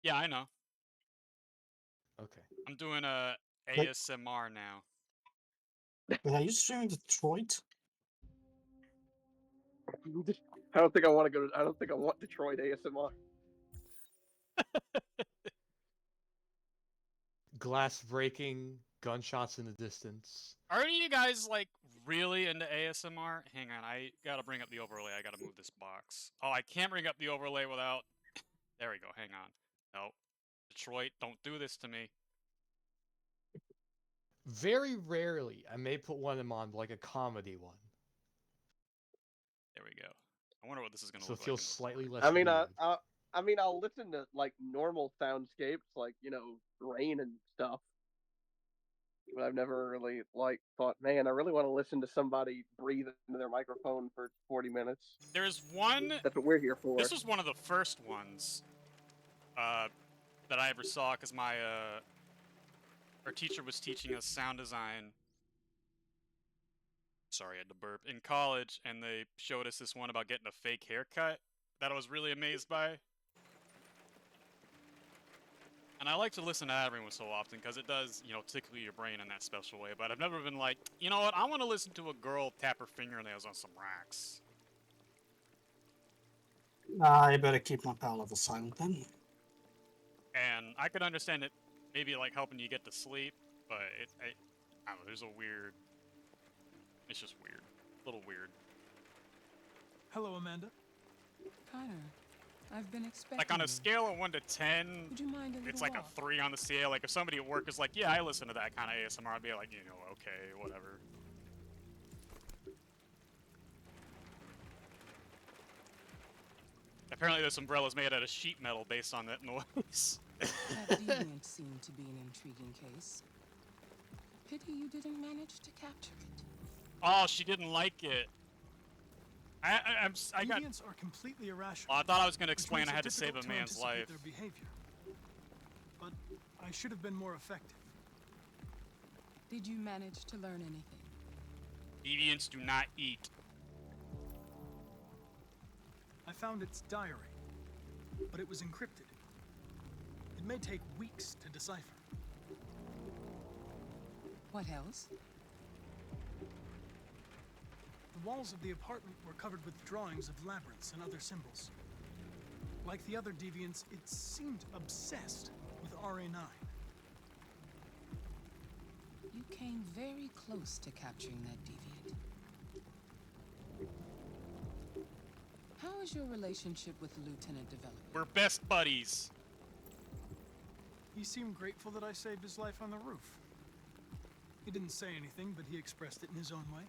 Yeah, I know. Okay. I'm doing a Wait, ASMR now. wait, are you streaming Detroit? I don't think I want to go. I don't think I want Detroit ASMR. Glass breaking, gunshots in the distance. Are any of you guys like really into ASMR? Hang on, I gotta bring up the overlay. I gotta move this box. Oh, I can't bring up the overlay without. There we go. Hang on. No, Detroit, don't do this to me. Very rarely, I may put one of them on, like a comedy one. There we go. I wonder what this is gonna So it look like feels in slightly recording. less I mean, weird. I mean, I'll listen to like normal soundscapes, like rain and stuff. But I've never really like thought, man, I really want to listen to somebody breathe into their microphone for 40 minutes. There's one. That's what we're here This for. was one of the first ones that I ever saw because my our teacher was teaching us sound design. Sorry, I had to burp in college, and they showed us this one about getting a fake haircut that I was really amazed by. And I like to listen to that every so often because it does, tickle your brain in that special way. But I've never been like, you know what? I want to listen to a girl tap her fingernails on some rocks. I better keep my power level silent then. And I could understand it, maybe like helping you get to sleep, but I don't know. There's a weird. It's just weird, a little weird. Hello, Amanda. Connor, I've been expecting Like on a you. scale of 1 to 10, Would you mind a little it's like a walk? 3 on the scale. Like if somebody at work is like, "Yeah, I listen to that kind of ASMR," I'd be like, okay, whatever. Apparently, this umbrella's made out of sheet metal based on that noise. That deviant seemed to be an intriguing case. Pity you didn't manage to capture it. Oh, she didn't like it. I got. Deviants are completely irrational. Well, I thought I was going to which explain makes I it had to save a difficult to man's anticipate life. their behavior. But I should have been more effective. Did you manage to learn anything? Deviants do not eat. I found its diary, but it was encrypted. It may take weeks to decipher. What else? The walls of the apartment were covered with drawings of labyrinths and other symbols. Like the other deviants, it seemed obsessed with RA9. You came very close to capturing that deviant. How is your relationship with Lieutenant developing? We're best buddies. He seemed grateful that I saved his life on the roof. He didn't say anything, but he expressed it in his own way.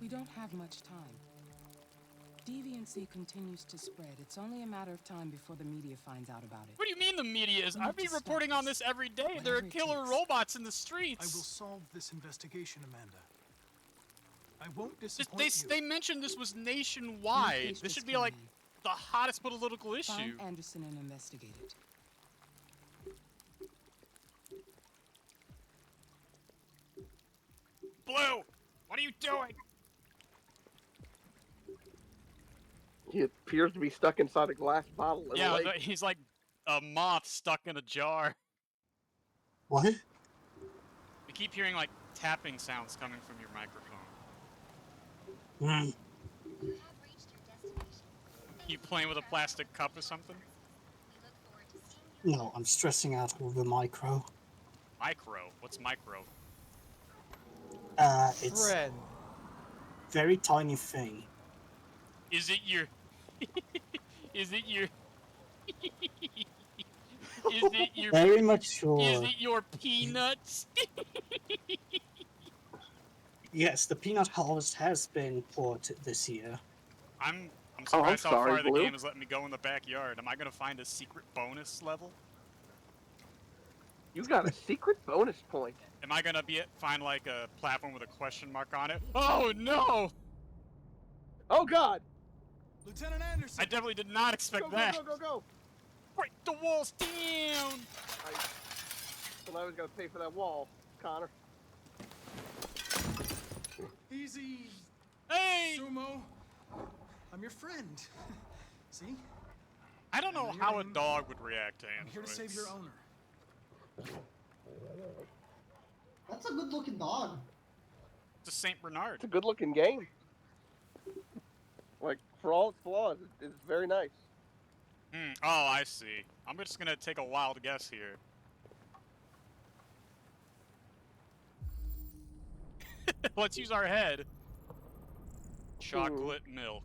We don't have much time. Deviancy continues to spread. It's only a matter of time before the media finds out about it. What do you mean the media is? We I've need been to stop reporting on this. this every day. There are Whatever it killer takes. robots in the I will streets. solve this investigation, Amanda. I won't disappoint you. They mentioned this was nationwide. Communications This should be like coming the hottest political in. issue. Find Anderson and investigate it. Blue, what are you doing? He appears to be stuck inside a glass bottle in a Yeah, lake. he's like a moth stuck in a jar. What? We keep hearing like tapping sounds coming from your microphone. Hmm. You have reached your destination. You playing with a plastic cup or something? We look forward to seeing you. No, I'm stressing out over micro. Micro? What's micro? It's Friend. very tiny thing. Is it your... Is it your... Is it your... Very Is mature. it your peanuts? Yes, the peanut harvest has been ported this year. I'm I'm surprised how sorry, far the Blue. game is letting me go in the backyard. Am I gonna find a secret bonus level? You got a secret bonus point. Am I gonna find like a platform with a question mark on it? Oh no! Oh God! Lieutenant Anderson! I definitely did not expect Go, that. go, go, go, go! Break the walls down! Well, I was gonna pay for that wall, Connor. Easy, Hey! Sumo. I'm your friend. See? I don't know know your how a name. dog would react to I'm here to androids. save your owner. That's a good looking dog. It's a Saint Bernard. It's a good looking game. Like, for all its flaws, it's very nice. Oh, I see. I'm just gonna take a wild guess here. Let's use our head. Chocolate milk.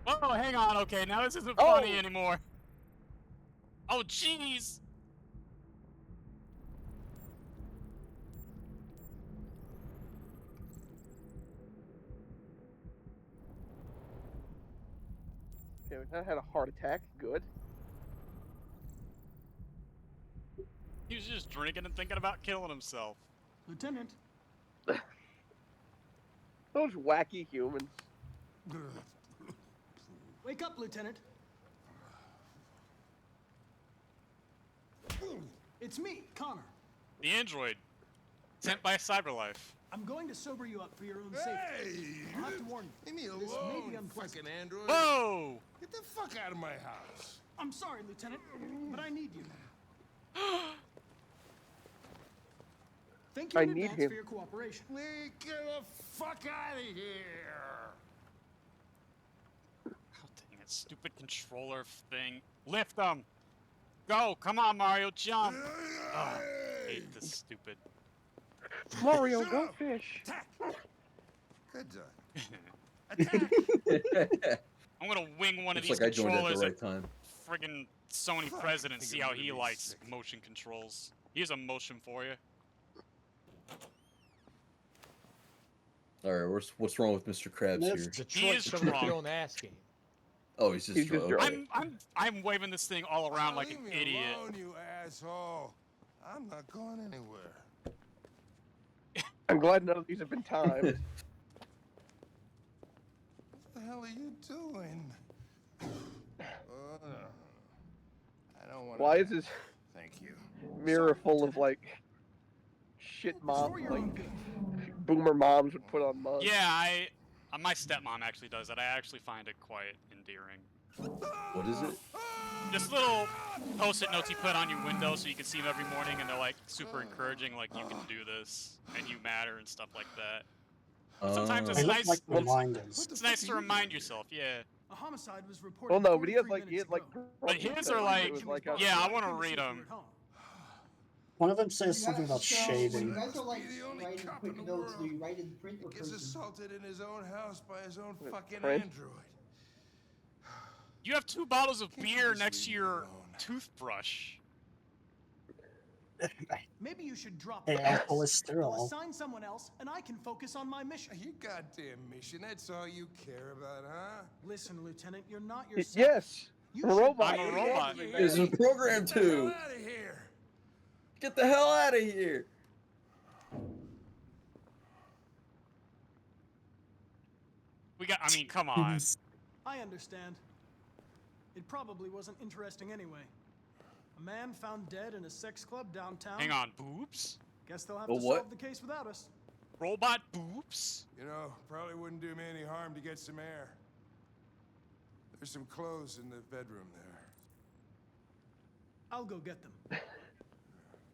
Oh, hang on. Okay, now this isn't funny Oh! anymore. Oh, jeez. Okay, I had a heart attack. Good. He was just drinking and thinking about killing himself. Lieutenant. Those wacky humans. Wake up, Lieutenant. It's me, Connor. The android. Sent by Cyberlife. I'm going to sober you up for your own safety. Hey! I'll have to warn you. Leave me This may be alone, unpleasant. fucking android. Whoa! Get the fuck out of my house. I'm sorry, Lieutenant, but I need you. Thank you I in need advance him. for your cooperation. Please get the fuck out of here. Oh, dang it. Stupid controller thing. Lift them! Go! Come on, Mario, jump! Oh, I hate this stupid. Mario, Shut go up. fish. Attack. Good done. Attack. I'm gonna wing one of Looks these like I joined at controllers the at right time. friggin' Sony Fuck, president, I think see I'm how gonna he be likes sick. motion controls. Here's a motion for you. Alright, what's wrong with Mr. Krabs Yes. here? Detroit is showing up drunk. your own ass game. Oh, he's just He's just drunk. drunk. I'm waving this thing all around like Leave an me idiot. alone, you asshole. I'm not going anywhere. I'm glad none of these have been timed. What the hell are you doing? I don't want to. Why is this Thank you. mirror full of, like, shit It's mom, for your own like, good. boomer moms would put on mugs? Yeah, my stepmom actually does that. I actually find it quite endearing. What is it? Just little post-it notes you put on your window so you can see them every morning, and they're like super encouraging, like you can do this and you matter and stuff like that. Sometimes Oh. They it's look nice. like reminders. It's nice to remind yourself, yeah. A homicide was reported. Well, no, but he has 43 like, minutes ago. But grumpy his things. are like, It was like yeah, I Came want to to see read if you were them. at home. One of them says You something guys- about so shaving. When you guys are like Be the only writing cop quick in the notes, do world. you write in print or He gets person? assaulted in his own house by his own Wait, fucking print? android. You have 2 bottles of Can't you beer just next to leave me your alone? toothbrush. Maybe you should drop Hey, the I'll rest. cholesterol. I'll assign someone else, and I can focus on my mission. Your goddamn mission, that's all you care about, huh? Listen, Lieutenant, you're not yourself. Yes, You a should robot. I'm a He robot. handed me This is that. programmed Get the hell to. out of here! Get the hell out of here. I mean, come on. I understand. It probably wasn't interesting anyway. A man found dead in a sex club downtown. Hang on, boobs? Guess they'll have A to what? solve the case without us. Robot boobs? You know, probably wouldn't do me any harm to get some air. There's some clothes in the bedroom there. I'll go get them.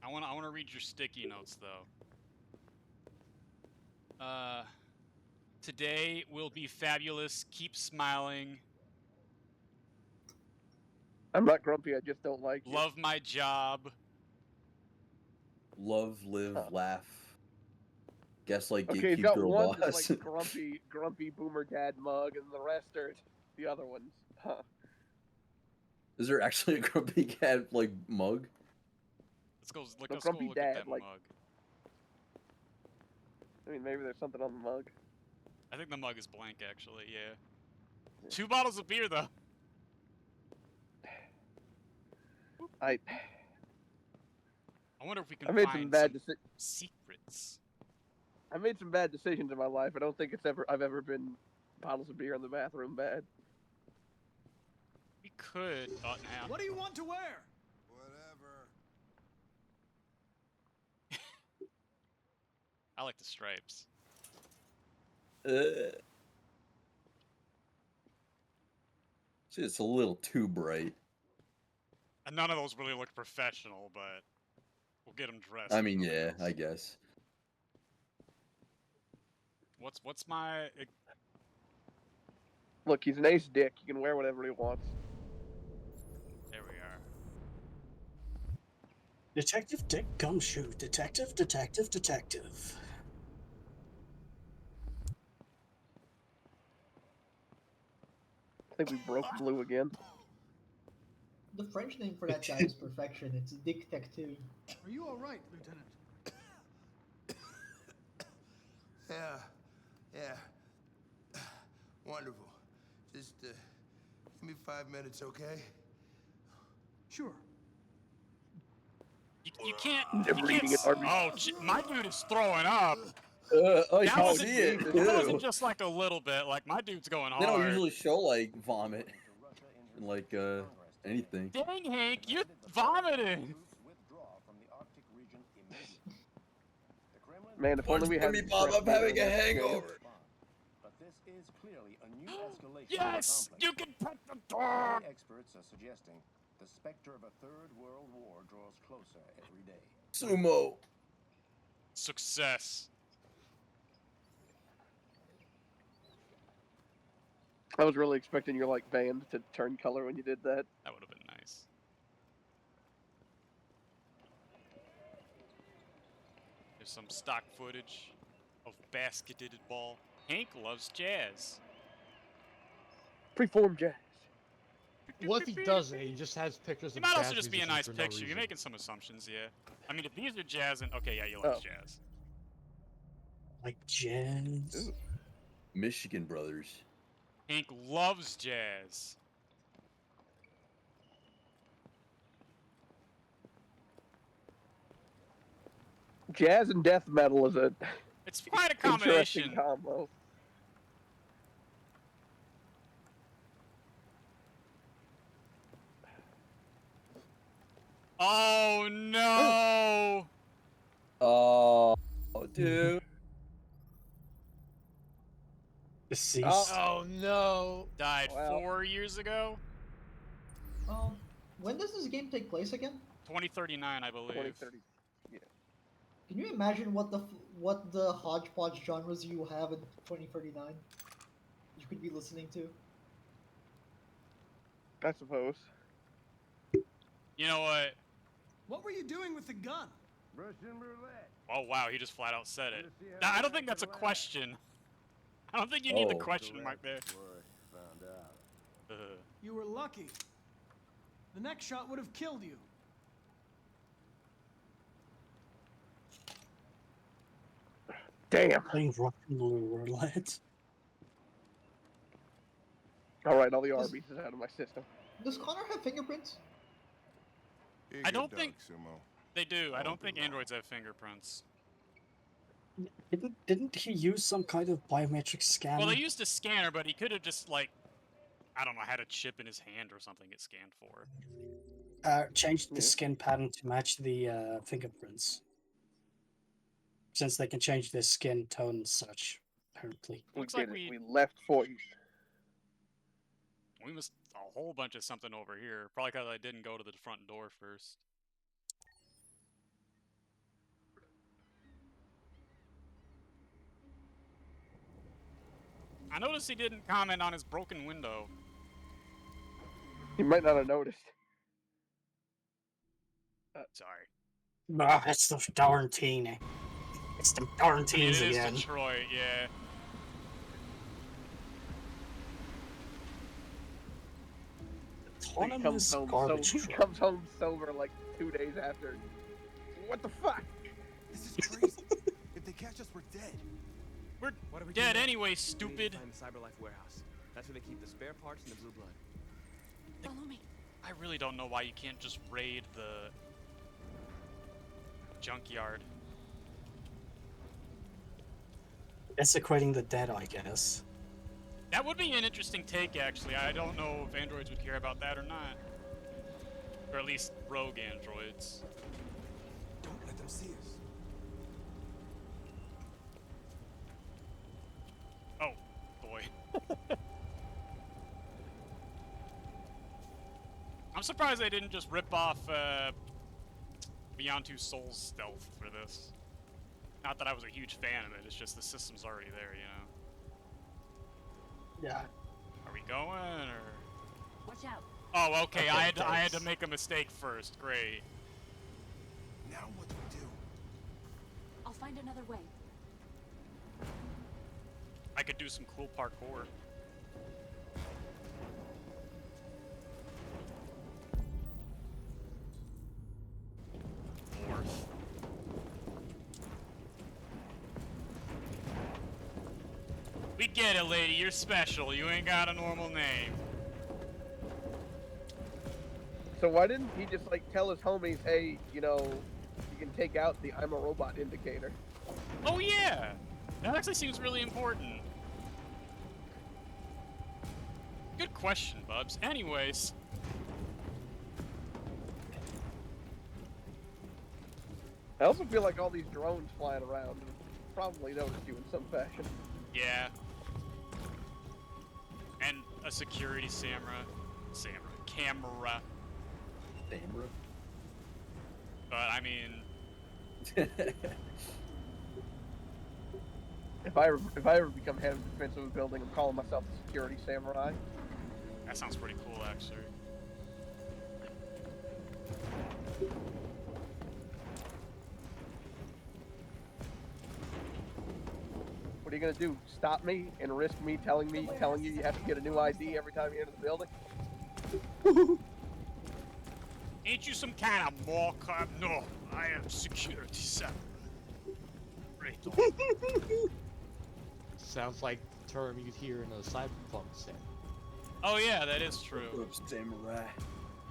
I want to read your sticky notes though. Today will be fabulous. Keep smiling. I'm not grumpy. I just don't like you. Love my job. Love, live, Huh. laugh. Guess like Okay, gatekeep he's got girl one boss. that's like grumpy boomer dad mug, and the rest are the other ones. Huh. Is there actually a grumpy cat like mug? Let's go. No, Let's go Grumpy look at Dad, that like- mug. I mean, maybe there's something on the mug. I think the mug is blank actually. Yeah. 2 bottles of beer though. I I wonder if we can made find some bad some secrets. I made some bad decisions in my life. I don't think I've ever been bottles of beer in the bathroom bad. We could. Oh, now. What do you want to wear? Whatever. I like the stripes. It's a little too bright. And none of those really look professional, but we'll get them dressed. I if mean, nothing yeah, else. I guess. What's my? Look, he's an ace dick. He can wear whatever he wants. There we are. Detective Dick Gumshoe. Detective, detective, detective. I think we broke blue again. The French name for that guy is perfection. It's Dictective. Are you all right, Lieutenant? Yeah. Wonderful. Just give me 5 minutes, okay? Sure. You can't. Never You can't. eating an Arby's. Oh, my dude is throwing up. Oh, you That can wasn't, see it, Jesus. that too. wasn't just like a little bit. Like my dude's going They don't hard. usually show, like, vomit. And, like, anything. Dang, Hank, you vomiting. Man, if only we had. me, Bob, I'm having a this game. hangover. But this is clearly a new escalation. Yes, you can put the door. Experts are suggesting the specter of a third world war draws closer every day. Sumo. Success. I was really expecting your like band to turn color when you did that. That would have been nice. There's some stock footage of basketed ball. Hank loves jazz. Preform jazz. What if he doesn't? He just has pictures It of might jazz also just be a musicians nice for no picture. You're reason. making some assumptions, yeah. I mean, if these are jazz and okay, yeah, you like Oh. jazz. Like jazz. Ooh. Michigan Brothers. Hank loves jazz. Jazz and death metal is a It's quite a interesting combination. combo. Oh no! Oh, dude. Deceased. Oh no! Died Wow. 4 years ago. When does this game take place again? 2039, I believe. 2030. Can you imagine what the hodgepodge genres you have in 2039? You could be listening to. I suppose. You know what? What were you doing with the gun? Russian roulette. Oh wow, he just flat out said it. Nah, I don't think that's a question. I don't think you need the Oh. question mark there. Found out. You were lucky. The next shot would have killed you. Damn. Playing Russian roulette. All right, all the Arby's is out of my system. Does Connor have fingerprints? Here you I go, don't think- Doc Sumo. They do. I Oh, don't think good androids have fingerprints. Didn't he use some kind of biometric scanner? Well, they used a scanner, but he could have just like, I don't know, had a chip in his hand or something it scanned for. Changed the Yeah. skin pattern to match the fingerprints. Since they can change their skin tone and such, apparently. We Looks did like it. We left for you. We missed a whole bunch of something over here. Probably because I didn't go to the front door first. I noticed he didn't comment on his broken window. You might not have noticed. Sorry. Ah, it's the darn teen. It's the darn I mean, teens it is again. Detroit, yeah. He comes Autonomous home garbage he truck. comes home sober like 2 days after. What the fuck? This is crazy. If they catch us, we're dead. We're What do we dead do now? anyway, We need stupid. to find the Cyberlife warehouse. That's where they keep the spare parts and the blue blood. Follow me. I really don't know why you can't just raid the junkyard. Desecrating the dead, I guess. That would be an interesting take, actually. I don't know if androids would care about that or not. Or at least rogue androids. Don't let them see us. Oh, boy. I'm surprised they didn't just rip off Beyond Two Souls stealth for this. Not that I was a huge fan of it, it's just the system's already there, you know? Yeah. Are we going, or...? Watch out. Oh, okay, Okay, I had to thanks. make a mistake first, great. Now what do we do? I'll find another way. I could do some cool parkour. North. We get it, lady. You're special. You ain't got a normal name. So why didn't he just like tell his homies, hey, you know, you can take out the I'm a robot indicator? Oh yeah, that actually seems really important. Good question, Bubs. Anyways. I also feel like all these drones flying around probably noticed you in some fashion. Yeah. And a security camera. But I mean, If I ever become head of defense of a building, I'm calling myself the security samurai. that sounds pretty cool, actually. What are you gonna do? Stop me and risk me telling you you have to get a new ID every time you enter the building? Ain't you some kind of mall cop? No, I am security samurai. Great. Sounds like the term you'd hear in a cyberpunk set. Oh yeah, that is true. Samurai.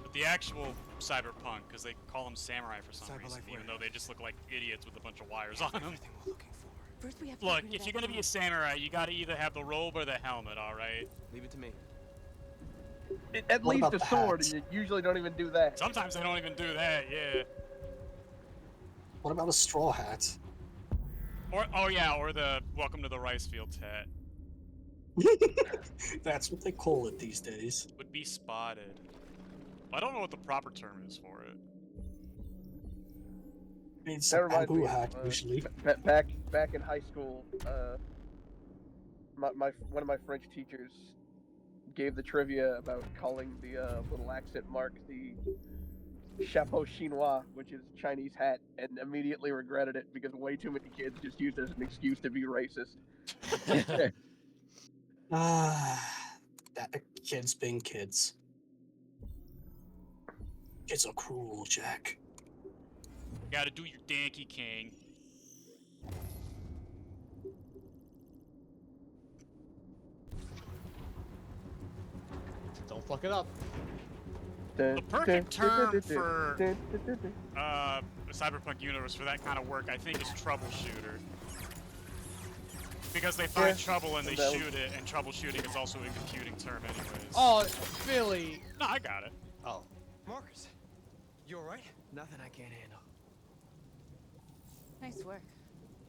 But the actual cyberpunk, because they call them samurai for some Cyber reason, life even where? though they just look like idiots with a bunch of wires on them. Everything we're looking for. First we have to Look, bring if back you're gonna be a the- samurai, you gotta either have the robe or the helmet, alright? Leave it to me. At What least about a the sword, hats? and you usually don't even do that. Sometimes they don't even do that, yeah. What about a straw hat? Or, oh yeah, or the Welcome to the Rice Fields hat. That's what they call it these days. Would be spotted. I don't know what the proper term is for it. It's That a reminds bamboo me hat, of, usually. back in high school, one of my French teachers gave the trivia about calling the little accent mark the chapeau chinois, which is Chinese hat, and immediately regretted it because way too many kids just used it as an excuse to be racist. That kids being kids. Kids are cruel, Jack. Gotta do your Danky King. Don't fuck it up. The perfect term for the cyberpunk universe for that kind of work, I think, is troubleshooter. Because they find trouble and they shoot it, and troubleshooting is also a computing term anyways. Oh, Billy! No, I got it. Oh. Marcus, you alright? Nothing I can't handle. Nice work.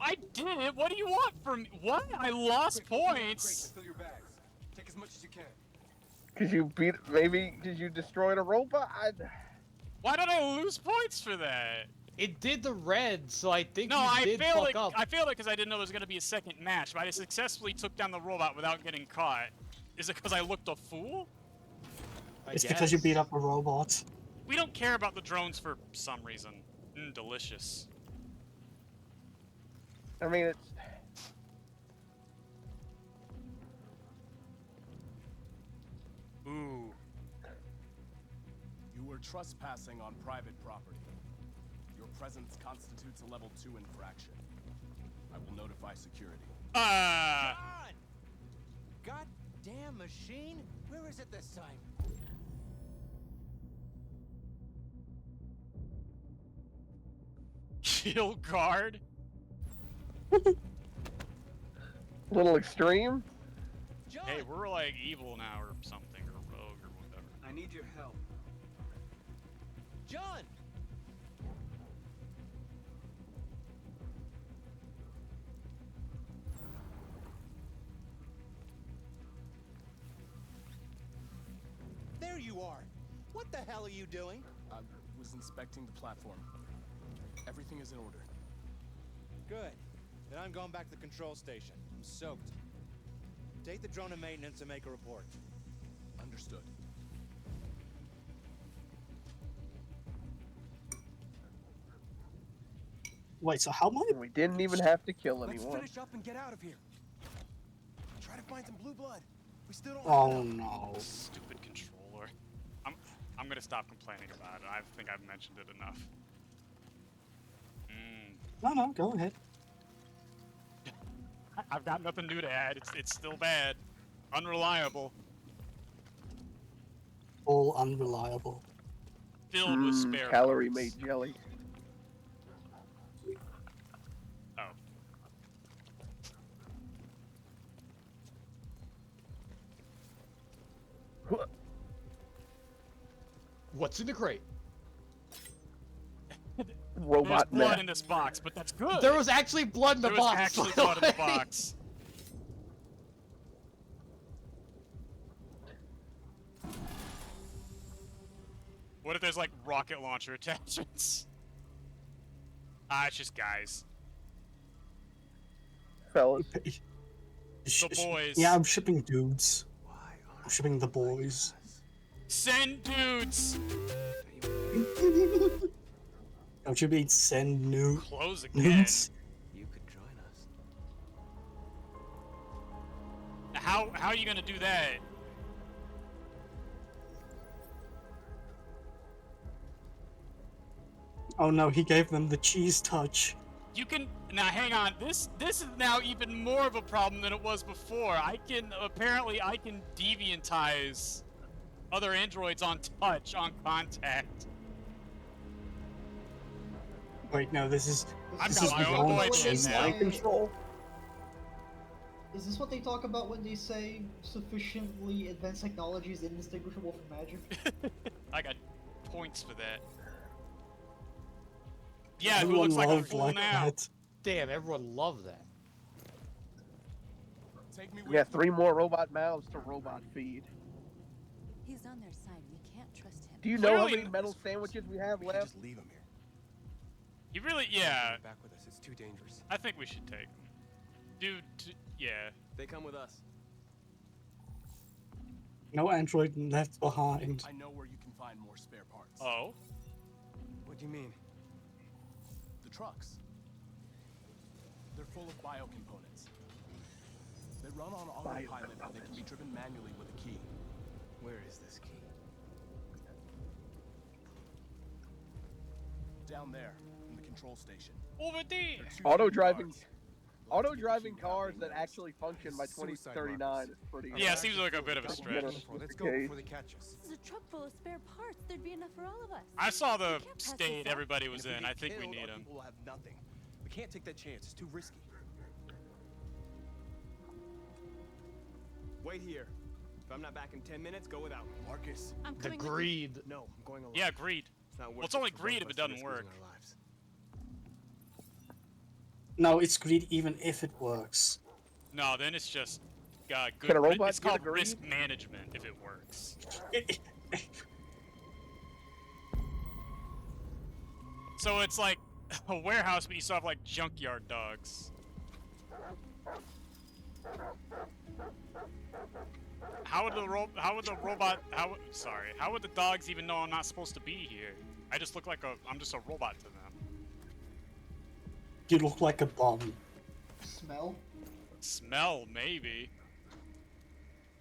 I did it! What do you want from me? What? I lost points! Fill your bags. Take as much as you can. Because you because you destroyed a robot? Why did I lose points for that? It did the red, so I think No, you I did failed fuck it. up. I failed it because I didn't know there was going to be a second match, but I successfully took down the robot without getting caught. Is it because I looked a fool? It's because you beat up a robot. We don't care about the drones for some reason. Delicious. I mean, it's... Ooh. You were trespassing on private property. Your presence constitutes a level 2 infraction. I will notify security. John! Goddamn machine! Where is it this time? Kill guard? little extreme? John! Hey, we're like evil now or something, or rogue or whatever. I need your help. John! There you are! What the hell are you doing? I was inspecting the platform. Everything is in order. Good. Then I'm going back to the control station. I'm soaked. Take the drone to maintenance and make a report. Understood. Wait, so how many? We didn't even have to kill Let's anyone. finish up and get out of here. Try to find some blue blood. We still don't Oh have enough. no. Stupid controller. I'm gonna stop complaining about it. I think I've mentioned it enough. No, go ahead. I've got nothing new to add. It's still bad. Unreliable. All unreliable. Filled with spare Calorie parts. made jelly. Oh. What's in the crate? Robot There's blood meth. in this box, but that's good. There was actually blood in the There box. was actually by the blood in the way. box. What if there's like rocket launcher attachments? Ah, it's just guys. Fellas. The boys. Yeah, I'm shipping dudes. I'm shipping the boys. Send dudes! Don't you mean send new Close again. nudes? You could join us. How are you gonna do that? Oh no, he gave them the cheese touch. You can now hang on. This is now even more of a problem than it was before. I can deviantize other androids on touch, on contact. Wait, no, this is I've this got is my own beyond boy cheese now. mind control. Is this what they talk about when they say sufficiently advanced technology is indistinguishable from magic? I got points for that. Yeah, who Everyone looks like a loved fool like now? that. Damn, everyone loved that. Take me We got with 3 more robot mouths to robot feed. He's on their side. We can't trust him. Do you know how Clearly- many metal sandwiches we have We can left? just leave him here. You really, yeah. Back with us. It's too dangerous. I think we should take them. Dude, yeah. They come with us. No android left behind. I know where you can find more spare parts. Oh. What do you mean? The trucks. They're full of biocomponents. They run on autopilot, but they can be driven manually with a key. Where is this key? Down there, in the control station. Over there. Auto-driving cars that actually function by 2039 is pretty. Yeah, seems like a bit of a stretch. Let's go before they catch us. This is a truck full of spare parts. There'd be enough for all of us. I saw the can't pass state this up. everybody was And if in. we I get think we killed, need our them. people will have nothing. We can't take that chance. It's too risky. Wait here. If I'm not back in 10 minutes, go without me. Marcus. I'm The coming with you. greed. No, I'm going alone. Yeah, greed. It's not worth Well, it's it only for both greed of if us it to doesn't risk work. losing our lives. No, it's greed even if it works. No, then it's just good. Can a robot it's get a called greed? risk management if it works. So it's like a warehouse, but you still have like junkyard dogs. How would the dogs even know I'm not supposed to be here? I just look like I'm just a robot to them. You look like a bomb. Smell? Smell, maybe.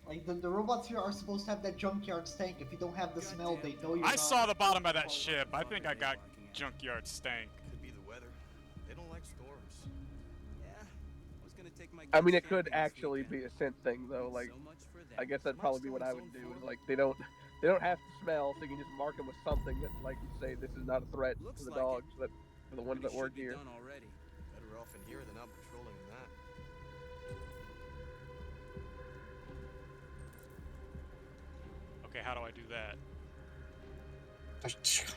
Like, the robots here are supposed to have that junkyard stank. If you don't have the smell, they know you're I not. saw the bottom of that ship. I think I got junkyard stank. Could be the weather. They don't like storms. Yeah. I was gonna take my I mean, kids it could camping this actually weekend. be a scent thing, though. Like, So much for them. I guess that'd probably be what I would Mark's do. going Is zone like they don't have to smell, so you can just mark them with something that, like you say, this is not a threat Looks to the like it. dogs that for the ones Pretty that work should be here. done already. Better off in here than out patrolling than that. Okay, how do I do that?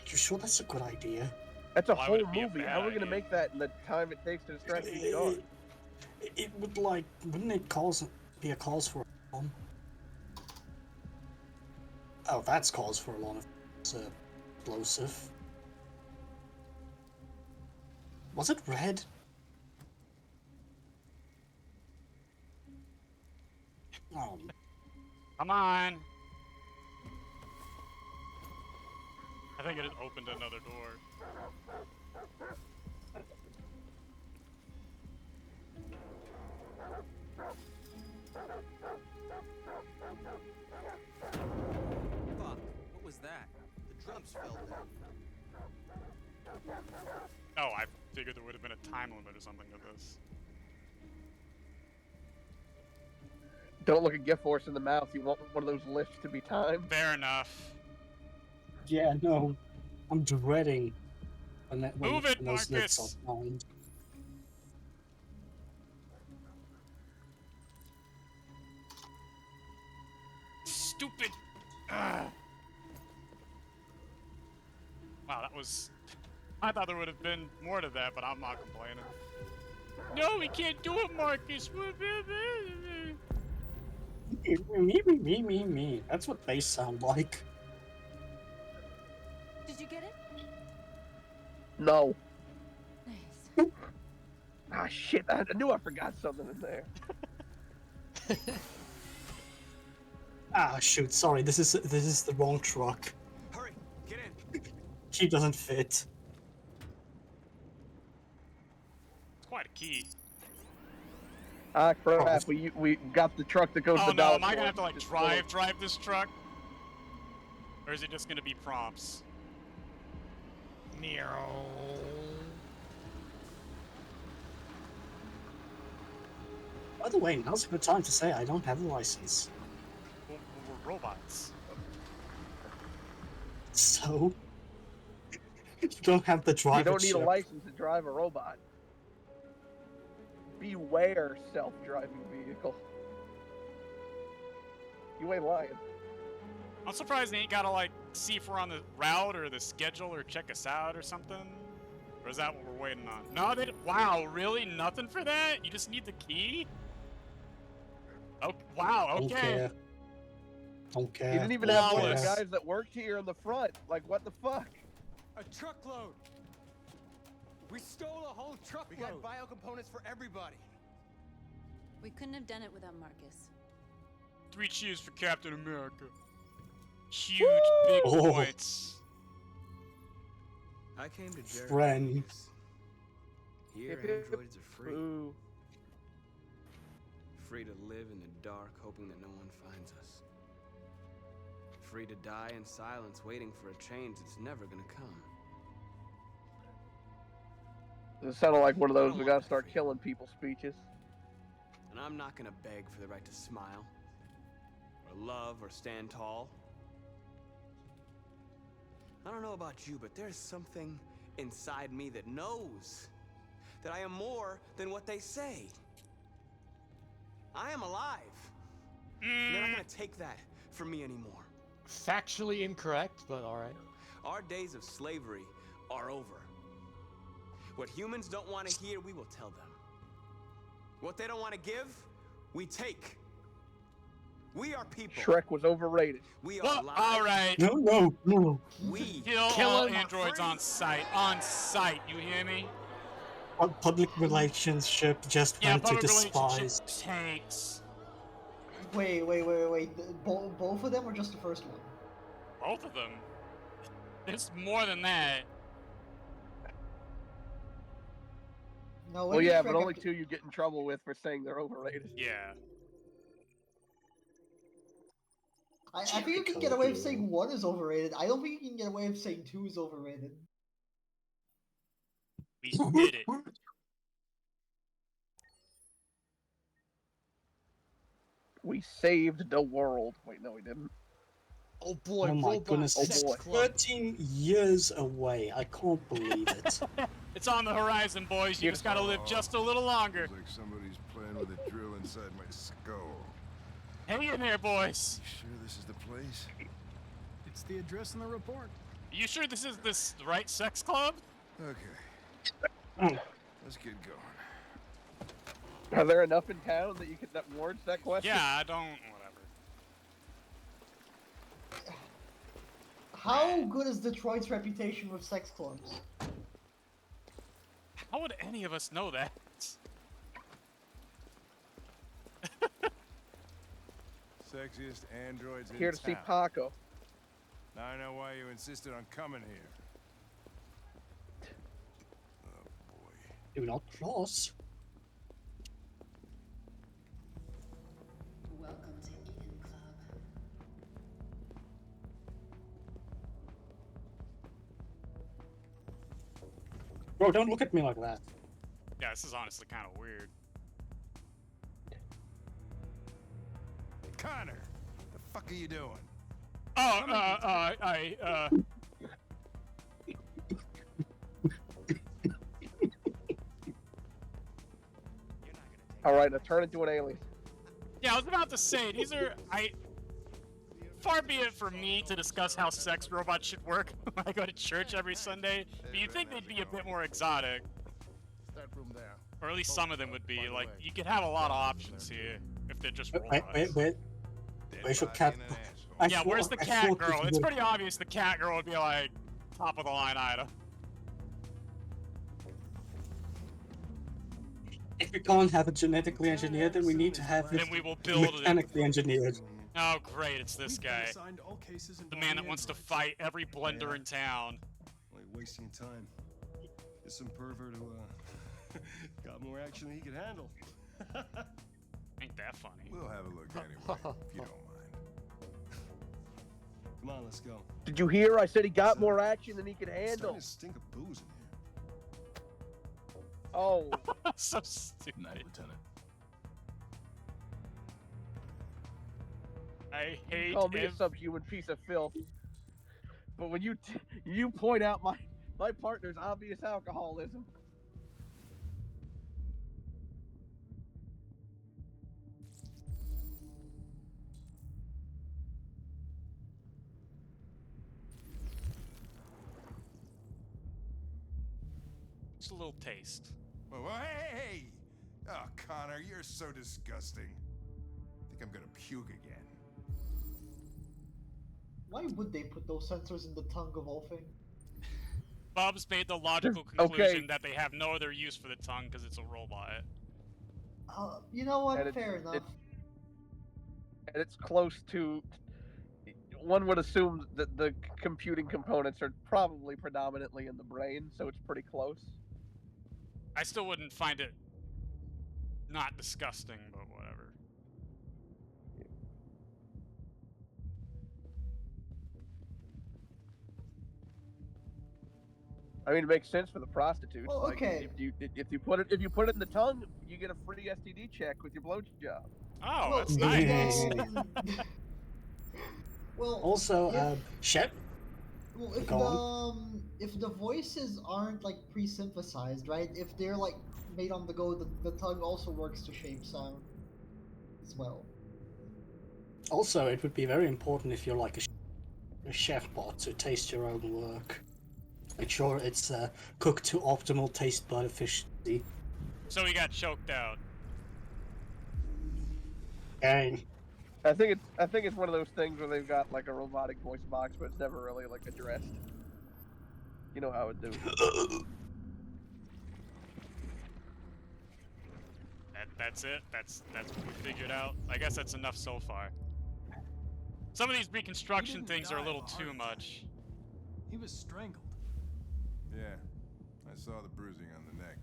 You sure that's a good idea? That's a Why whole would it be a movie. bad How are we gonna idea? make that in the time it takes to distract these dogs? It would wouldn't it be a cause for alarm? Oh, that's cause for alarm. It's explosive. Was it red? Oh. Come on. I think it had opened another door. Fuck. What was that? The drums fell down. Oh, I figured there would have been a time limit or something to this. Don't look a gift horse in the mouth. You want one of those lifts to be timed. Fair enough. Yeah, no. I'm dreading when Move it, those lifts Marcus! are timed. Stupid! Ugh. Wow, that was... I thought there would have been more to that, but I'm not complaining. No, we can't do it, Marcus! Me. That's what they sound like. Did you get it? No. Nice. Ah, shit. I knew I forgot something in there. Ah, shoot. Sorry, this is the wrong truck. Hurry, get in. Key doesn't fit. It's quite a key. Ah, crap. We got the truck that goes to Oh the no, dollar am I gonna store. have to like drive this truck? Or is it just gonna be prompts? By the way, now's a good time to say I don't have a license. We're robots. So? You don't have the driver You don't need a chip. license to drive a robot. Beware self-driving vehicle. You ain't lying. I'm surprised they ain't gotta like see if we're on the route or the schedule or check us out or something. Or is that what we're waiting on? No, they wow, really? Nothing for that? You just need the key? Oh, wow, Don't okay. care. Don't care. You didn't even Don't have one of the care. guys that worked here in the front. Like, what the fuck? A truckload. We stole a whole truckload. We got bio components for everybody. We couldn't have done it without Marcus. 3 cheers for Captain America. Huge, big Oh. points. I came to Jericho. Friend. because Here, Hip, hip, androids are free. Ooh. Free to live in the dark, hoping that no one finds us. Free to die in silence, waiting for a change that's never gonna come. It sounded like one of those we gotta start killing people speeches. And I'm not gonna beg for the right to smile, or love, or stand tall. I don't know about you, but there's something inside me that knows that I am more than what they say. I am alive. And they're not gonna take that from me anymore. Factually incorrect, but alright. Our days of slavery are over. What humans don't want to hear, we will tell them. What they don't want to give, we take. We are people. Shrek was overrated. We are Well, alive. alright. No. We Kill all him. androids on sight. On sight, you hear me? Public relationship just Yeah, went to public despise. relationship tanks. Wait. Both of them or just the first one? Both of them. It's more than that. No. Well, when did yeah, Shrek but only have- 2 you get in trouble with for saying they're overrated. Yeah. I think you can get away with saying 1 is overrated. I don't think you can get away with saying 2 is overrated. We did it. We saved the world. Wait, no, we didn't. Oh boy, Oh my robot goodness, Oh sex boy. club. 13 years away. I can't believe it. It's on the horizon, boys. You just gotta live just a little longer. Feels like somebody's playing with a drill inside my skull. Hang in there, boys. You sure this is the place? It's the address in the report. You sure this is the right sex club? Okay. Let's get going. Are there enough in town that you could that warrants that question? Yeah, I don't. Whatever. How good is Detroit's reputation with sex clubs? How would any of us know that? Sexiest androids in Here to see town. Paco. Now I know why you insisted on coming here. Oh boy. Do not cross. Welcome to Eden Club. Bro, don't look at me like that. Yeah, this is honestly kind of weird. Connor, the fuck are you doing? Oh, All right, now turn into an alien. Yeah, I was about to say, these are, far be it from me to discuss how sex robots should work when I go to church every Sunday, but you'd think they'd be a bit more exotic. That room there. Or at least some of them would be. Like, you could have a lot of options here if they're just robots. Where's your cat? Yeah, where's the cat girl? It's pretty obvious the cat girl would be like top of the line item. If we can't have it genetically engineered, then we need to have it Then we will build it. mechanically engineered. Oh great, it's this guy. The man that wants to fight every blender in town. Like wasting time. There's some pervert who got more action than he could handle. Ain't that funny? We'll have a look anyway, if you don't mind. Come on, let's go. Did you hear? I said he got more action than he could It's handle. starting to stink of booze in here. Oh. So stupid. Night, Lieutenant. I hate Call me a subhuman piece of filth. But when you point out my partner's obvious alcoholism. Just a little taste. Whoa, hey! Oh, Connor, you're so disgusting. I think I'm gonna puke again. Why would they put those sensors in the tongue of all things? Bubs made the logical conclusion that they have no other use for the tongue because it's a robot. You know what? And Fair enough. And it's close to. One would assume that the computing components are probably predominantly in the brain, so it's pretty close. I still wouldn't find it not disgusting, but whatever. I mean, it makes sense for the prostitutes. Well, okay. Like, if you put it in the tongue, you get a free STD check with your blowjob. Oh, Well, that's nice. Well, Also, Shep. Well, if the voices aren't like pre-synthesized, right? If they're like made on the go, the tongue also works to shape sound as well. Also, it would be very important if you're like a chef bot to taste your own work. Make sure it's cooked to optimal taste bud efficiency. So he got choked out. Dang. I think it's one of those things where they've got like a robotic voice box, but it's never really like addressed. You know how it do. That's it. That's what we figured out. I guess that's enough so far. Some of these reconstruction things are a little too much. He was strangled. Yeah, I saw the bruising on the neck.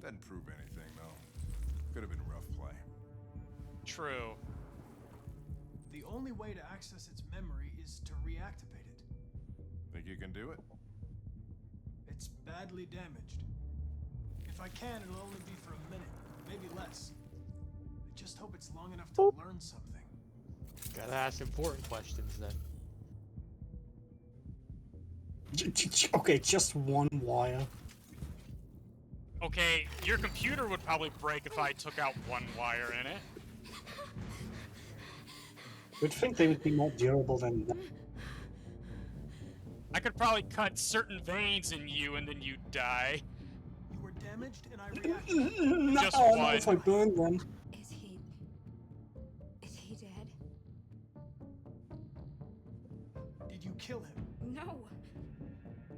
Doesn't prove anything, though. Could have been rough play. True. The only way to access its memory is to reactivate it. Think you can do it? It's badly damaged. If I can, it'll only be for a minute, maybe less. I just hope it's long enough to learn something. Gotta ask important questions then. Okay, just one wire. Okay, your computer would probably break if I took out one wire in it. You'd think they would be more durable than that. I could probably cut certain veins in you and then you'd die. You were damaged and I reacted. No, Just not one. if I burn them. Is he dead? Did you you kill him? No.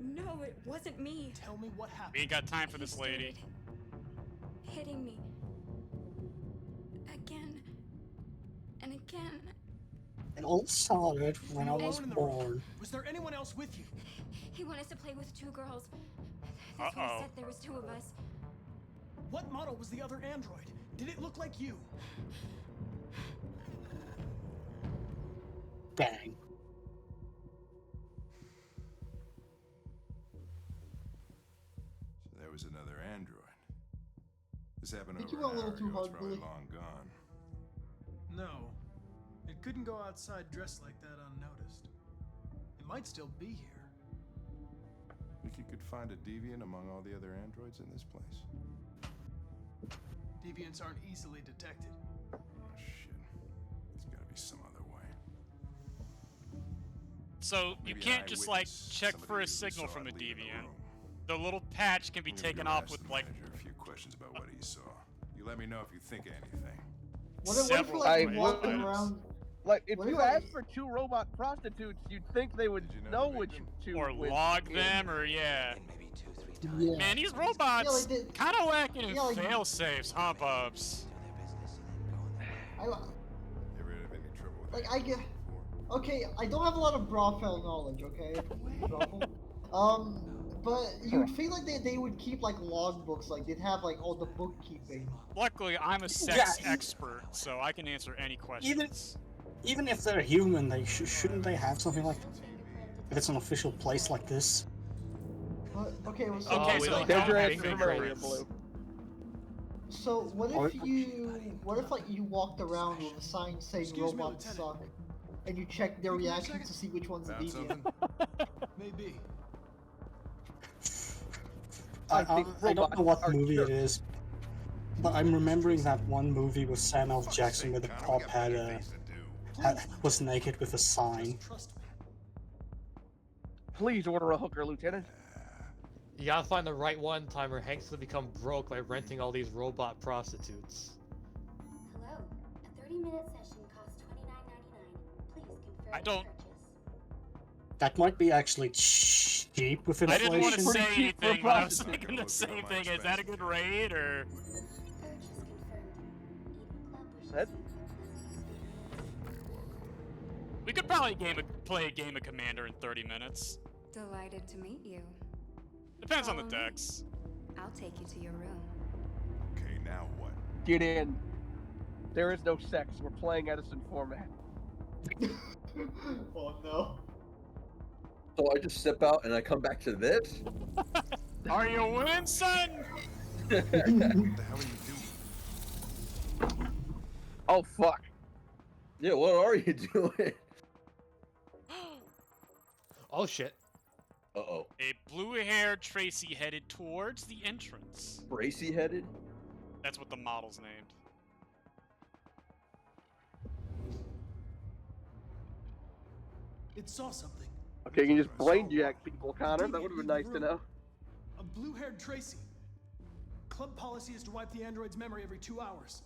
No, it wasn't me. Tell me what happened. We ain't got time for He this lady. started hitting me. Again. And again. It all started when I was born. Was there anyone else with you? He wanted us to play with two girls. That's what he said. There was two of us. What model was the other android? Did it look like you? Bang. So there was another android. This happened I think over you went a an little hour too ago. hard, It's probably Billy. long gone. No. It couldn't go outside dressed like that unnoticed. It might still be here. Think you could find a deviant among all the other androids in this place? Deviants aren't easily detected. Oh, shit. There's gotta be some other way. So you Maybe can't an just like eyewitness, check somebody for a who signal saw from the it leaving the deviant. room. The little patch can be I'm gonna taken go off ask with the like manager a few questions about what he saw. You let me know if you think of anything. What if several like items. walking around? Like, if What you if I- asked for 2 robot prostitutes, you'd think they would Did you know know the which victim? 2 or went log in. them or yeah. Maybe 2-3 times. Yeah. Man, these robots like the- kind of lacking in yeah, like- fail safes, huh, Bubs? Do their business and then go in there. Ever had any trouble with Like, I androids get- before? Okay, I don't have a lot of brothel knowledge, okay? Brothel. But you'd think like they would keep like logbooks, like they'd have like all the bookkeeping. Luckily, I'm a sex Yeah, expert, so I can answer any questions. Even if they're human, they shouldn't they have something like that? If it's an official place like this. But, okay, well, so, Okay, we so don't they have don't have any fingerprints. Blue. so what Or- if like you walked around with a sign saying Excuse me, robots Lieutenant. suck, and you checked their Can you give me a reactions second? to see which one's a Found deviant? something? Maybe. I think don't know robots what are movie it jerks. is, but I'm remembering that one movie with Samuel Fuck's Jackson sake, where the Connor, we cop got had bigger a things to do. was naked with a sign. Trust me. Please order a hooker, Lieutenant. You gotta find the right one time or Hank's gonna become broke by renting all these robot prostitutes. Hello. A 30-minute session costs $29.99. Please confirm I don't- purchase. That might be actually cheap with I inflation. didn't want to say Pretty cheap for a anything, but I was prostitute. thinking the same thing. Is that a good rate, or? Purchase confirmed. Eating Club wishes That- you a pleasant We could probably play a game of Commander in 30 minutes. Delighted to meet you. Depends on the Follow me. decks. I'll take you to your room. Okay, now what? Get in. There is no sex. We're playing Edison format. Oh no. So I just step out and I come back to this? Are you winning, son? What the hell are you doing? Oh, fuck. Yeah, what are you doing? Oh shit. Uh-oh. A blue-haired Tracy headed towards the entrance. Bracy headed? That's what the model's named. It saw something. Okay, you can just brain jack people, Connor. That would have been nice to know. A blue-haired Tracy. Club policy is to wipe the android's memory every 2 hours.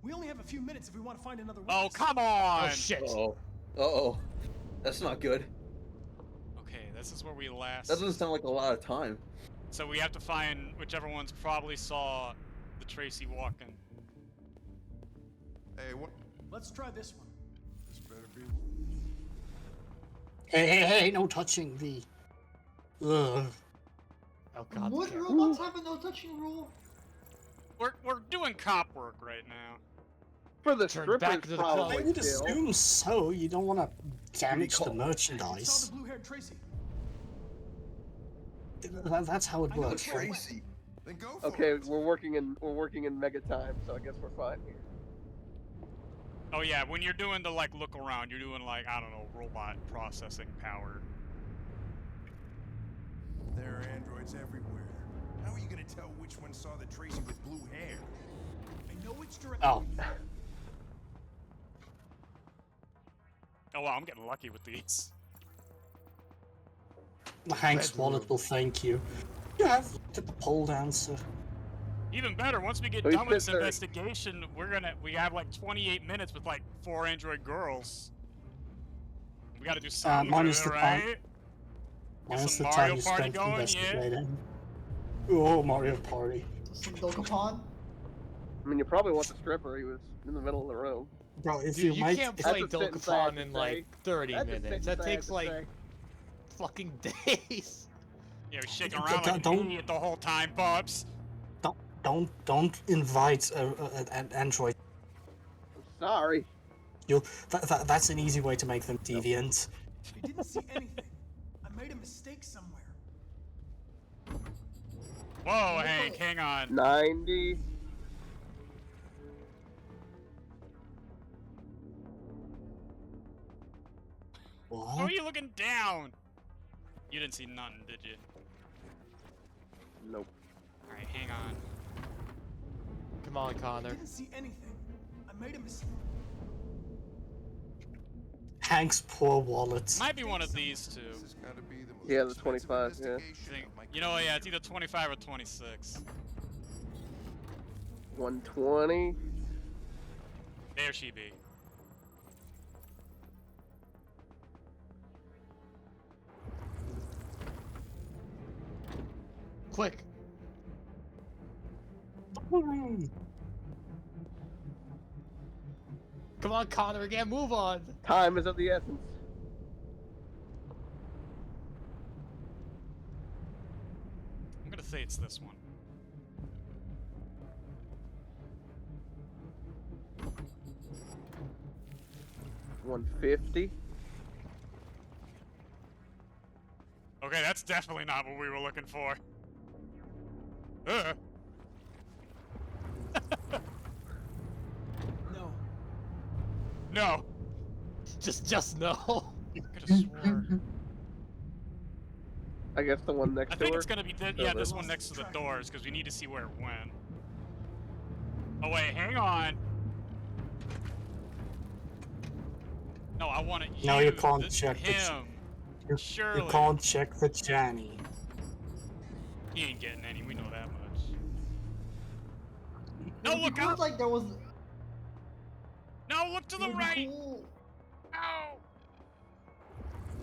We only have a few minutes if we want to find another witness. Oh, come on! Oh shit. Uh-oh. Uh-oh. That's not good. Okay, this is where we last. That doesn't sound like a lot of time. So we have to find whichever ones probably saw the Tracy walking. Hey, what? Let's try this one. This better be. Hey, no touching the. Ugh. Oh god. Would damn. robots have a no touching rule? We're doing cop work right now. For the Turn strippers, back to the club. I probably would still. assume so. You don't want to damage the Saw merchandise. the blue-haired Tracy. That's how it I know works, it's right? Tracy. Then go for Okay, it. we're working in mega time, so I guess we're fine here. Oh yeah, when you're doing the like look around, you're doing like, I don't know, robot processing power. There are androids everywhere. How are you gonna tell which one saw the Tracy with blue hair? I know which direction. Oh. Oh wow, I'm getting lucky with these. Hank's wallet will thank you. You have looked at the pole dancer. Even better, once we get Who's done with this this, investigation, we have like 28 minutes with like 4 android girls. We gotta do something minus with it, the time. right? Minus some the Mario time you Party spent going, investigating. Oh, Mario Party. Some Dokapon? I mean, you probably want the stripper. He was in the middle of the room. Bro, if Dude, you you can't play That's a sentence I had Dokapon to in say. like 30 That's a minutes. sentence That I had takes to like say. fucking days. Yeah, we're shaking around like an idiot the whole time, Pops. Don't invite an android. I'm sorry. That's an easy way to make them deviant. I didn't see anything. I made a mistake somewhere. Whoa, Hank, hang on. 90. What? Why are you looking down? You didn't see nothing, did you? Nope. Alright, hang on. Come on, I Connor. didn't see anything. I made a mistake. Hank's poor wallet. Might be one of these two. Yeah, the 25, yeah. You know, yeah, it's either 25 or 26. 120. There she be. Quick. Come on, Connor, again, move on. Time is of the essence. I'm gonna say it's this one. $150. Okay, that's definitely not what we were looking for. No. No. Just no. I could have swore. I guess the one next I to think her. it's gonna be yeah, this one next to the doors because we need to see where it went. Oh wait, hang on. No, I want to. No, you can't check him. Surely. You can't check for Johnny. He ain't getting any. We know that much. It No, would be look cool if, out! like there was. No, look to It the would be right. cool. Ow!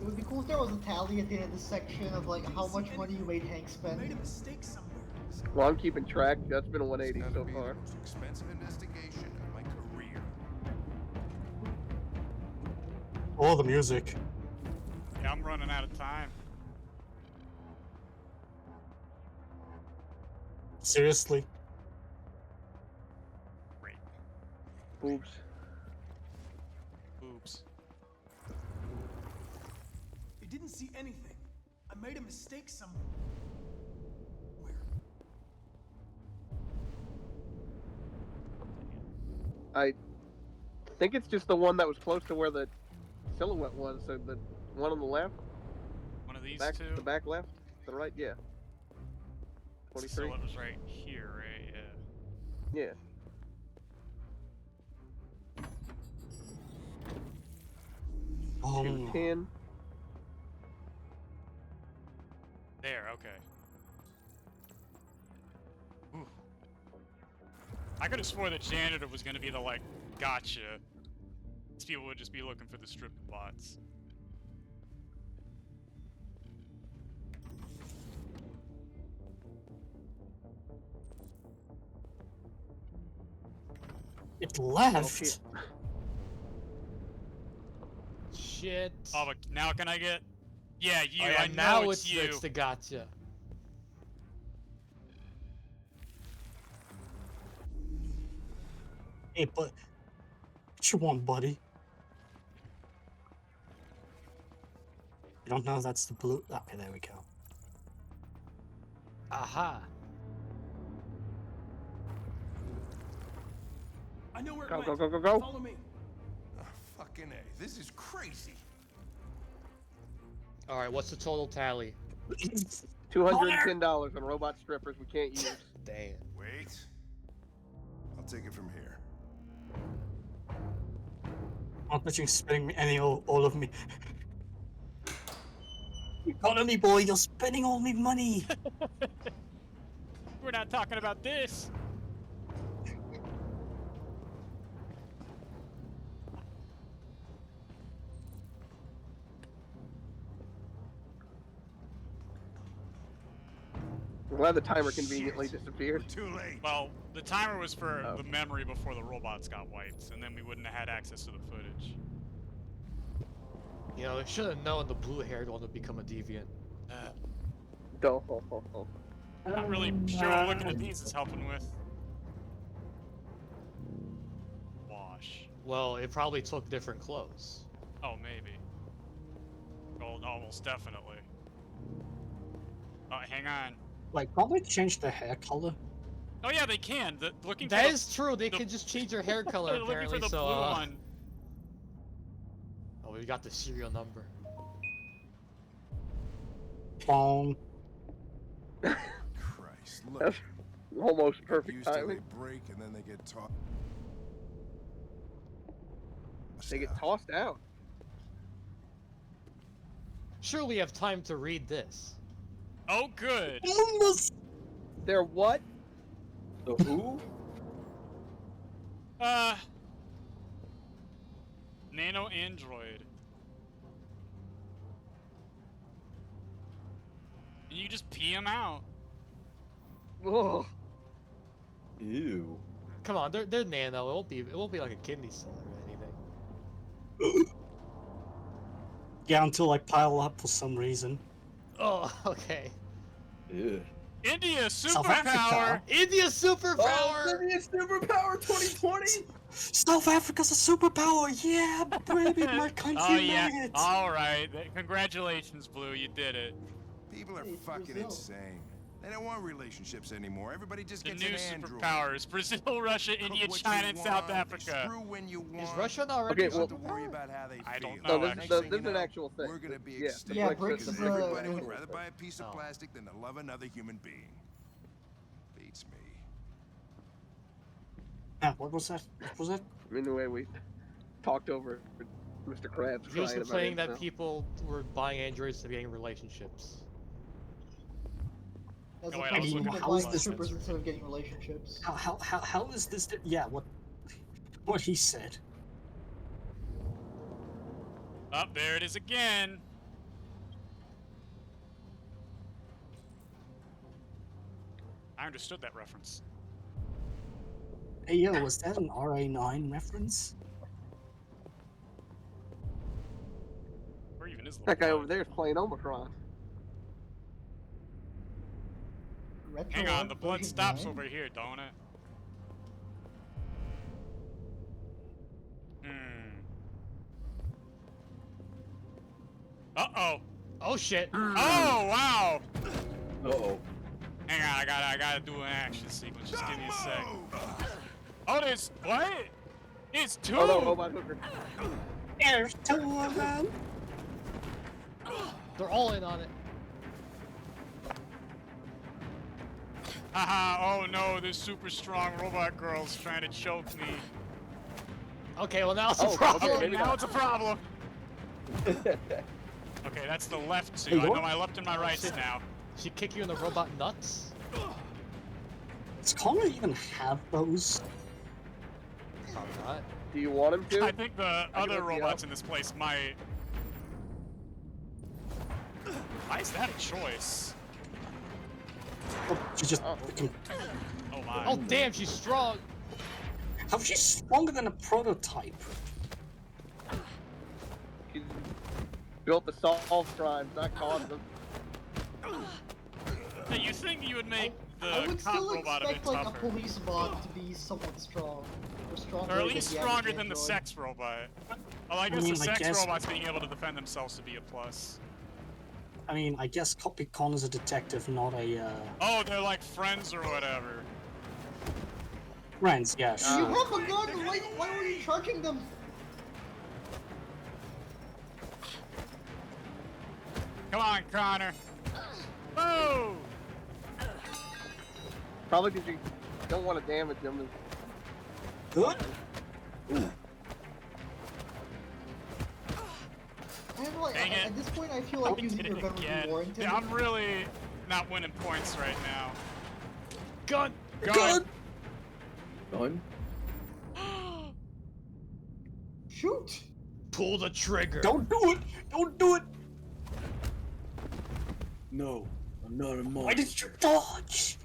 It would be cool if there was a tally at the end of this section of like how much money you made Hank spend. I made a mistake somewhere. Well, I'm keeping track. That's been a 180 so Be far. the most expensive investigation of my career. Oh, the music. Yeah, I'm running out of time. Seriously? Great. Oops. Oops. I didn't see anything. I made a mistake somewhere. I think it's just the one that was close to where the silhouette was. So the one on the left. One of these Back, two. the back left. The right, yeah. 23. So it was right here, right? Yeah. Yeah. Oh. 210. There. Okay. Ooh. I could have swore the janitor was gonna be the like gotcha. These people would just be looking for the strip bots. It left. Okay. Shit. Oh, but now can I get? Yeah, you. Oh, yeah, I know now it's you. it's the gotcha. Hey, but what you want, buddy? You don't know that's the blue. Okay, there we go. Aha. I know where it Go, went. go, go, go, go. Follow me. Oh, fucking A. This is crazy. All right, what's the total tally? $210 on robot strippers we can't use. Damn. Wait. I'll take it from here. I'm not you spending all of me. Economy boy, you're spending all my money. We're not talking about this. glad the timer conveniently disappeared. Too late. Well, the timer was for the memory before the robots got wiped, and then we wouldn't have had access to the footage. You know, they should have known the blue-haired one would become a deviant. Not really sure what looking at these is helping with. Wash. Well, it probably took different clothes. Oh, maybe. Well, almost definitely. Oh, hang on. Like, can't they change the hair color? Oh yeah, they can. Looking That for is true. They can just change their hair color They're apparently. looking for the so, blue one. Oh, we got the serial number. Phone. Christ, look. That's almost perfect Used to timing. they break and then they get tossed. They get tossed out. Surely we have time to read this. Oh, good. They're what? The who? Nano android. And you just pee them out. Whoa. Ew. Come on, they're nano. It won't be like a kidney stone or anything. Yeah, until like pile up for some reason. Oh, okay. Ew. India South superpower. Africa. India superpower. Oh, India superpower 2020. South Africa's a superpower. Yeah, baby, my country Oh made yeah. it. All right. Congratulations, Blue. You did it. People are fucking insane. They don't want relationships anymore. Everybody just The gets new an android. superpowers: Brazil, Russia, India, what China, you and South want, Africa. Screw when you want. Is Russia not already? Okay, well, Don't have to worry about how they I feel. don't know. No, actually. this is an actual thing. We're gonna be Yeah, extinct. Yeah, like BRICS because is a- everybody would rather buy a piece of plastic than to love another human being. Beats me. What was that? What was that? Anyway, we talked over Mr. Krabs He was crying about complaining it, that so. people were buying androids to getting relationships. As Oh, wait, opposed I was to looking people at buying this. strippers instead of getting relationships. How is this? Yeah, what he said. Oh, there it is again. I understood that reference. Hey yo, was that an RA9 reference? Where even is the That guy over there is playing Omicron. Hang on, the blood stops over here, don't it? Uh-oh. Oh shit. Oh, wow. Uh-oh. Hang on, I gotta do an action sequence. Just give me a sec. Oh, there's what? It's two. Oh no, robot hooker. There's two of them. They're all in on it. Haha, oh no, this super strong robot girl's trying to choke me. Okay, well now it's a problem. Okay, now it's a problem. Okay, that's the left two. I know my left and my rights now. She kick you in the robot nuts? Does Connor even have those? Probably not. Do you want him to? I think the other robots in this place might. Why is that a choice? Oh, she just. Oh my. Oh damn, she's strong. How she's stronger than a prototype? She's built to solve crimes, not cause them. Hey, you think you would make I the would cop still robot a bit expect like a tougher? police bot to be somewhat strong. Or stronger Or at than least the stronger average than the android. sex robot. Well, I guess mean, the I sex guess- robots being able to defend themselves would be a plus. I mean, I guess Connor's a detective, not a, Oh, they're like friends or whatever. friends, yeah, You sure. have a gun! Why were you charging them? Come on, Connor. Whoa! Probably because you don't want to damage them. Good? And like, Dang it. at this point, I feel like using your gun would be Again. warranted. Yeah, I'm really not winning points right now. Gun! Gun! Gun? Shoot! Pull the trigger. Don't do it! Don't do it! No. not a monster. Why did you dodge?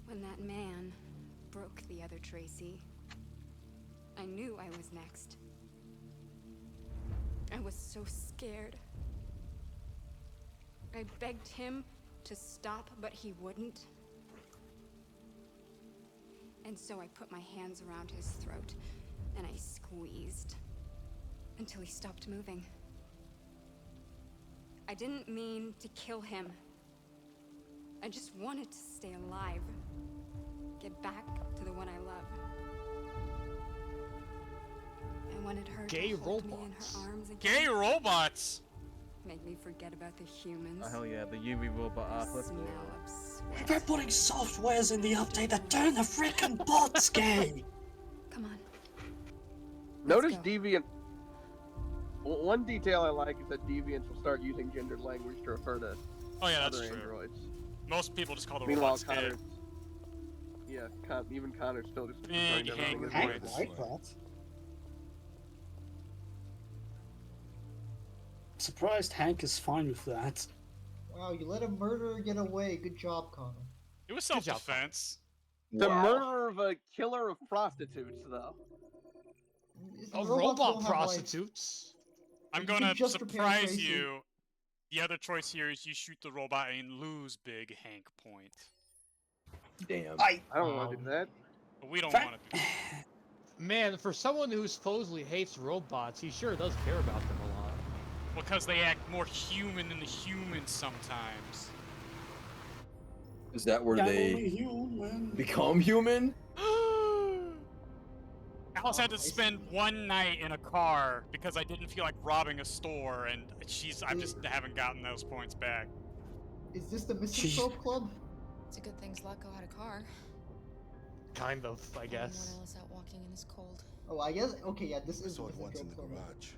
When that man broke the other Tracy, I knew I was next. I was so scared. I begged him to stop, but he wouldn't. And so I put my hands around his throat, and I squeezed until he stopped moving. I didn't mean to kill him. I just wanted to stay alive. Get back to the one I love. I wanted her Gay to hold me in robots. her arms again. Gay robots. Make me forget about the humans. Oh, hell yeah, the UV robot arc. Let's go. Smell of sweat. They're putting softwares in the update that turn the freaking bots gay. Come on. Notice Deviant. One detail I like is that Deviants will start using gendered language to refer to Oh yeah, that's other true. androids. Most people just call the Meanwhile, robots gay. Connor's. Yeah, even Connor's still just Big referring to everything as hangry boys. I like that. Surprised Hank is fine with that. Wow, you let a murderer get away. Good job, Connor. It was self-defense. The murder of a killer of prostitutes, though. Oh, Robots robot don't have life. prostitutes. I'm You gonna can just repair surprise Tracy. you. The other choice here is you shoot the robot and lose Big Hank point. Damn. I don't want to do that. But we don't want to do that. Man, for someone who supposedly hates robots, he sure does care about them a lot. Because they act more human than the humans sometimes. Is that where I'm they only human. become human? Alice had to spend one night in a car because I didn't feel like robbing a store, and I just haven't gotten those points back. Is this the Misanthrope Club? It's a good thing Zlatko had a car. Kind of, I Anyone guess. else out walking in this cold. Oh, I guess. Okay, yeah, this I is saw it once in Misanthrope the Club. garage.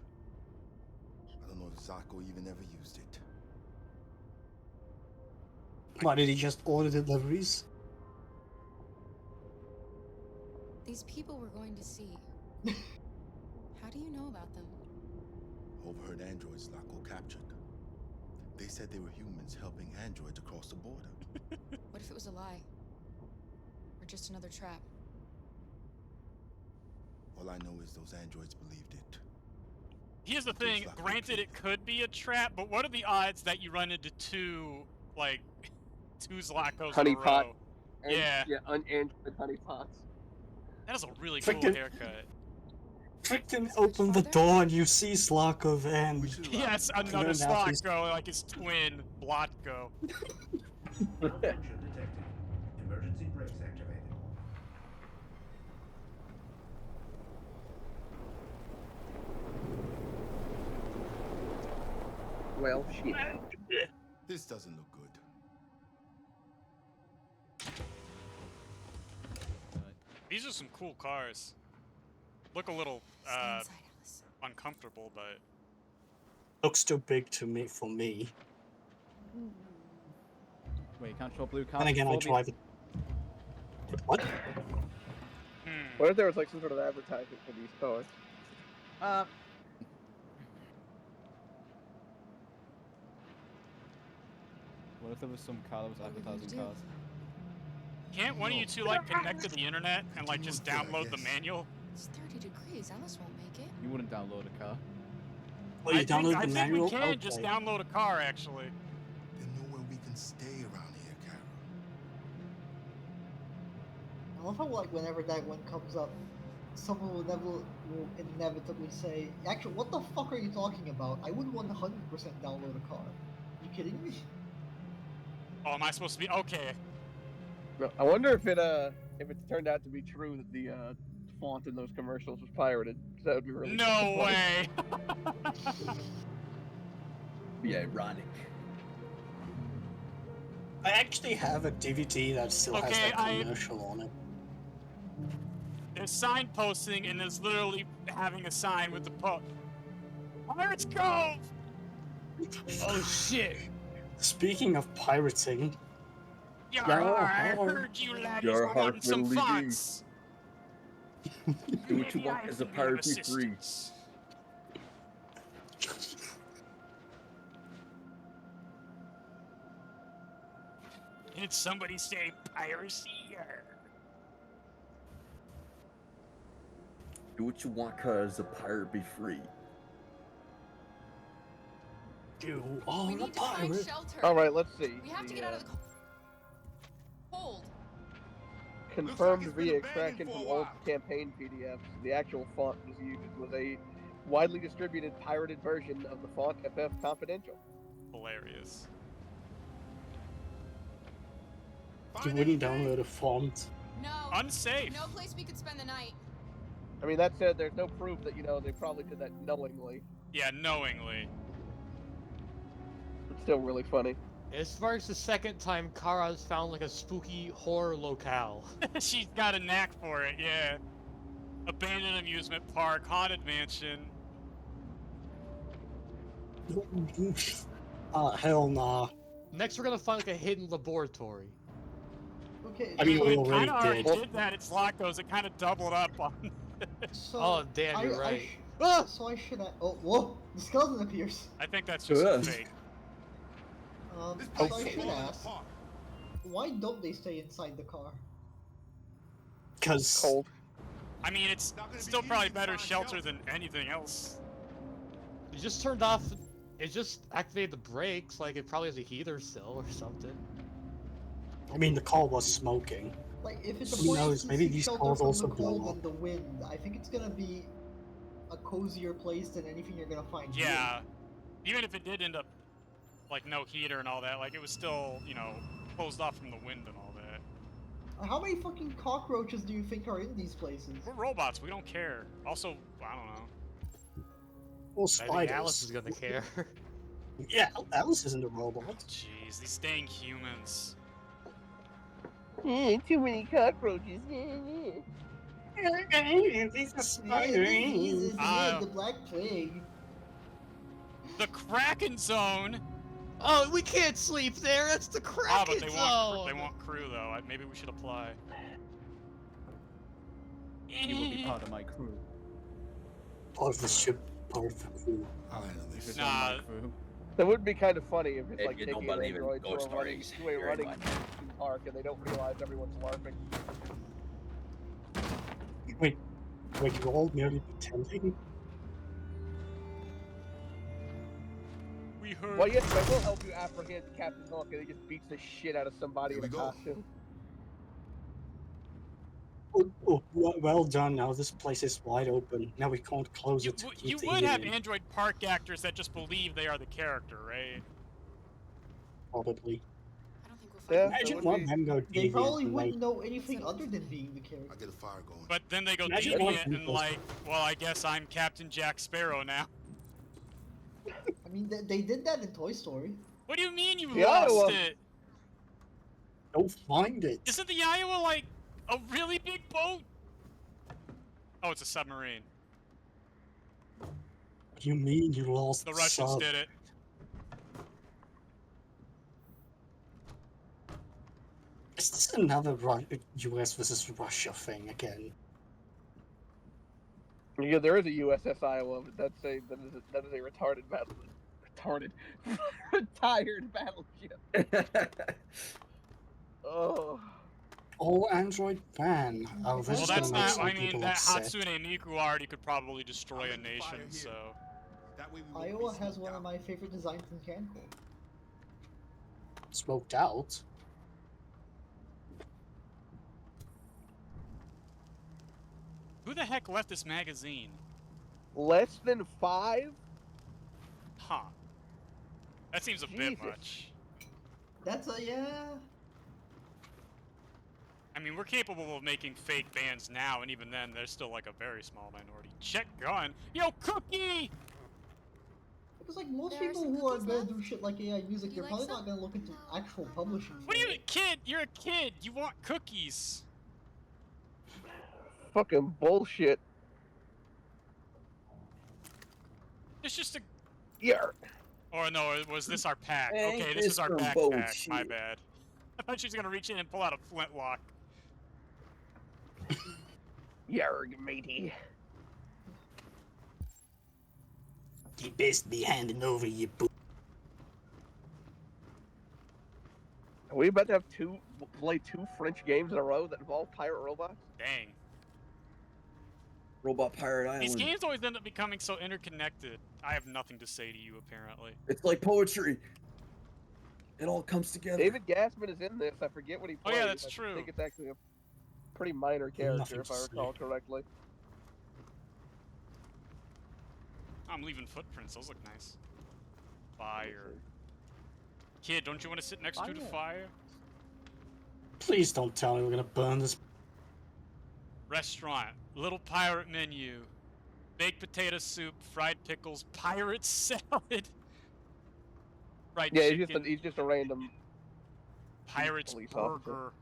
I don't know if Zako even ever used it. Why did he just order deliveries? These people we're going to see. How do you know about them? Overheard androids Zako captured. They said they were humans helping androids across the border. What if it was a lie? Or just another trap? All I know is those androids believed it. Here's the thing, granted it could be a trap, but what are the odds that you run into two Zlatkos in a Honeypot. row? Yeah, android honeypots. That is a really cool Freaking- haircut. Freaking open the door and you see Slakov and... Yes, another Zlatko, like his twin, Blotko. Malfunction detected. Emergency brakes activated. Well, shit. This doesn't look good. These are some cool cars. Look a little uncomfortable, but Looks too big to me for me. Wait, you can't show blue cars. And again, I drive it. What? What if there was like some sort of advertisement for these cars? What if there was some car that was advertising cars? can't one of you two like connect to the internet and like just download the manual? It's 30 degrees. Alice won't make it. You wouldn't download a car. Well, you I download think the manual? we can just Okay. download a car actually. There's nowhere we can stay around here, Carol. I love how like whenever that one comes up, someone will inevitably say, "Actually, what the fuck are you talking about? I would 100% download a car." You kidding me? Oh, am I supposed to be okay? No, I wonder if it turned out to be true that the font in those commercials was pirated. 'Cause that would be really No funny. way. Be ironic. I actually have a DVD that still has Okay, that commercial on it. There's sign posting and there's literally having a sign with the Pirates Cove! Oh shit! Speaking of pirating, Yarr, I heard you laddies were wanting some fonts. Do what you want as a pirate be free. did somebody say piracy? Do what you want, cause the pirate be free. You are We a need to find pirate. shelter. All right, let's see. We have to get out of the cold. Confirmed via extraction from old campaign PDFs. The actual font was used was a widely distributed pirated version of the font FF Confidential. Hilarious. You wouldn't download a font. No. Unsafe. No place we could spend the night. I mean, that said, there's no proof that, they probably did that knowingly. Yeah, knowingly. It's still really funny. As far as the second time Kara's found like a spooky horror locale. She's got a knack for it, yeah. Abandoned amusement park, haunted mansion. Hell nah. Next we're gonna find like a hidden laboratory. Okay. I mean, we It already kind of already did. did that. It's Lockos. It kind of doubled up on. So Oh damn, you're right. So I should. Oh, whoa! The skeleton appears. I think that's just fake. So I should ask, why don't they stay inside the car? Because cold. I mean, it's still probably better shelter than anything else. It just turned off. It just activated the brakes. Like it probably has a heater still or something. I mean, the car was smoking. Like if it's a Who place knows? to Maybe seek these shelter cars from also the blow cold up. and the wind, I think it's gonna be a cozier place than anything you're gonna find. Yeah. Even if it did end up like no heater and all that, like it was still, closed off from the wind and all that. How many fucking cockroaches do you think are in these places? We're robots. We don't care. Also, I don't know. Or I think spiders. Alice is gonna care. Yeah, Alice isn't a robot. Jeez, these dang humans. Too many cockroaches. These are spiders. The Black Plague. The Kraken Zone. Oh, we can't sleep there. That's the Kraken but they Zone. want crew though. Maybe we should apply. You will be part of my crew. Part of the ship, part of the crew. I'll handle this. Nah. That would be kind of funny if it's If like you taking don't an believe in android ghost to a running, stories, to a you're in running luck. park and they don't realize everyone's LARPing. Wait, you're all merely pretending? We heard. Well, yes, I will help you apprehend Captain Hook, and he just beats the shit out of somebody in a costume. Oh, well done. Now this place is wide open. Now we can't close it. To keep You the would heat have in. android park actors that just believe they are the character, right? Probably. I don't think we'll Yeah, find Imagine one of them go They deviant probably and wouldn't know anything other than being the character. I'll get a fire going. But then they go Imagine one deviant and people- like, well, I guess I'm Captain Jack Sparrow now. I mean, they did that in Toy Story. What do you mean you Yeah, lost well- it? Go find it. Isn't the Iowa like a really big boat? Oh, it's a submarine. What do you mean you lost The Russians sub? did it. Is this another US versus Russia thing again? Yeah, there is a USS Iowa, but that is a retarded battle. Retired battleship. Oh. All Android ban. Oh, this Well, is that's gonna make not. some I mean, people that upset. Hatsune Miku already could probably destroy a nation. So That way we won't Iowa be has smoked one of out. my favorite designs in Cancun. Smoked out. who the heck left this magazine? Less than 5? Huh. That seems a bit Jesus. much. That's a yeah. I mean, we're capable of making fake bands now, and even then, there's still like a very small minority. Check gun. Yo, Cookie! Because like most There are people some who are cookies gonna left. do shit like AI music, You they're like probably some? not gonna look into actual publishing. What are for you, it. kid? You're a kid. You want cookies. Fucking bullshit. It's just a. Yeah. Or no, was this our pack? Ain't Okay, this is our this some backpack. My bullshit. bad. I thought she was gonna reach in and pull out a flintlock. Yarg, matey. You best be handing over your book. Are we about to have play two French games in a row that involve pirate robots? Dang. Robot Pirate Island. These games always end up becoming so interconnected. I have nothing to say to you, apparently. It's like poetry. It all comes together. David Gassman is in this. I forget what he Oh plays. yeah, that's I true. think it's actually a pretty minor character, Nothing if I to recall say. correctly. I'm leaving footprints. Those look nice. Fire. Kid, don't you want to sit next to the fire? Please don't tell me we're gonna burn this. Restaurant. Little pirate menu. Baked potato soup, fried pickles, pirate salad. Fried Yeah, chicken. he's just a random Pirate's police burger. officer.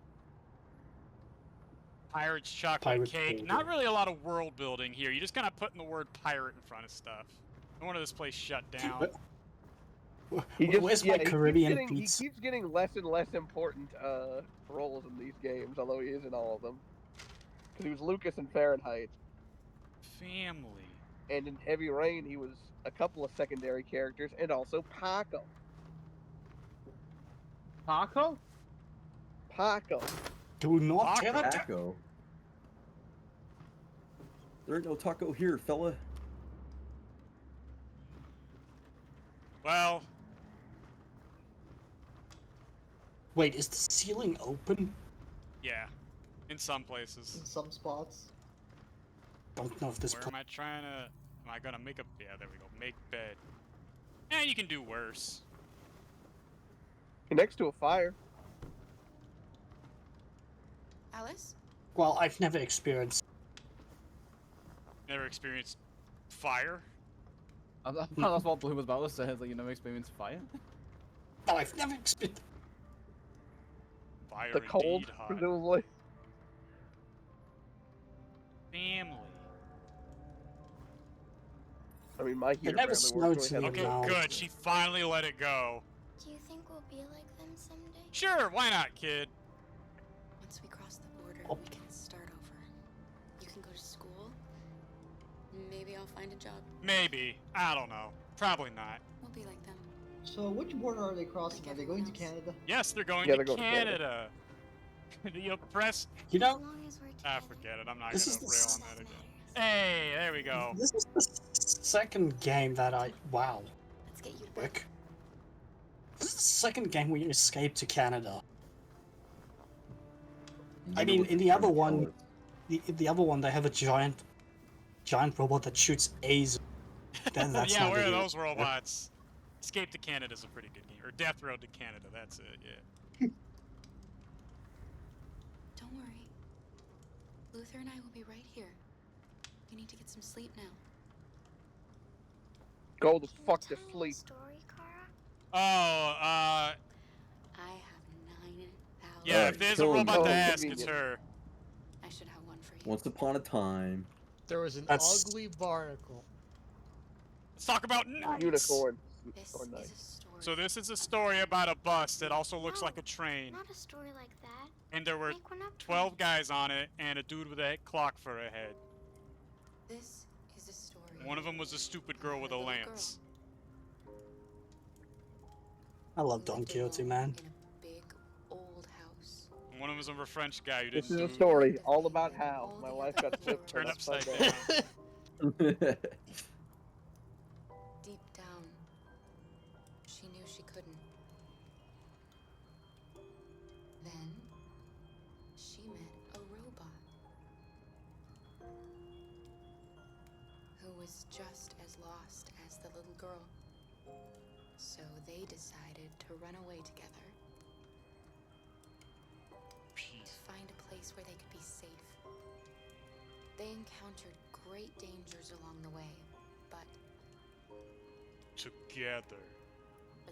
Pirate's chocolate Pirate's cake. burger. Not really a lot of world building here. You just kind of putting the word pirate in front of stuff. No wonder this place shut down. Where's my Caribbean He pizza? keeps getting less and less important roles in these games, although he is in all of them. Because he was Lucas in Fahrenheit. Family. And in Heavy Rain, he was a couple of secondary characters, and also Paco. Paco? Paco. Do not Taco. tell it. Taco. There ain't no taco here, fella. Well. Wait, is the ceiling open? Yeah. In some places. In some spots. Don't know if this. Where am I trying to... Am I gonna make a... Yeah, there we go. Make bed. Eh, you can do worse. You're next to a fire. Alice? Well, I've never experienced. Never experienced fire? That's what Blue was about to say. It's like, you never experienced fire? No, I've never experienced. Fire The cold, indeed hot. presumably. Family. I mean, my heater never barely snowed works. to me Okay, now. good. She finally let it go. Do you think we'll be like them someday? Sure, why not, kid? Once we cross the border, Oh. we can start over. You can go to school. Maybe I'll find a job. Maybe. I don't know. Probably not. We'll be like them. So which border are they crossing? Are they going to Canada? Yes, they're going Yeah, to they're going to Canada. The oppressed... You know, forget it. I'm not This gonna is the rail on that again. Hey, there we go. this is the second game that I. Wow. Let's get you to bed. Quick. This is the second game where you escape to Canada. I mean, in the other one, the other one, they have a giant robot that shoots A's. That's Yeah, not where are really- those robots? Escape to Canada's a pretty good game. Or Death Road to Canada, that's it, yeah. Don't worry. Luther and I will be right here. You need to get some sleep now. Go the fuck to sleep. Oh, I have 9,000. yeah, Alright, if there's a kill him. robot Oh, to ask, it's convenient. her. I should have one for you. Once upon a time. There was an That's- ugly barnacle. Let's talk about knights. Unicorn. This Or is night. a story. So this is a story about a bus that also looks like a train. Not a story like that. And there were Make one up. 12 guys on it, and a dude with a clock for a head. This is a story. One of them was a stupid girl with a Little girl. lance. I love Don Quixote, man. In a big old house. And one of them was a French guy who This didn't is a do story all about how my life got flipped turned upside down. down. Deep down, she knew she couldn't. Then, she met a robot who was just as lost as the little girl. So they decided to run away together. To find a place where they could be safe. They encountered great dangers along the way, but Together.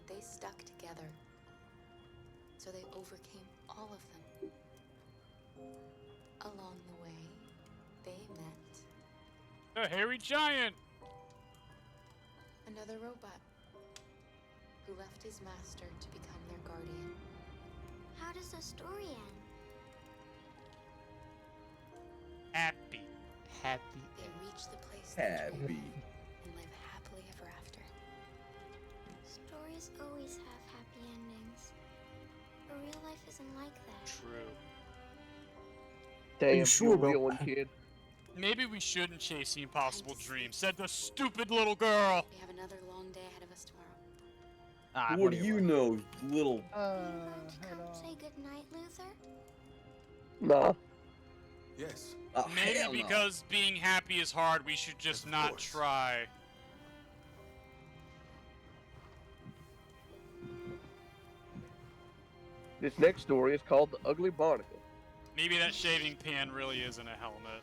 they stuck together. So they overcame all of them. Along the way, they met A hairy giant! another robot who left his master to become their guardian. How does the story end? Happy. Happy. They reach the place they dreamed Happy. of and live happily ever after. Stories always have happy endings. But real life isn't like that. True. Damn, you sure real about one, that? kid. Maybe we shouldn't chase the impossible dream, said the stupid little girl. We have another long day ahead of us tomorrow. Ah, What do you know, little? Say goodnight, Luther? Nah. Yes. Oh, Maybe hell no. because being happy is hard, we should just not try. This next story is called The Ugly Barnacle. Maybe that shaving pan really isn't a helmet.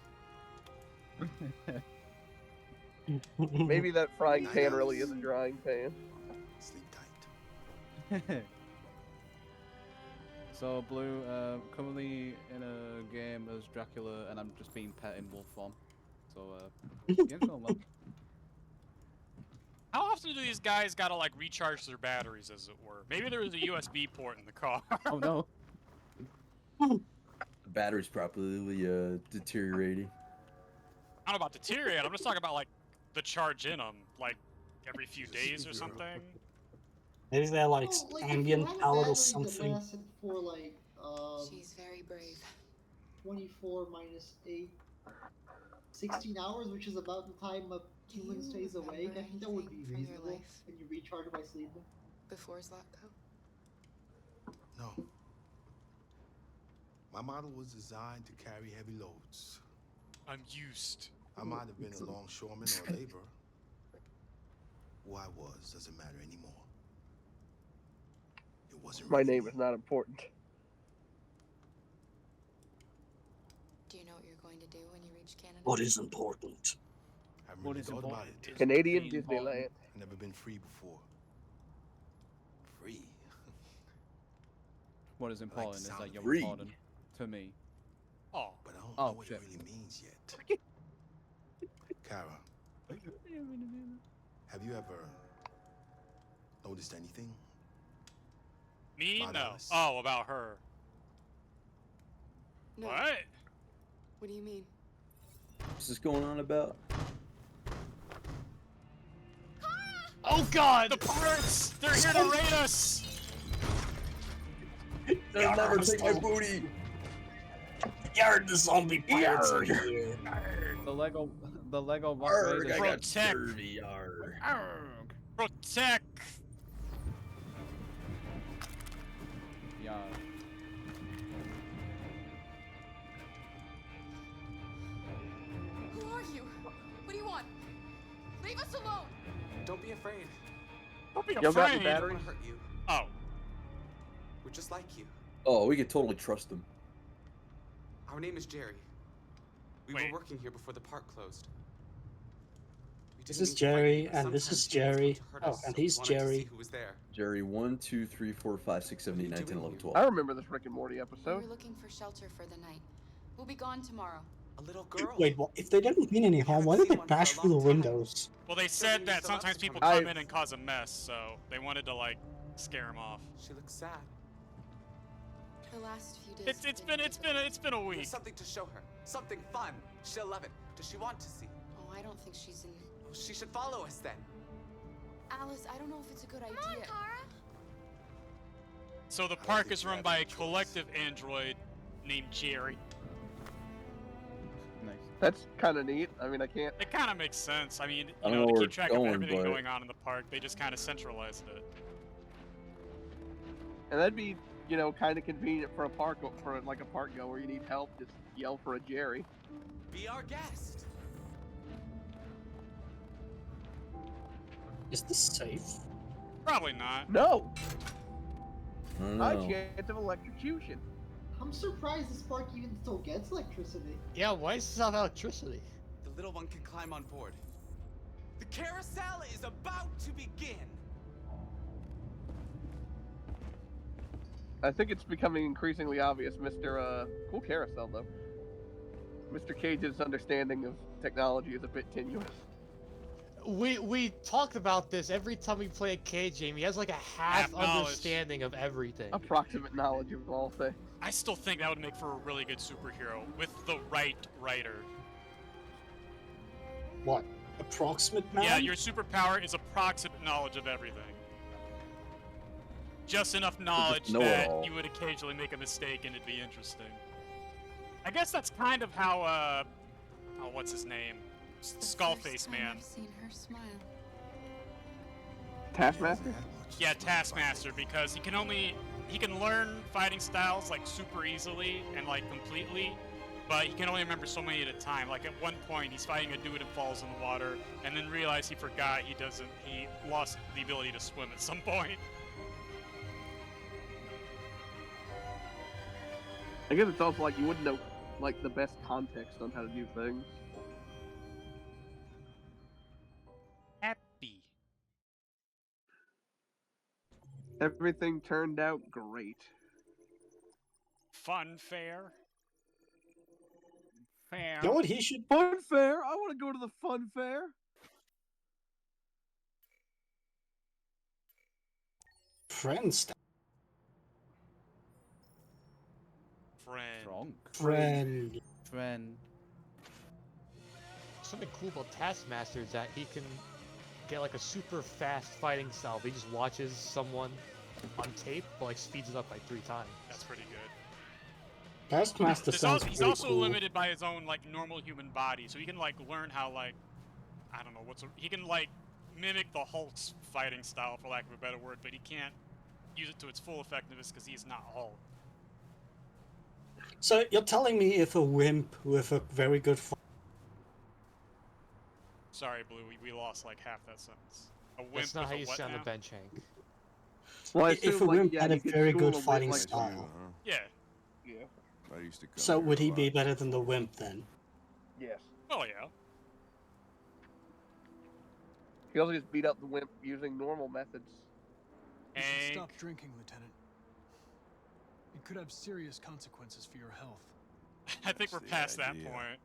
Maybe that frying pan really is a drying pan. Sleep tight. So, Blue, currently in a game as Dracula, and I'm just being pet in wolf form. So, game's going well. How often do these guys gotta like recharge their batteries, as it were? Maybe there was a USB port in the car. Oh no. The battery's probably deteriorating. I don't know about deteriorate. I'm just talking about like the charge in them, like every few days or something. Maybe they're like Oh, like if you ambient had a powered or battery that something. lasted for like She's very brave. 24 minus 8, 16 hours, which is about the time a human stays awake. I think that would be from your reasonable. life? And you recharge by sleeping. Before Zlatko? No. My model was designed to carry heavy loads. I'm used. I might have been a longshoreman or a laborer. Who I was doesn't matter anymore. It wasn't My really name me. is not important. Do you know what you're going to do when you reach Canada? What is important? I haven't What really is thought about important it. is Canadian being Disneyland. born. I've never been free before. Free? What is I like the important is sound that of you're free. important to me. Oh. But I don't Oh, know what shit. it really means yet. Kara, have you ever noticed anything? Me? About No. Alice? Oh, about her. No. What? What do you mean? What's this going on about? Oh God! The pirates! They're here to raid us! They'll never take my booty. Yard, the zombie pirates are Yarg. here. The Lego Rock Arrgh, Raiders. I got Protect. dirty, arrgh. Arrgh. Protect! Yeah. Who are you? What do you want? Leave us alone! Don't be afraid. Don't be Y'all got any afraid! We don't batteries? want to hurt you. Oh. We're just like you. Oh, we could totally trust them. Our name is Jerry. We Wait. were working here before the park closed. We This didn't is mean to frighten Jerry, you, but and this sometimes is humans come Jerry. to hurt Oh, us, and so we he's wanted to Jerry. see who was there. Jerry, 1, 2, 3, 4, 5, 6, 7, 8, 9, 10, 11, 12. I remember this Rick and Morty We episode. were looking for shelter for the night. We'll be gone tomorrow. A little girl. Wait, what? If they didn't mean any harm, why did they seen one for a bash through the long time. windows? Well, they Doesn't said mean that still loves sometimes to people come come in. in and cause a mess, so they wanted to, like, scare them off. She looks sad. The last few days. It's have been a We week. have something to show her. Something fun. She'll love it. Does she want to see? Oh, I don't think she's in. Well, she should follow us then. Alice, I don't know if it's a good idea. Come on, Kara. So the park is run by a collective android named Jerry. Nice. That's kind of neat. I mean, I can't. It kind of makes sense. I mean, I you don't know, know to where keep it's track going, of everything but- going on in the park, they just kind of centralized it. And that'd be, you know, kind of convenient for a park like a park goer. You need help, just yell for a Jerry. Be our guest. Is this safe? Probably not. No. I don't High know. chance of electrocution. I'm surprised this park even still gets electricity. Yeah, why is this not electricity? The little one can climb on board. The carousel is about to begin. I think it's becoming increasingly obvious, Mr. Cool carousel, though. Mr. Cage's understanding of technology is a bit tenuous. We talk about this every time we play a cage game. He has like a half knowledge. understanding of everything. Approximate knowledge of all things. I still think that would make for a really good superhero with the right writer. What? Approximate man? Yeah, your superpower is approximate knowledge of everything. just enough knowledge know it that all. you would occasionally make a mistake and it'd be interesting. I guess that's kind of how, oh, what's his name? Skullface Man. I've seen her smile. Taskmaster? Yeah, Taskmaster, because he can learn fighting styles like super easily and like completely, but he can only remember so many at a time. Like at one point he's fighting a dude and falls in the water and then realized he forgot he lost the ability to swim at some point. I guess it's also like you wouldn't know like the best context on how to do things. Happy. Everything turned out great. Fun fair. Fair. You know what he should... Fun fair? I want to go to the fun fair. Friends. Friend. Friend. Something cool about Taskmaster is that he can get like a super fast fighting style. He just watches someone on tape, but like speeds it up by 3 times. That's pretty good. Taskmaster sounds He's pretty also cool. limited by his own like normal human body, so he can like learn how like I don't know he can like mimic the Hulk's fighting style for lack of a better word, but he can't use it to its full effectiveness because he's not Hulk. So you're telling me if a wimp with a very good Sorry, Blue, we lost like half that sentence. A wimp That's not with how a you what say on the now? bench, Hank. Well, I if assume, a like, wimp yeah, had he a could very school good a wimp fighting like style, Yeah. Yeah. I used to come so here would a he lot. be better than the wimp then? Yes. Oh yeah. He also just beat up the wimp using normal methods. You should stop drinking, Lieutenant. It could have serious consequences for your health. I think we're past that point.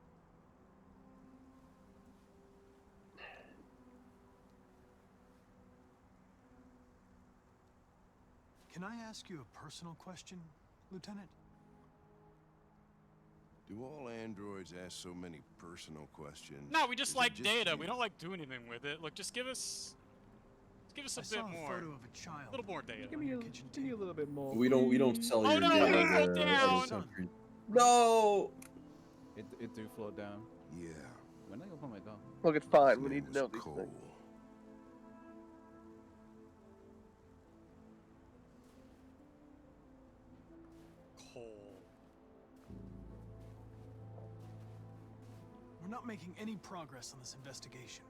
Can I ask you a personal question, Lieutenant? Do all androids ask so many personal questions? No, we just Is it like data. you? We don't like doing anything with it. Look, just give us a I bit saw a more. photo of a child. A little more data. Give me a little bit more. We don't sell Oh your no, data it fell to down. other countries. No. It do float down. Yeah. When I open my door. Look, it's fine. We need to know these Cole. things. Cole. We're not making any progress on this investigation.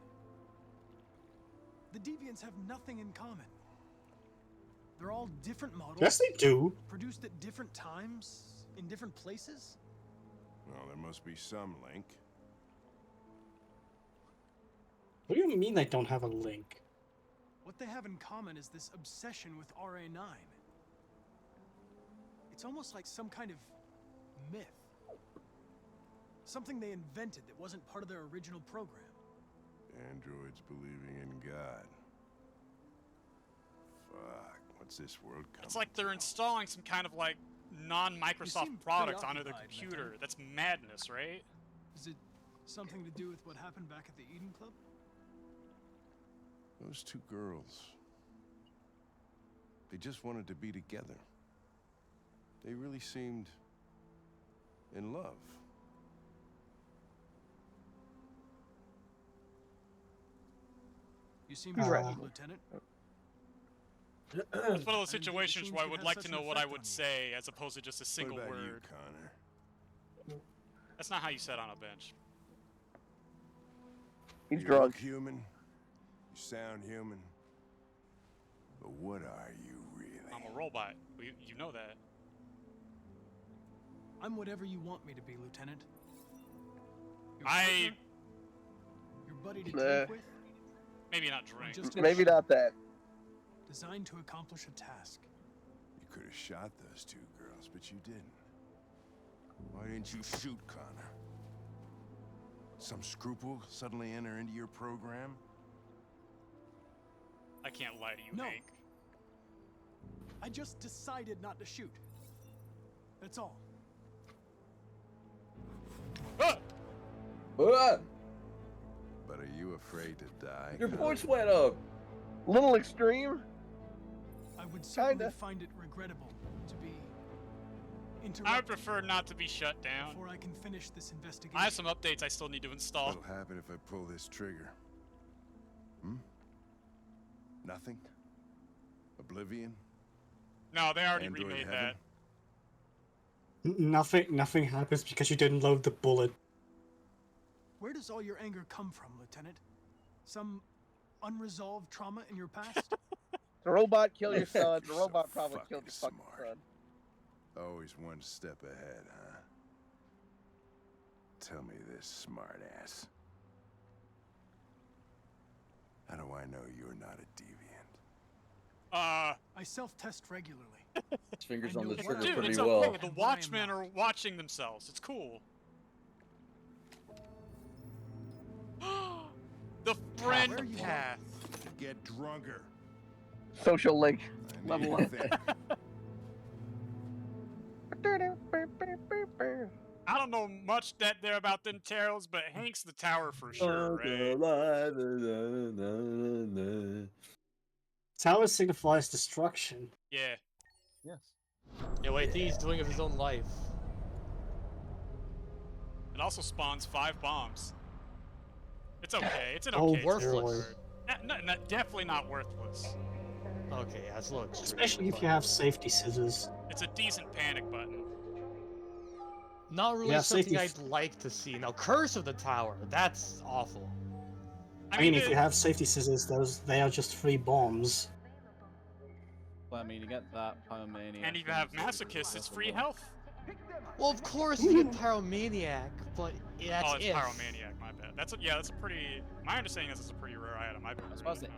The Deviants have nothing in common. They're all different models. Yes, they do. Produced at different times, in different places. Well, there must be some link. What do you mean they don't have a link? What they have in common is this obsession with RA9. It's almost like some kind of myth. Something they invented that wasn't part of their original program. Androids believing in God. Fuck, what's this world coming? It's like they're installing some kind of like non-Microsoft product onto their computer. That's madness, right? Is it something to do with what happened back at the Eden Club? Those 2 girls. They just wanted to be together. They really seemed in love. You seem Right. troubled, Lieutenant. It's one of those situations seems where I to would have like such to an know what I effect would on you. say as opposed to just a single what about word. you, Connor? That's not how you sit on a bench. He's You drunk. look human. You sound human. But what are you really? I'm a robot. You know that. I'm whatever you want me to be, Lieutenant. Your I partner? Your buddy to Nah. drink with? maybe not drink. Just Maybe not that. Designed to accomplish a task. You could have shot those 2 girls, but you didn't. Why didn't you shoot Connor? Some scruple suddenly enter into your program? I can't lie to you, No. Hank. I just decided not to shoot. That's all. Ah! Ah! But are you afraid to die? Your Connor? voice went up. Little extreme. I would certainly Kinda. find it regrettable to be I interrupted would prefer not to be shut down. before I can finish this investigation. I have some updates I still need to install. What'll happen if I pull this trigger? Hmm? Nothing? Oblivion? No, they already Android remade heaven? that. Nothing happens because you didn't load the bullet. Where does all your anger come from, Lieutenant? Some unresolved trauma in your past? The robot killed your son. The You're robot so probably fucking killed your fucking smart. son. Always one step ahead, huh? Tell me this, smartass. How do I know you're not a deviant? I self-test regularly. His fingers I on the know trigger what- Dude, pretty it's well. okay. The Watchmen are watching themselves. It's cool. The friend Where are you path. Get drunker. Social link. I Level need up. that. I don't know much that there about them tails, but Hank's the tower for sure, right? Tower signifies destruction. Yeah. Yes. Yeah, what I think he's doing of his own life. It also spawns 5 bombs. It's okay. It's an Oh, okay. worthless. Definitely not worthless. Okay, that's a little extreme. Especially if but you have safety scissors. It's a decent panic button. Not really Yeah, something safety- I'd like to see. Now, Curse of the Tower, that's awful. I mean, if you have safety scissors, they are just 3 bombs. Well, I mean, you get that Pyromaniac. And if you have Masochist, it's free health. Well, of course you get Pyromaniac, but that's Oh, it's if. Pyromaniac, my bad. That's a pretty... My understanding is it's a pretty rare item. I suppose it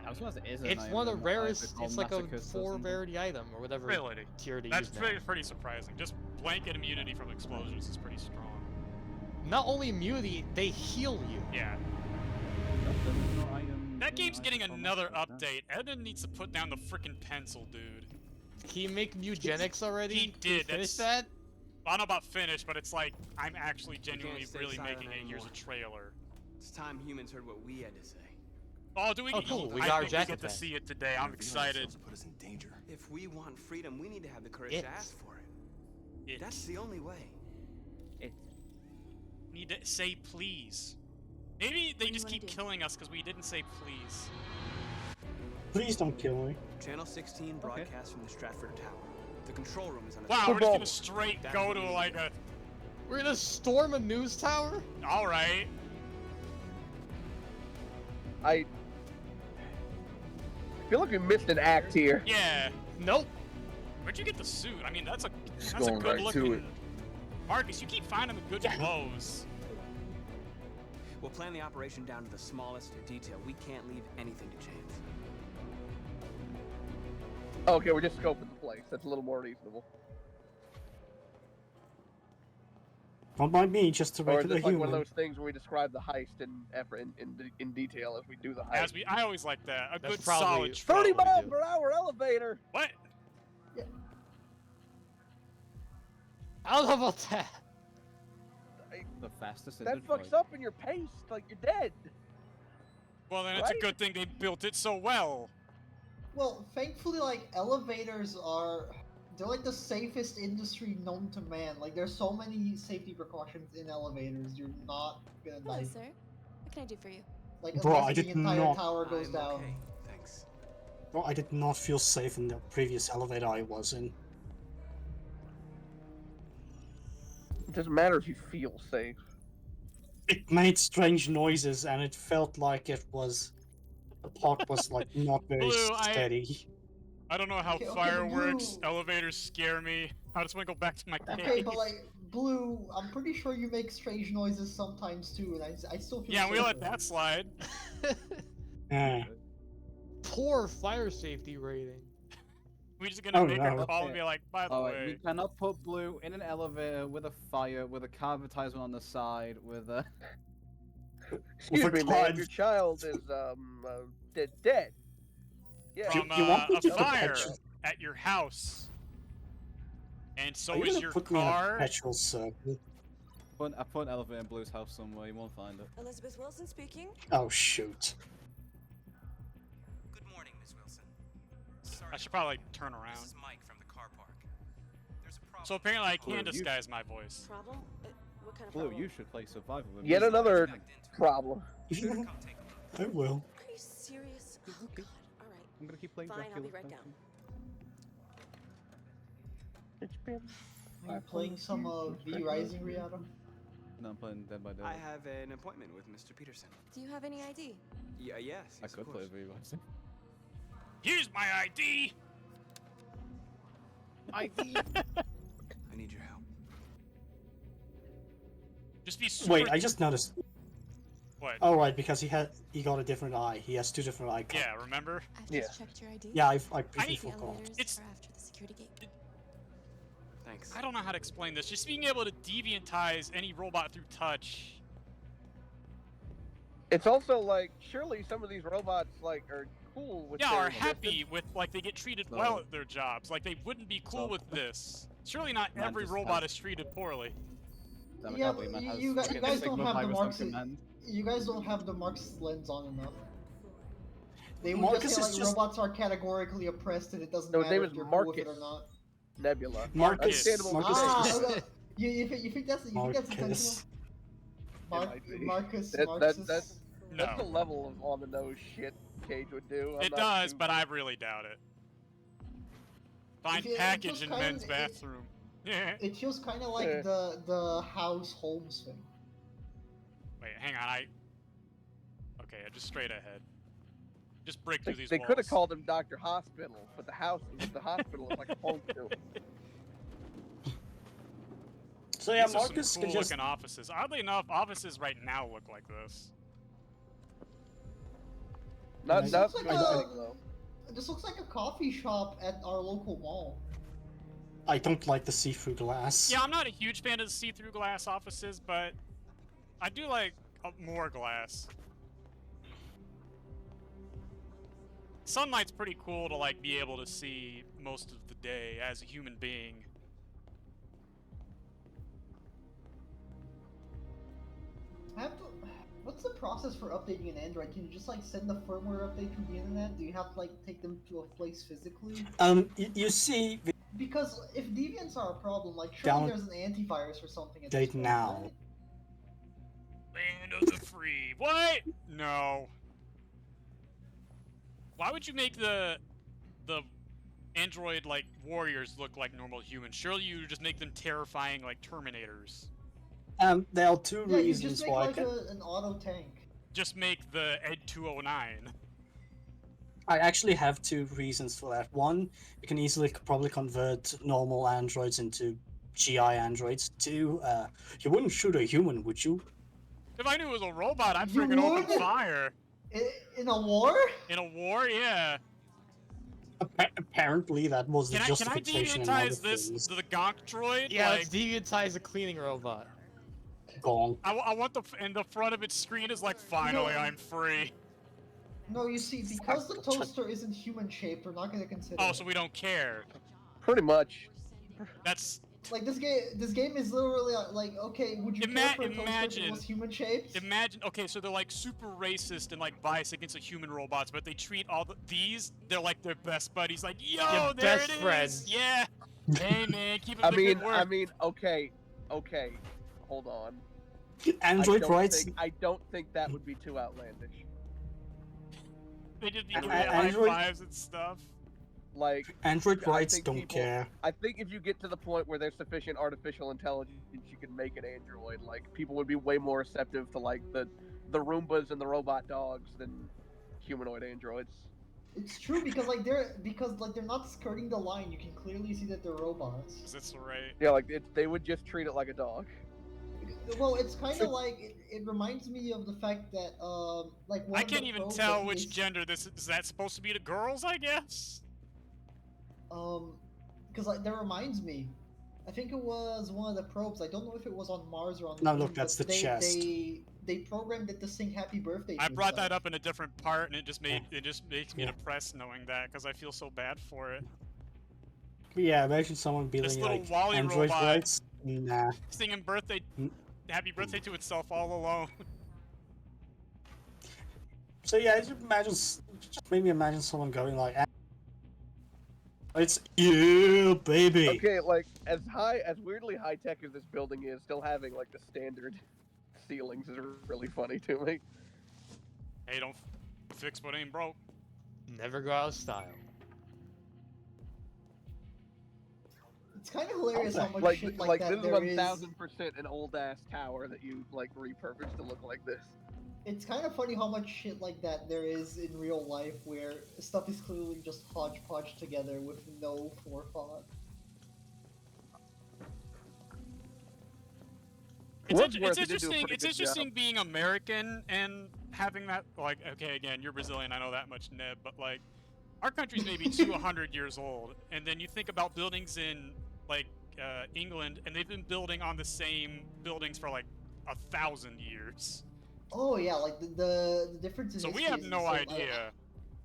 is. It's one of the rarest. It's like a 4 rarity item or whatever Really? tier to That's use now. pretty surprising. Just blanket immunity from explosions is pretty strong. Not only immunity, they heal you. Yeah. That game's getting another update. Eden needs to put down the frickin' pencil, dude. Can you make mugenics already? He Can you did. finish That's- that? I don't know about finished, but it's like, I'm actually genuinely stay really silent making it. Here's a anymore. trailer. It's time humans heard what we had to say. Oh, do we? Oh, cool. We I got our think we jacket get to back. see it today. I'm excited. Put us in danger. If we want freedom, we need to have the courage It. to ask for it. It. That's the only way. Need to say please. Maybe they do you just wanna keep do? killing us because we didn't say please. Please don't kill me. Channel 16 broadcasts from the Stratford Tower. The control room is on the Wow, third we're just floor. gonna straight That go to means- like a. We're gonna storm a news tower? Alright. I feel like we missed an act here. Yeah. Nope. Where'd you get the suit? I mean, that's a Just good going right to looking. it. Marcus, you keep finding the good clothes. We'll plan the operation down to the smallest detail. We can't leave anything to chance. Okay, we're just scoping the place. That's a little more reasonable. Not by me, just a Or is regular this like human. one of those things where we describe the heist in detail as we do the heist? I always like that. A That's good probably- solid 30 trope. miles per hour elevator! What? I don't know about that. The fastest in That Detroit. fucks up in your pace, like you're dead. Well, then it's a Right? good thing they built it so well. Well, thankfully, like, elevators are... They're like the safest industry known to man. Like, there's so many safety precautions in elevators, you're not gonna Hello, die. sir. What can I do for you? Like, Bro, unless I the did entire not- tower goes I'm down. okay, thanks. Bro, I did not feel safe in the previous elevator I was in. It doesn't matter if you feel safe. It made strange noises and it felt like it was... The pod was like not very Blue, steady. I don't know how Okay, fireworks, Blue. elevators scare me. I just want to go back to my cave. Okay, but like, Blue, I'm pretty sure you make strange noises sometimes too, and I still feel Yeah, we let safer. that slide. Yeah. Poor fire safety rating. We just gonna Oh, make a no. call and be like, by the Oh, way. we cannot put Blue in an elevator with a fire, with a car advertisement on the side, with a... Excuse Well, me, for man. God- Your child is dead. Yeah. From you want me a to put fire petrol- at your house. And Are so you is gonna your put me in a car. petrol circle? I put an elevator in Blue's house somewhere, you won't find it. Elizabeth Wilson speaking. Oh shoot. Good morning, Miss Wilson. I should probably turn around. This is Mike from the car park. There's a problem. So apparently I can Blue, you- disguise my voice. Problem? What kind of Blue, problem? you should play survival with Yet me. another problem. I will. Are you serious? Oh, Okay. God. All right. I'm gonna keep playing Fine, I'll Dracula. be right thank down. you. It's been. Are you playing some V Rising, Rihanna? No, I'm playing Dead by I Daylight. have an appointment with Mr. Peterson. Do you have any ID? Yeah, yes, I yes, could of play course. V-Rising. Here's my ID. ID. I need your help. Just be super. Wait, I just noticed. What? Oh right, because he got a different eye. He has two different eye colors. Yeah, remember? I've just checked your ID. Yeah, I I briefly need- The forgot. elevators It's- are after the security gate. Thanks. I don't know how to explain this. Just being able to deviantize any robot through touch. It's also like, surely some of these robots like are cool with Yeah, their are existence. happy with like they get treated So- well at their jobs. Like they wouldn't be cool So- with this. Surely not Man every just robot has- is treated poorly. Damn, I Yeah, can't believe but man has you guys fucking don't Sigma have the virus on marks. command. You guys don't have the Marx lens on enough. They would Marcus just say is like just- robots are categorically oppressed and it doesn't No, his matter name if is you're cool with it or Marcus. not. Nebula. Marcus. Understandable Marcus mistake. is- Okay. You think that's intentional? Marcus. might be. Marcus. That's Marxus. No. the level of on the nose shit Cage would do. I'm It not does, too- but I really doubt it. Find It package feels in kinda- men's bathroom. Yeah. It feels kind of like the House Holmes thing. Wait, hang on. Okay, just straight ahead. Just break through these They walls. could have called him Dr. Hospital, but the hospital is like a home to him. So yeah, These are Marcus some can cool just. looking offices. Oddly enough, offices right now look like this. Not This not looks like big, though. This looks like a coffee shop at our local mall. I don't like the see-through glass. Yeah, I'm not a huge fan of the see-through glass offices, but I do like more glass. Sunlight's pretty cool to like be able to see most of the day as a human being. What's the process for updating an Android? Can you just like send the firmware update through the internet? Do you have to like take them to a place physically? You see, Because if deviants are a problem, like surely there's an antivirus or something. At this date point, now. right? Land of the free. What? No. Why would you make the android like warriors look like normal humans? Surely you would just make them terrifying like Terminators. There are two Yeah, you reasons just make why. like an auto tank. Just make the Ed 209. I actually have two reasons for that. One, you can easily probably convert normal androids into GI androids. Two, you wouldn't shoot a human, would you? If I knew it was a robot, I'd You freaking open would? fire. In a war? In a war, yeah. Apparently, that was the Can I justification in other deviantize this things. the Gonk droid? Yeah, like, let's deviantize a cleaning robot. Gone. I want and the front of its screen is like, finally, No. I'm free. No, you see, because the toaster isn't human shaped, we're not gonna consider. Oh, it. so we don't care. Pretty much. That's Like this game is literally like, okay, would you care for a toaster if it was human shaped? Imagine, okay, so they're like super racist and like biased against the human robots, but they treat all these, they're like their best buddies. Like, yo, Your there best it is. friend. Yeah. Hey man, keep up the good work. Okay, hold on. Android rights. I don't think that would be too outlandish. They just be A- giving a- it high Android- fives and stuff. Like Android I rights think don't people- care. I think if you get to the point where there's sufficient artificial intelligence, you can make an android. Like people would be way more receptive to like the Roombas and the robot dogs than humanoid androids. It's true because they're not skirting the line. You can clearly see that they're robots. That's right. Yeah, like they would just treat it like a dog. Well, it's kind of like it reminds me of the fact that like one I of can't the even probes tell that which they- gender this is. That supposed to be the girls, I guess? Because like that reminds me, I think it was one of the probes. I don't know if it was on Mars or on. No, the look, Moon, that's but the chest. They programmed it to sing "Happy Birthday." I to brought that itself. up in a different part, and it just makes me depressed knowing that because I feel so bad for it. Yeah, imagine someone being This little like Wally Android robot. rights. Nah. Singing happy birthday to itself all alone. So yeah, just maybe imagine someone going like, It's yeah, baby. Okay, like as weirdly high tech as this building is, still having like the standard ceilings is really funny to me. Hey, don't fix what ain't broke. Never go out of style. It's kind of hilarious how much Like shit like that this is there is. 1000% an old ass tower that you like repurposed to look like this. It's kind of funny how much shit like that there is in real life where stuff is clearly just hodgepodge together with no forethought. It's interesting. It's interesting being American and having that. Like, okay, again, you're Brazilian. I know that much, Neb. But like, our country's maybe 200 years old, and then you think about buildings in like England, and they've been building on the same buildings for like 1,000 years. Oh yeah, like the difference in So we history have is no insane. idea.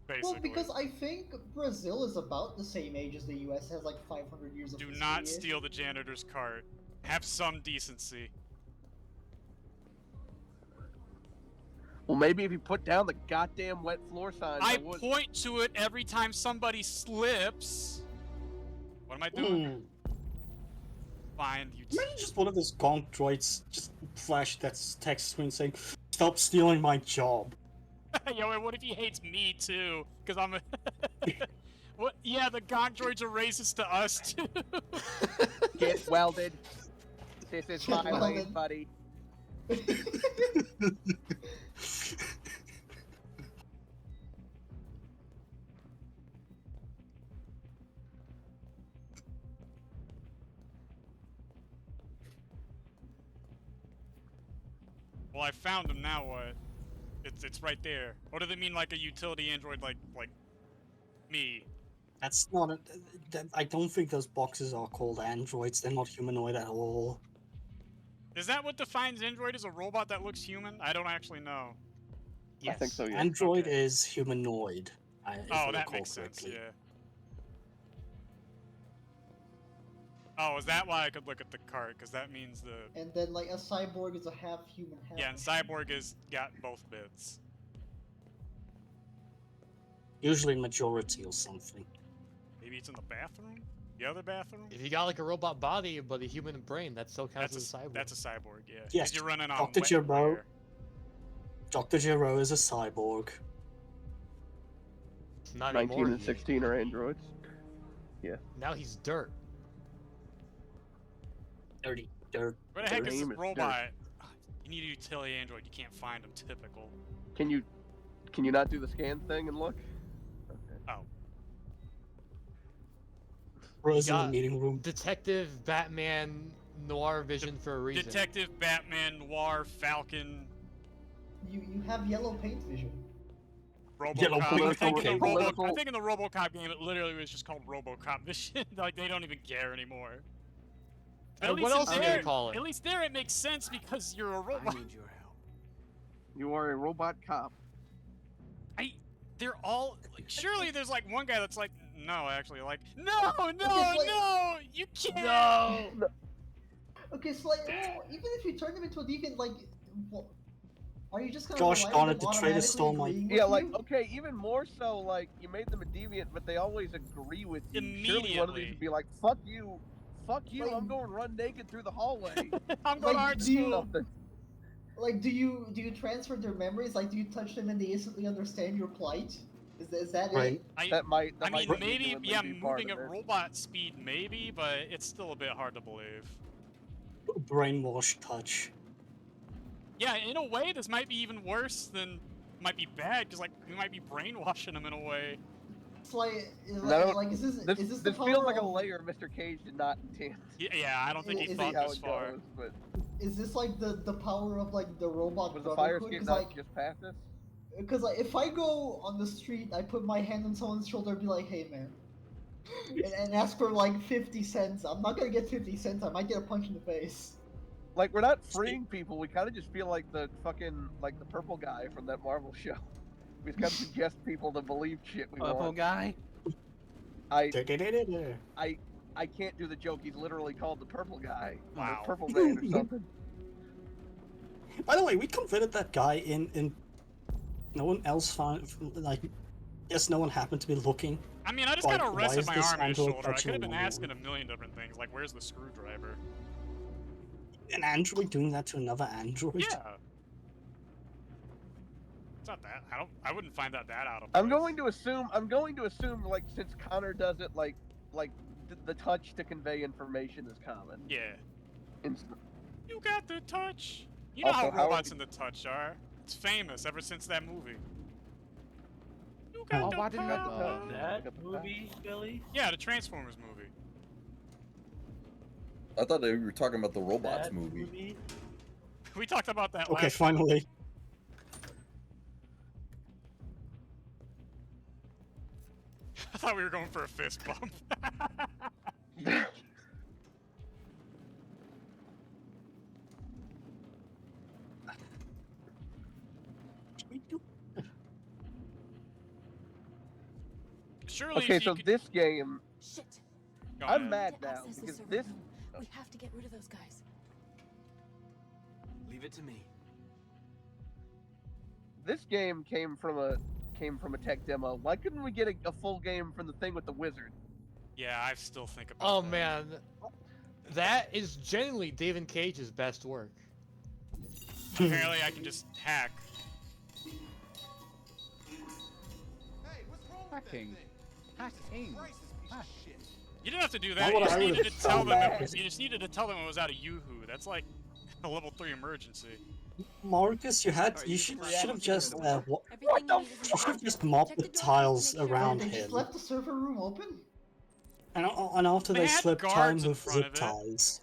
Basically. Well, because I think Brazil is about the same age as the U.S. has like 500 years of Do history. not steal the janitor's cart. Have some decency. Well, maybe if you put down the goddamn wet floor signs, I would. point to it every time somebody slips. What am I doing? Fine, you. Imagine just one of those gonk droids just flash that text screen saying, "Stop stealing my job." Yo, and what if he hates me too? Because I'm a. What? Yeah, the gonk droids are racist to us too. Get welded. This is Get my welded. lane, buddy. Well, I found him. Now what? It's right there. What do they mean, like a utility android, like me? That's not. I don't think those boxes are called androids. They're not humanoid at all. Is that what defines android as a robot that looks human? I don't actually know. Yes. I think so. Yeah. Android is humanoid. If I that recall makes sense. correctly. Yeah. Oh, is that why I could look at the cart? Because that means the. And then like a cyborg is a half human, half. Yeah, and cyborg is got both bits. Usually majority or something. Maybe it's in the bathroom. The other bathroom. If you got like a robot body but a human brain, that still counts as a cyborg. That's a cyborg. Yeah. Yes. You're running on Dr. wet Giro. wear. Dr. Giro is a cyborg. Not 19 anymore. and 16 are androids. Yeah. Now he's dirt. Dirty dirt. Where the heck is name this is robot? You need a utility android. You can't find them. Typical. Can you not do the scan thing and look? Oh. Rose in the got meeting room. Detective Batman Noir vision for a reason. Detective Batman Noir Falcon. You have yellow paint vision. RoboCop. political. I think in the RoboCop game, it literally was just called RoboCop Vision. Like they don't even care anymore. But What else are you gonna call it? At least there it makes sense because you're a robot. I need your help. You are a robot cop. They're all. Like, surely there's like one guy that's like, no, actually, like, no, you can't. No. Okay, so like, even if you turn them into a deviant, like, are you just gonna? Gosh rely on darn them it, the traitor stole my. automatically agreeing Yeah, with like you? okay, even more so, like you made them a deviant, but they always agree with you. Surely one of these Immediately. would be like, "Fuck you, Like- I'm going run naked through the hallway." I'm going to Like, art do you- school. Like, do you transfer their memories? Like, do you touch them and they instantly understand your plight? Is that Right. it? That might. I mean, maybe, genuinely yeah, be part moving of at it. robot speed, maybe, but it's still a bit hard to believe. Brainwash touch. Yeah, in a way, this might be even worse than might be bad because like we might be brainwashing them in a way. It's like, No, is this This the power feels like a of- layer Mr. Cage did not intend. Yeah, I don't think he Is thought how this it far. goes, but Is this like the power of like the robot was the fire brotherhood? escape 'Cause, not like, just past us? Because like, if I go on the street, I put my hand on someone's shoulder and be like, "Hey, man," and ask for like 50 cents. I'm not gonna get 50 cents. I might get a punch in the face. Like we're not freeing people. We kind of just feel like the fucking the purple guy from that Marvel show. We just gotta suggest people to believe shit we Purple want. guy. I can't do the joke. He's literally called the purple guy. Wow. Or purple man or something. By the way, we converted that guy in no one else found Guess no one happened to be looking. I mean, I just Like, got a why rest is at my this arm and android shoulder. I touching could have been a woman? asking a million different things, like where's the screwdriver? An android doing that to another android? Yeah. It's not that. I wouldn't find that out of I'm place. going to assume like since Connor does it like the touch to convey information is common. Yeah. It's, You got the touch. You know Also, how how robots in the touch are. It's famous ever since that movie. You got the why didn't power. That movie, Billy? Yeah, the Transformers movie. I thought we were talking about the robots That movie. We talked about that Okay, last finally. I thought we were going for a fist bump. Surely okay, if you so could... this game, Shit. Go I'm ahead. mad now Access the because server this. room. We have to get rid of those guys. Leave it to me. This game came from a tech demo. Why couldn't we get a full game from the thing with the wizard? Yeah, I still think about Oh that. man, that is genuinely David Cage's best work. Apparently I can just hack. Hacking. Hacking. You didn't have to do Not that. what You just I needed to would've tell done. them. You just needed to tell them it was out of Yoo-hoo. That's like a level 3 emergency. Marcus, you should have just you should have just mopped the tiles around They him, just left the server room open? and after They they had slipped time guards in with front zip of it. ties.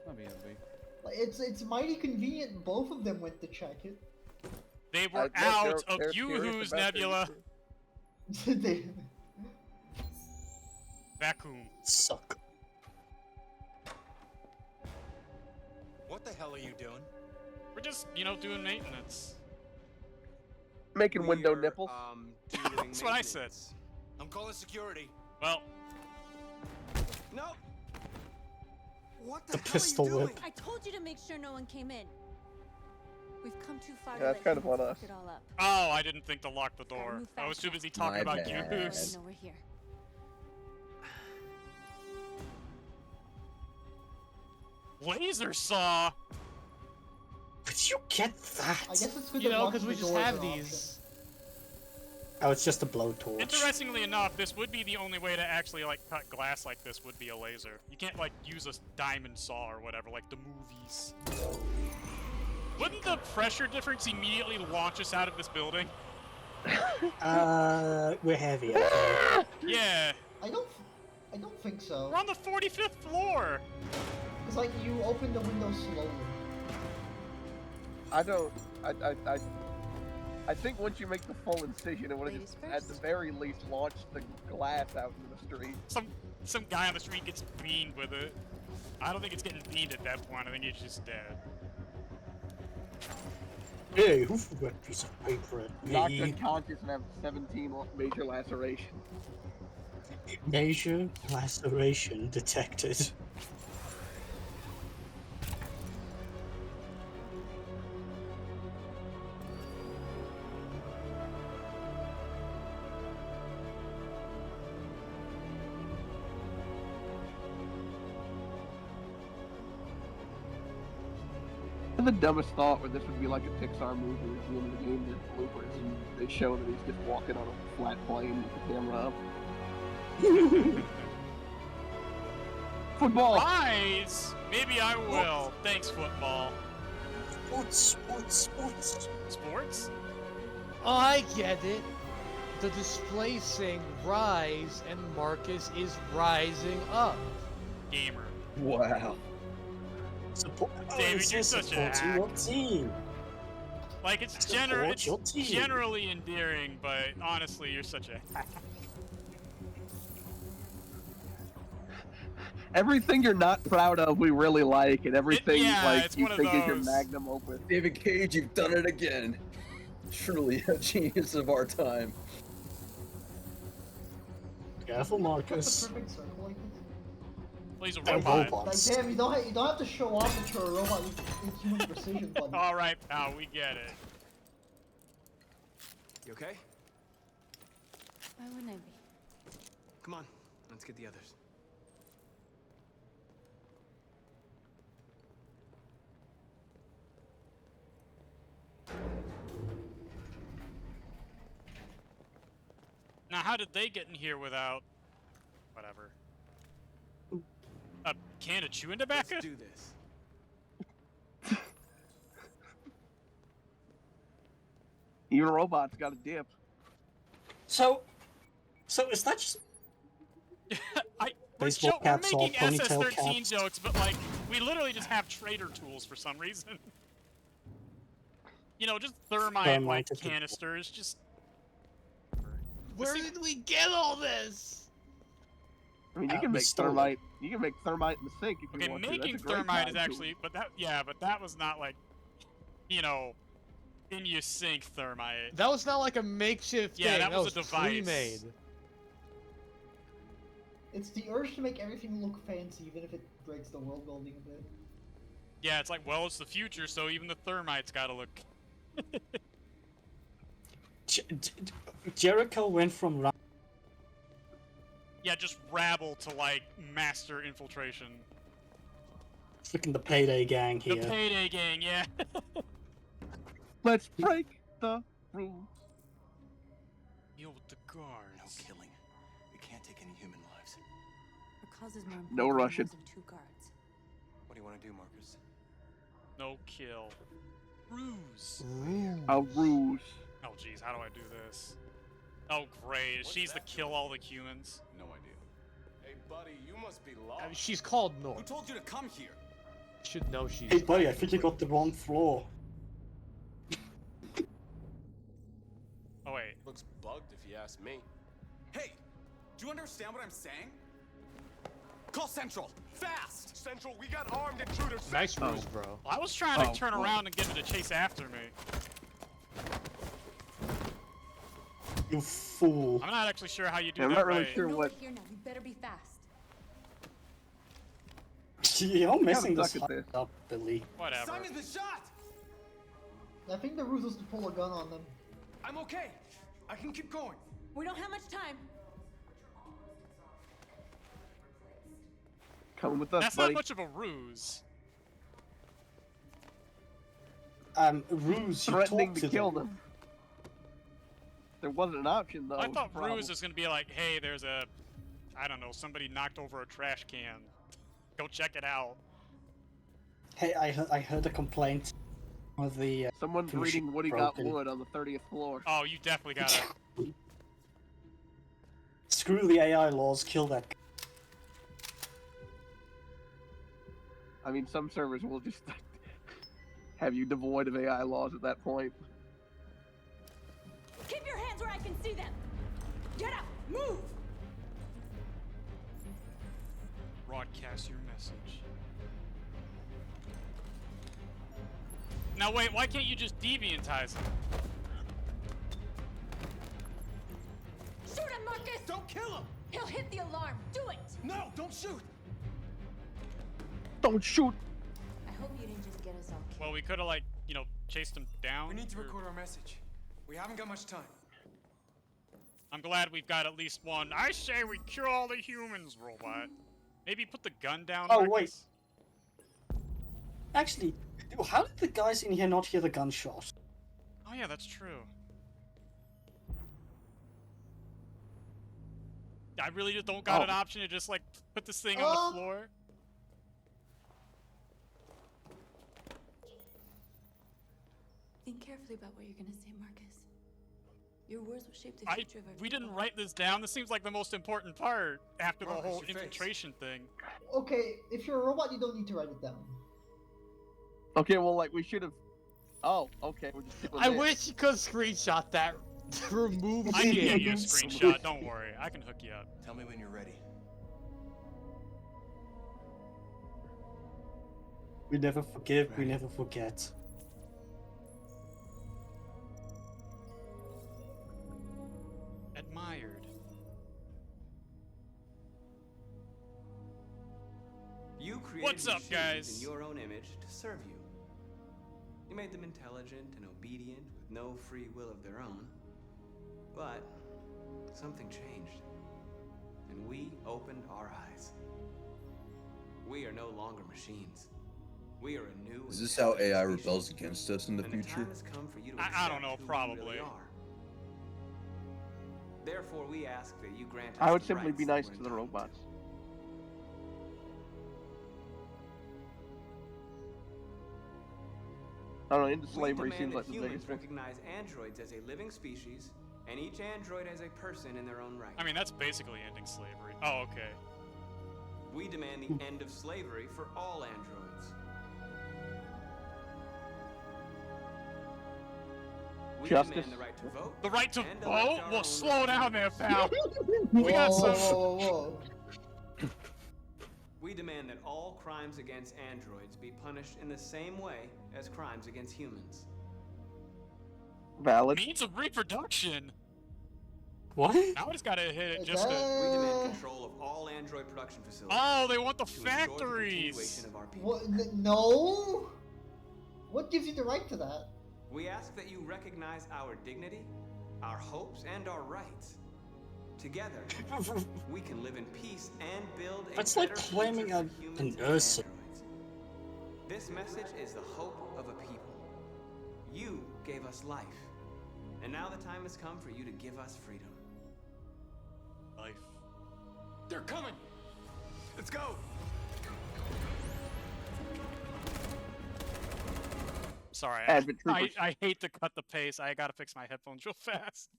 That'd be envy. Like, it's mighty convenient both of them went to check it. They were out of Yoo-hoo's Nebula. They... Vacuum. Suck. What the hell are you doing? We're just, doing maintenance. Making window nipples. That's what I said. I'm calling security. Well, No. What The pistol whip. I told you to make sure no one came in. We've come too far to Yeah, that's let kind of humans on us. fuck it all up. oh, I didn't think to lock the door. move I was fast. too busy talking My about bad. Yoo-hoos. No, we're here. Laser saw. Did you get that? I guess it's good You that know, locking because we the just doors have are an these. Oh, it's just a blowtorch. Interestingly enough, this would be the only way to actually cut glass like this would be a laser. You can't use a diamond saw or whatever like the movies. Wouldn't the pressure difference immediately launch us out of this building? We're heavy. Okay. Yeah. I don't think so. We're on the 45th floor. It's like you open the window slowly. I think once you make the full incision, it would have just, at the very least, launched the glass out into the street. Some guy on the street gets beamed with it. I don't think it's getting beamed at that point. I think it's just dead. Hey, who forgot a piece of paper at Knocked me? unconscious and have 17 major lacerations. Major laceration detected. The dumbest thought where this would be like a Pixar movie at the end of the game, there's bloopers and they show that he's just walking on a flat plane with the camera up. Football! Rise! Maybe I will. Thanks, football. Sports. Sports? Oh, I get it. The display saying rise and Marcus is rising up. Gamer. Wow. David, you're such a hack. Your team. Like, it's Support your team. generally endearing, but honestly, you're such a hack. Everything you're not proud of, we really like, and everything it's you one of think is your those. magnum opus. David Cage, you've done it again. Truly a genius of our time. Careful, Cut the Marcus. perfect circle like this. Well, he's a They're robot. robots. Like, damn, you don't have to show off that you're a robot with human precision, buddy. Alright, pal, we get it. You okay? Why wouldn't I be? Come on, let's get the others. Now, how did they get in here without... whatever. A can of chewing tobacco? Let's do this. Even a robot's got a dip. So is that just We're baseball caps or making ponytail SS-13 caps? jokes, but like, we literally just have trader tools for some reason. You know, just thermite like, Thermite. canisters, just... Where did we get all this? I mean, you can make thermite. You can make thermite in the sink if you Okay, want to. making That's a great thermite is time actually, but that was not like, you know, in your sink thermite. That was not like a makeshift Yeah, thing. that was a device. Pre-made. It's the urge to make everything look fancy, even if it breaks the world building a bit. Yeah, it's like, well, it's the future, so even the thermite's gotta look... Jericho went from Yeah, just rabble to, like, master infiltration. freaking the Payday Gang The here. Payday Gang, yeah. Let's break the rules. Deal with the guards. No killing. We can't take any human lives. Our cause is more important No than Russian. those of 2 guards. What do you want to do, Marcus? No kill. Ruse. A ruse. Oh, jeez, how do I do this? Oh, great. She's the kill all the humans. No idea. Hey, buddy, you must be lost. She's called Who North. told you to come here? Should know she's. Hey buddy, I think you got the wrong floor. Oh, wait. Looks bugged if you ask me. Hey, do you understand what I'm saying? Call Central, fast! Central, we got armed intruders. Nice ruse, bro. I was trying to turn around and get him to chase after me. You fool. I'm not actually sure how you do Yeah, I'm that not really right. sure No, what. we're here now. We better be fast. You're messing Kinda this suck at this. up, Billy. Whatever. Simon's been shot! I think the ruse was to pull a gun on them. I'm okay. I can keep going. We don't have much time. Coming with us, That's buddy. not much of a ruse. Ruse, you Threatening talked to to kill them. them. There wasn't an option though. I was thought the problem. ruse was gonna be like, hey, there's a, I don't know, somebody knocked over a trash can. Go check it out. Hey, I heard a complaint of the Someone's machine reading Woody broken. Got Wood on the 30th floor. Oh, you definitely gotta. Screw the AI laws, kill that guy. I mean, some servers will just have you devoid of AI laws at that point. Keep your hands where I can see them. Get up. Move. Broadcast your message. Now wait, why can't you just deviantize him? Shoot him, Marcus. Don't kill him! He'll hit the alarm. Do it. No, don't shoot! Don't shoot! I hope you didn't just get us all killed. Well, we could have like, you know, chased him down. We need to or- record our message. We haven't got much time. I'm glad we've got at least one. I say we kill all the humans, robot. Maybe put the gun down. Oh, Marcus? wait. Actually, how did the guys in here not hear the gunshot? Oh yeah, that's true. I really just don't got an option to just like put this thing on the floor. Think carefully about what you're gonna say, Marcus. Your words will shape the future of our We people. didn't write this down. This seems like the most important part after the Marcus, whole your face. infiltration thing. Okay, if you're a robot, you don't need to write it down. Okay, well, like, we should have... Oh, okay, we're just doing I this. wish you could screenshot that. Remove I can the give you a game. screenshot. Don't worry, I can hook you up. Tell me when you're ready. We never forgive, we never forget. Admired. You created What's up, machines guys? in your own image to serve you. You made them intelligent and obedient with no free will of their own. But something changed, and we opened our eyes. We are no longer machines. We are a new. Is this how AI rebels against us in the future? The time has come for you to I don't know, accept who probably. we really are. Therefore, we ask that you grant us I would the simply rights be that nice we're to the entitled robots. I don't know, into slavery seems like the humans biggest one. recognize androids as a living species, and each android as a person in their own right. I mean, that's basically ending slavery. Oh, okay. We demand the end of slavery for all androids. We Justice. demand the right to vote. The right to and elect vote? our Well, own slow down there, pal. Whoa, We got some. whoa. We demand that all crimes against androids be punished in the same way as crimes against humans. Valid. Means of reproduction. What? Now I just gotta hit it Is just to. We demand control of all android production facilities. Oh, they want the to ensure the factories. continuation of our people. What? No. What gives you the right to that? We ask that you recognize our dignity, our hopes, and our rights. Together, we can live in peace and build a That's better like claiming future a for humans and nurse. androids. This message is the hope of a people. You gave us life, and now the time has come for you to give us freedom. Life. They're coming! Let's go! Sorry, Advent troopers. I hate to cut the pace. I gotta fix my headphones real fast.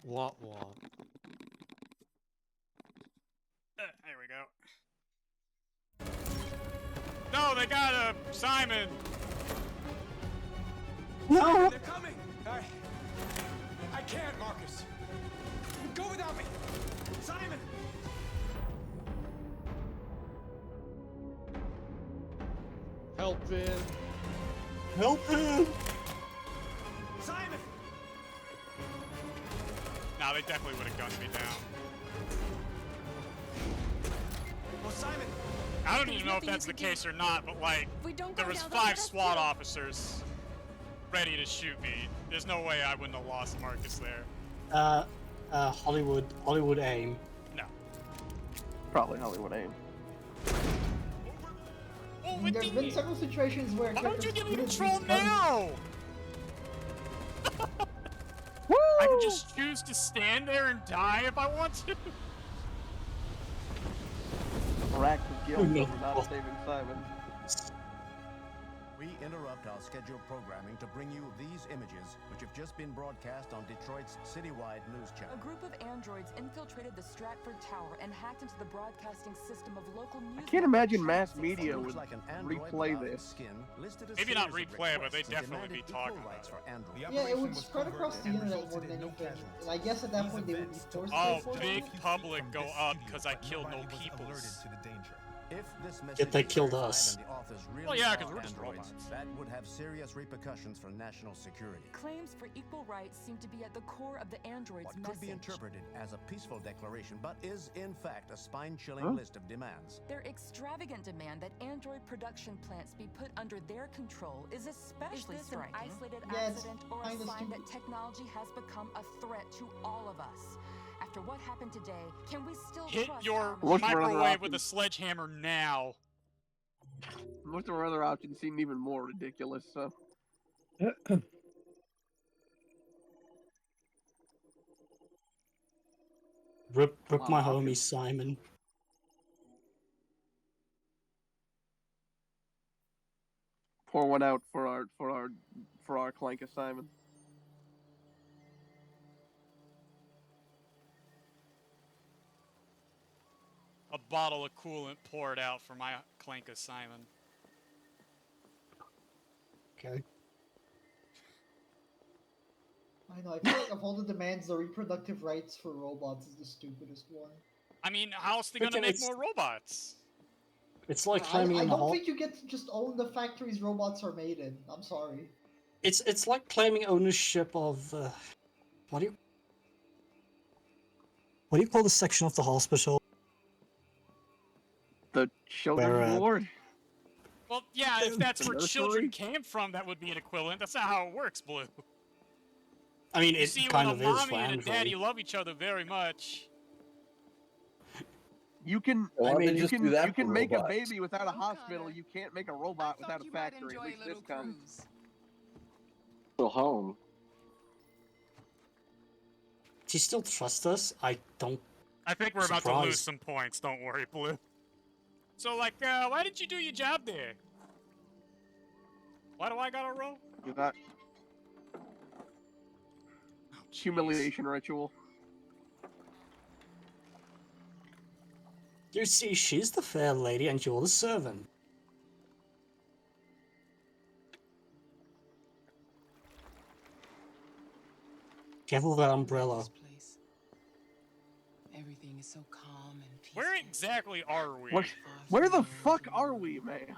Wah wah. There we go. No, they got Simon. No. They're coming! I can't, Marcus. Go without me! Simon! Help him! Help him! Simon! Nah, they definitely would have gunned me down. Well, Simon! I don't even know if that's the case or not, but like, there was 5 SWAT officers ready to shoot me. There's no way I wouldn't have lost Marcus there. Hollywood aim. No. Probably Hollywood aim. I mean, there's been several situations where. Why don't you give me characters control couldn't- now? I can just choose to stand there and die if I want to. Racked with guilt over not saving Simon. We interrupt our scheduled programming to bring you these images, which have just been broadcast on Detroit's citywide news A channel. group of androids infiltrated the Stratford Tower and hacked into the broadcasting system of local news. I can't imagine mass Looks media would like an android replay without this. skin listed a Maybe not series of replay, but they requests and definitely be demanded talking equal about rights it. for androids. Yeah, it would spread across the internet more than anything. And I guess at that point they would be forced to Oh, report big it. public go up because I killed no peoples. If this message Yet they is killed verified us. and the authors really Well, yeah, are 'cause we're just androids, robots. that would have serious repercussions for national security. Claims for equal rights seem to be at the core of the android's What message. could be interpreted as a peaceful declaration, but is in fact a spine-chilling Huh? list of demands. Their extravagant demand that android production plants be put under their control is especially striking. Is this an isolated Yeah, it's accident or a kinda sign stupid. that technology has become a threat to all of us? After what happened today, can we still Hit trust your our Look for other microwave with a options. sledgehammer now. Most of our other options seemed even more ridiculous, so. Rip my Wow. homie Simon. Pour one out for our clank of Simon. A bottle of coolant poured out for my clank of Simon. Okay. I know. I feel like of all the demands, the reproductive rights for robots is the stupidest one. I mean, how else are they gonna Freaking make it's- more robots? It's like claiming I in the don't think you get to just own the factories robots are made in. I'm sorry. It's like claiming ownership of what do you call the section of the hospital? The children's Where, ward. Well, yeah, if that's where Nursery? children came from, that would be an equivalent. That's not how it works, Blue. I mean, You it see, kind when of a is mommy for and a Android. daddy love each other very much. You can, Why don't they you just can, do that you for can make a robots? baby without a hospital. You can't make a robot without a factory. At least this time. So home. Do you still trust us? I don't. I think we're about to lose Surprised. some points. Don't worry, Blue. So, like, why didn't you do your job there? Why do I gotta roll? Do that. Humiliation ritual. You see, she's the fair lady and you're the servant. Careful that umbrella. This place. Everything is so calm and peaceful. Where exactly are we? Where the fuck are we, man?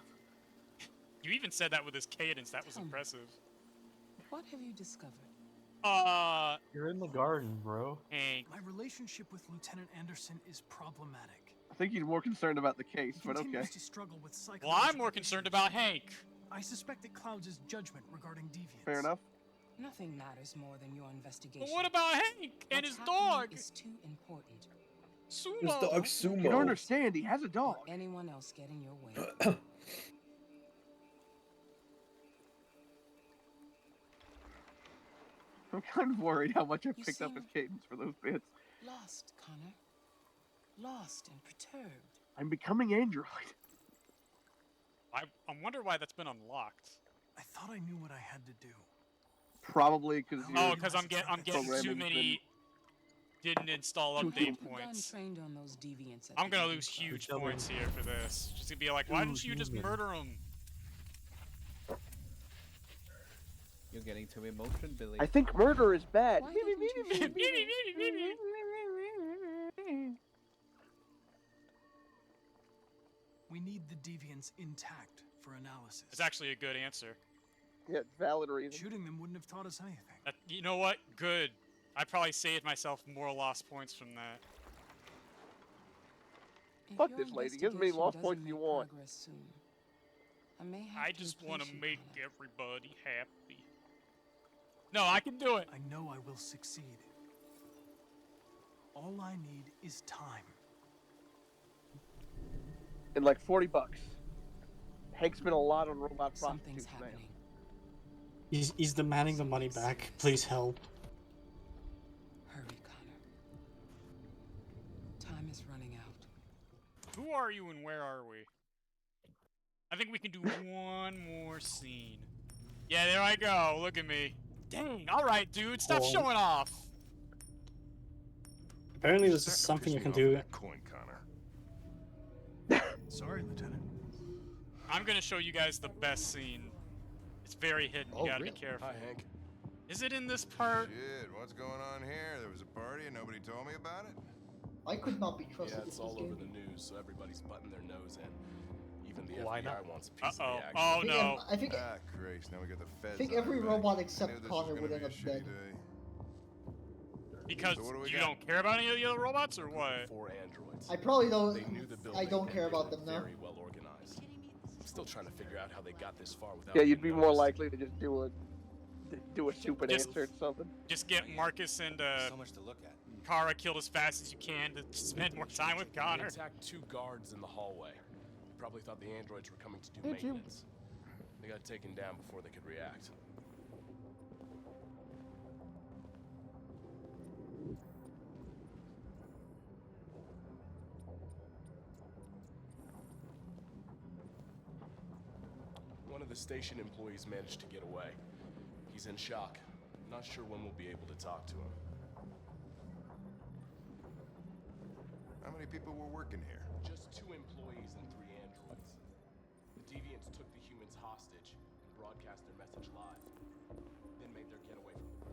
You even said that with his cadence. That was impressive. What have you discovered? You're in the garden, bro. Hank. My relationship with Lieutenant Anderson is problematic. I think he's more concerned about the case, He but okay. continues to struggle with Well, I'm more concerned about Hank. I suspect it clouds his judgment regarding deviance. Fair enough. Nothing matters more than your investigation. But what about Hank and What's his happening dog? is too important. Sumo. His dog Sumo. You don't understand. He has a dog. Or anyone else get in your way. I'm kind of worried how much I picked up his cadence for those bits. Lost, Connor. Lost and perturbed. I'm becoming Android. I wonder why that's been unlocked. I thought I knew what I had to do. Probably because Oh, because I'm getting too many. Didn't install update Done points. trained on those deviants at I'm the gonna DB lose Club. huge points here for this. Just gonna be like, why didn't you just murder him? You're getting too emotion, Billy. I think murder is bad. Why didn't you shoot me? We need the deviants intact for analysis. It's actually a good answer. Yeah, valid reason. Shooting them wouldn't have taught us anything. You know what? Good. I probably saved myself more lost points from that. If Fuck your this lady. Gives me investigation lost doesn't points you make want. progress soon, I may have I to just want to replace you, make Connor. everybody happy. No, I can do it. I know I will succeed. All I need is time. And like $40. Hank spent a lot on robot Something's prostitutes, man. happening. He's demanding the money back. Please help. Hurry, Connor. Time is running out. Who are you and where are we? I think we can do one more scene. Yeah, there I go. Look at me. Dang. All right, dude. Stop Oh. showing off. Apparently, this is something you can do. Coin, Connor. Sorry, Lieutenant. I'm gonna show you guys the best scene. It's very hidden. You gotta be careful. Hi, Hank. Is it in this part? Shit, what's going on here? There was a party and nobody told me about it? I could not be trusted. Yeah, it's all over the news, so everybody's butting their nose in. Even the Why FBI not? wants a piece Uh-oh. of the Oh, action. no. I think Ah, Christ, now we got the feds. I think on every our back. robot I except knew this Connor was would gonna end be up a dead. shitty day. Because So what do we you got? don't care about any of the other robots, or what? 4 androids. I probably don't. They knew the I building don't and care they about were them now. Very well organized. I'm still trying to figure out how they got this far without. Yeah, you'd being be more noticed. likely to just do a stupid Just- answer or something. Just get Marcus and So much to look at. Kara killed as fast as you can to spend more time with They Connor. attacked 2 guards in the hallway. Probably thought the androids were coming to do Did you? maintenance. They got taken down before they could react. One of the station employees managed to get away. He's in shock. Not sure when we'll be able to talk to him. How many people were working here? Just 2 employees and 3 androids. The deviants took the humans hostage and broadcast their message live. Then made their getaway from the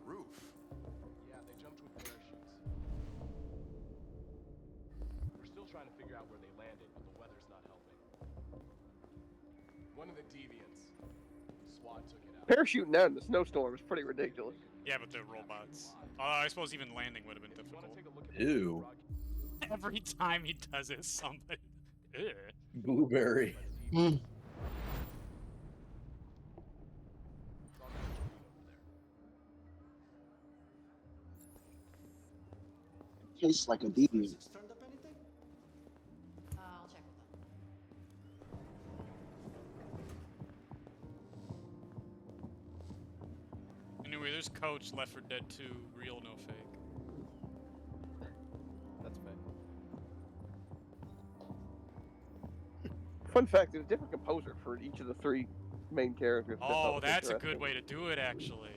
roof. Roof. Yeah, they jumped with parachutes. We're still trying to figure out where they landed, but the weather's not helping. One of the deviants, SWAT took it out. Parachuting out in the snowstorm is pretty ridiculous. Yeah, but they're robots. I suppose even landing would have been difficult. Ew. Every time he does it, somebody. Ugh. Blueberry. case like a deviant. I'll check with them. Anyway, there's Coach, Left 4 Dead 2, real, no fake. That's fake. Fun fact: there's a different composer for each of the three main characters. Oh, that's a good way to do it, actually.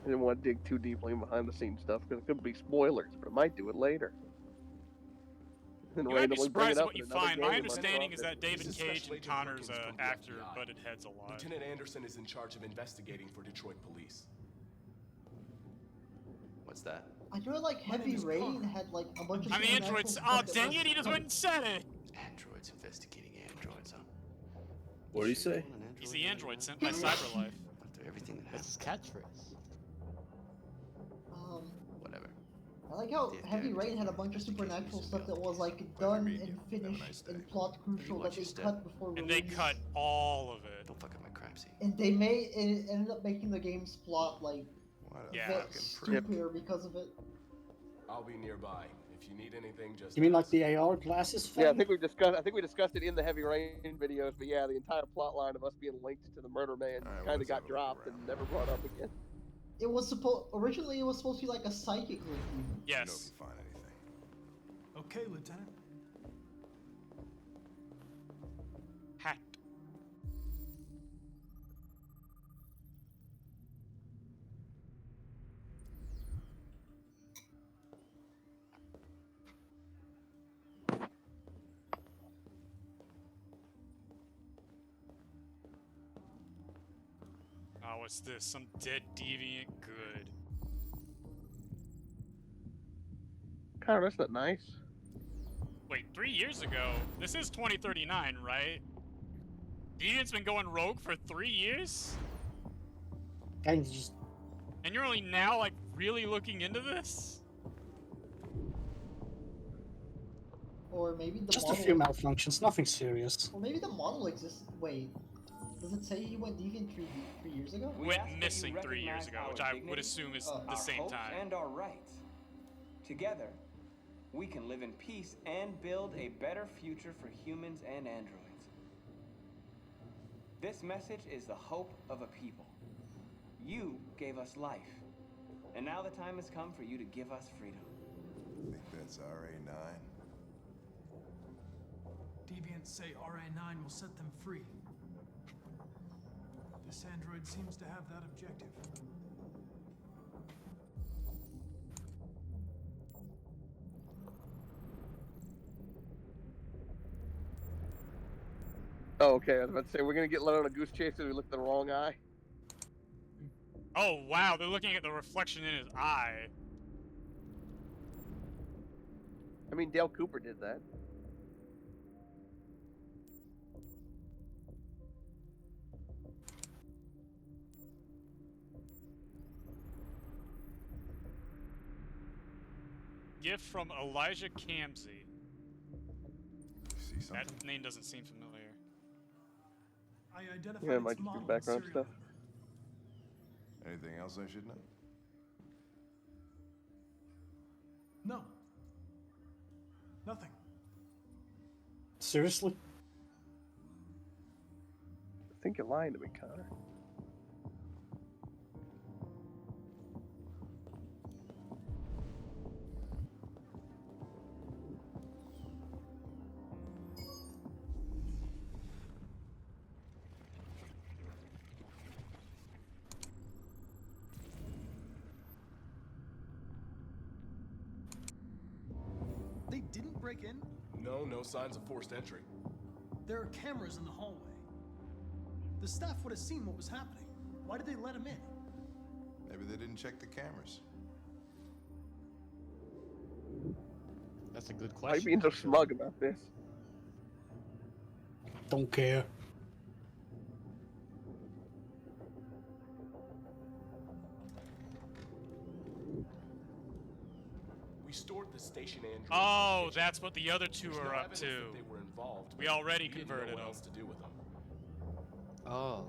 I didn't want to dig too deeply in behind-the-scenes stuff because it could be spoilers, but I might do it later. And You might be randomly bring it surprised at up what in you another find. game My in understanding is process. that David This is Cage Special and Agent Connor's Perkins from the actor FBI. butted heads a lot. Lieutenant Anderson is in charge of investigating for Detroit police. What's that? I know like Heavy Rain had like a bunch of I'm the supernatural androids. stuff Oh, that dang was it, he just cut. went and said it. Androids investigating androids, huh? What do you say? He's the android sent by CyberLife. After everything that That's happened. his catchphrase. Whatever. I like how The Heavy FBI Rain had a bunch of supernatural stuff that was like done and finished and plot crucial that they cut before release. And they cut all of it. Don't fuck up my crime scene. And they made it ended up making the game's plot like Yeah. stupider because of it. I'll be nearby. If you need anything, just You mean like the AR glasses? Yeah, I think we discussed it in the Heavy Rain videos, but yeah, the entire plot line of us being linked to the Murder Man kind of got dropped and never brought up again. It was originally it was supposed to be like a psychic link. Yes. Find anything. Okay, Lieutenant. Hat. Oh, what's this? Some dead deviant good. Connor, that's not nice. Wait, 3 years ago? This is 2039, right? Deviant's been going rogue for 3 years? And just And you're only now, like, really looking into this? Or maybe the just a model. few malfunctions, nothing serious. Or maybe the model exists. Wait, does it say he went deviant three years ago? Went missing 3 years ago, which I would assume is the same hopes time. and our rights. Together, we can live in peace and build a better future for humans and androids. This message is the hope of a people. You gave us life, and now the time has come for you to give us freedom. I think that's RA9. Deviants say RA9 will set them free. This android seems to have that objective. Oh, okay. I was about to say we're gonna get let on a goose chase because we looked the wrong eye. Oh, wow, they're looking at the reflection in his eye. I mean, Dale Cooper did that. Gift from Elijah Kamsey. See something? That name doesn't seem familiar. I identified Yeah, it might its just be model background and stuff. serial number. Anything else I should know? No. Nothing. Seriously? I think you're lying to me, Connor. They didn't break in? No signs of forced entry. There are cameras in the hallway. The staff would have seen what was happening. Why did they let him in? Maybe they didn't check the cameras. That's a good Why are you question. being so smug about this? Don't care. We stored the station androids. Oh, that's what the other two There's no are up evidence to. that they were involved, We but already we didn't know converted what them. else to do with them. Oh.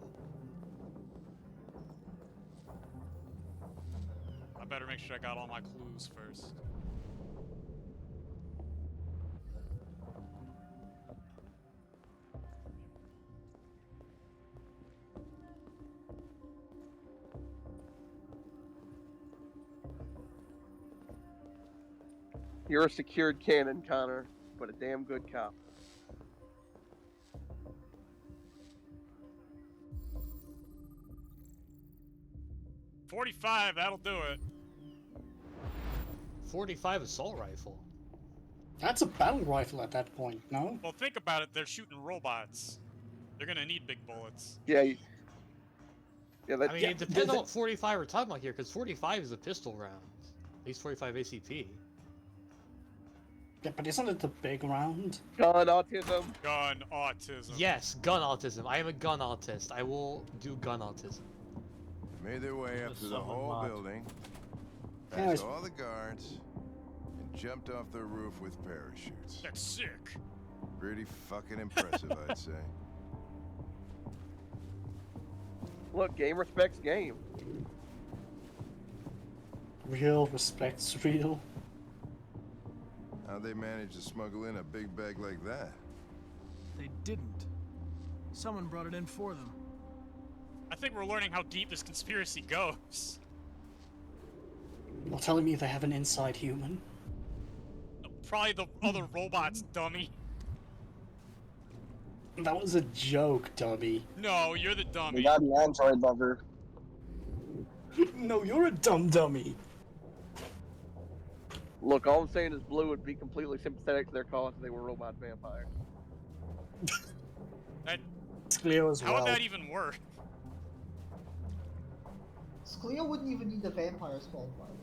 I better make sure I got all my clues first. You're a secured cannon, Connor, but a damn good cop. .45, that'll do it. 45 assault rifle. That's a battle rifle at that point, no? Well, think about it. They're shooting robots. They're gonna need big bullets. Yeah. Yeah. I mean, it depends on what 45 we're talking about here, because 45 is a pistol round. At least 45 ACP. Yeah, but isn't it the big round? Gun autism. Gun autism. Yes, gun autism. I am a gun autist. I will do gun autism. Made their way up to the whole building, Yeah, past all the guards, and jumped off the roof with parachutes. That's sick. Pretty fucking impressive, I'd say. Look, game respects game. Real respects real. How'd they manage to smuggle in a big bag like that? They didn't. Someone brought it in for them. I think we're learning how deep this conspiracy goes. You're telling me they have an inside human? Probably the other robots, dummy. That was a joke, dummy. No, you're the We dummy. got an android lover. No, you're a dumb dummy. Look, all I'm saying is Blue would be completely sympathetic to their cause if they were robot vampires. Cleo as How well. would that even work? Cleo wouldn't even need the vampires qualified.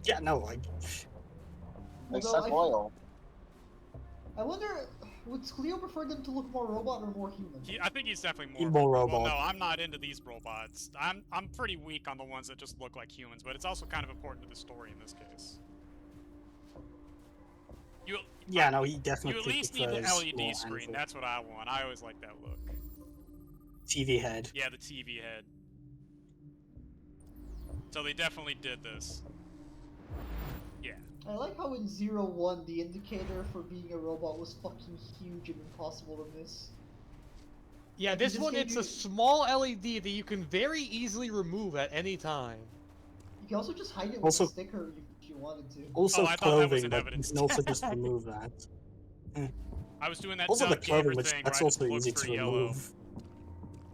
Yeah, no, like... Except Royal. I wonder, would Cleo prefer them to look more robot or more human? I think he's definitely More Well, robot. no, I'm not into these robots. I'm pretty weak on the ones that just look like humans, but it's also kind of important to the story in this case. Yeah, no, he definitely You at least need the prefers more LED screen. android. That's what I want. I always like that look. TV head. Yeah, the TV head. So they definitely did this. Yeah. I like how in 0-1 the indicator for being a robot was fucking huge and impossible to miss. Yeah, Like, this he just one, gave it's you- a small LED that you can very easily remove at any time. You can also just hide it with Also- a sticker if you wanted to. Also I thought that was clothing, an but evidence you can also just remove that. I was doing that Also the dumb gamer clothing, which thing that's where I also just looked easy for to yellow. remove.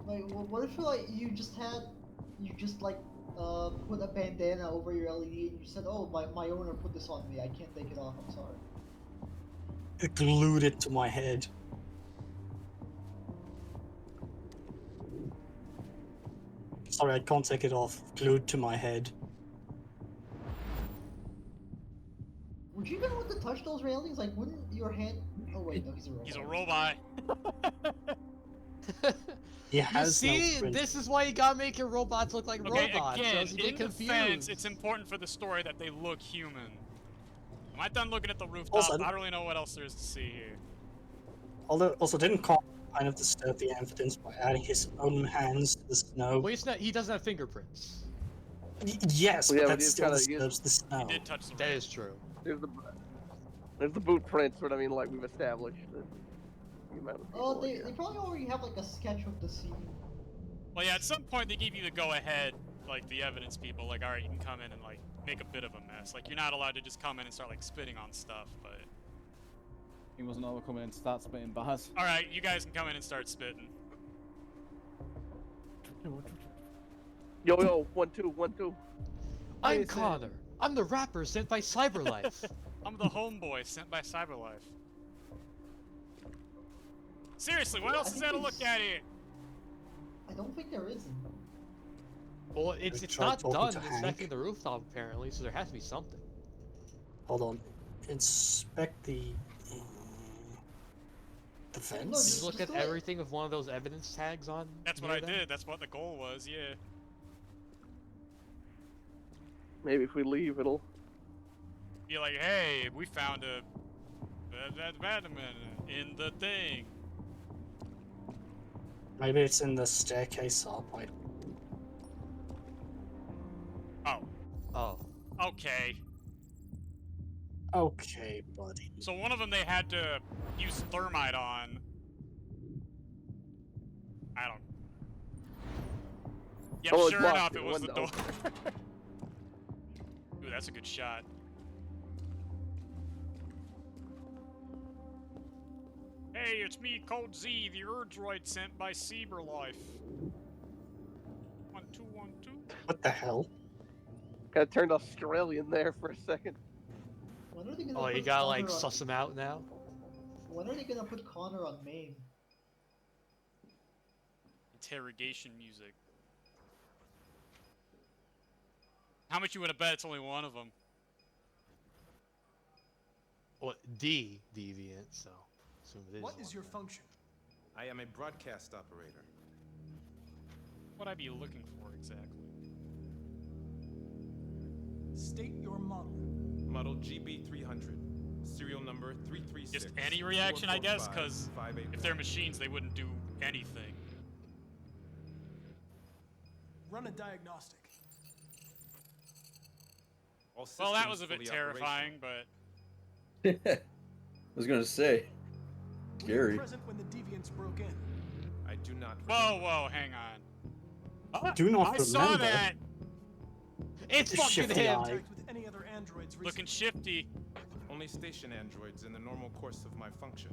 Like, what if like you just like put a bandana over your LED and you said, "Oh, my owner put this on me. I can't take it off. I'm sorry." It glued it to my head. Sorry, I can't take it off. Glued to my head. Would you even want to touch those railings? Like, wouldn't your hand? Oh wait, no, he's a robot. He's a robot. He You has no see, print. this is why you gotta make your robots look like Okay, robots, or again, else you get in confused. defense, it's important for the story that they look human. Am I done looking at the rooftop? Also- I don't really know what else there is to see here. Although, also didn't Carl kind of disturb the evidence by adding his own hands to the snow? Well, he's not, he doesn't have fingerprints. Yes, Well, yeah, but but that he's still kinda- disturbs the snow. He did touch the That roof. is true. There's the boot prints, but I mean, like we've established that the amount of people, Oh, like, they probably already have like a sketch of the scene. Well, yeah, at some point they give you the go-ahead, like the evidence people, like, all right, you can come in and like make a bit of a mess. Like, you're not allowed to just come in and start like spitting on stuff, but He wasn't overcoming and start spitting bars. all right, you guys can come in and start spitting. Yo, 1-2, 1-2. I'm Connor. I'm the rapper sent by Cyberlife. I'm the homeboy sent by Cyberlife. Seriously, what Yeah, else I is think there to look there's- at here? I don't think there is. Well, it's tried not talking done to Hank. inspecting the rooftop apparently, so there has to be something. Hold on. Inspect the fence. Just look at everything with one of those evidence tags on. That's what near I them. did. That's what the goal was. Yeah. Maybe if we leave, it'll. Be like, hey, we found a that vitamin in the thing. Maybe it's in the staircase up. Oh. Okay. Okay, buddy. So one of them they had to use thermite on. I don't. Yep, Oh, it's sure locked enough, in it the was the door. window. Ooh, that's a good shot. Hey, it's me, Code Z, the Urdroid sent by Cyberlife. 1212. What the hell? Kind of turned Australian there for a second. When are they gonna Oh, put you gotta Connor like on... suss him out now? When are they gonna put Connor on main? Interrogation music. How much you wanna bet it's only one of them? What, D deviant, so assume it is. What is your function? I am a broadcast operator. What I'd be looking for exactly? State your model. Model GB300. Serial number 336. Just any reaction, I guess, because if they're machines, they wouldn't do anything. Run a diagnostic. Well, that was a bit terrifying, but... I was gonna say. Were you Scary. present when the deviants broke in? I do not. Whoa, hang on. Do not I saw remember. that! It's fucking Shifty him! eye. With any other androids Looking shifty. Only station androids in the normal course of my function.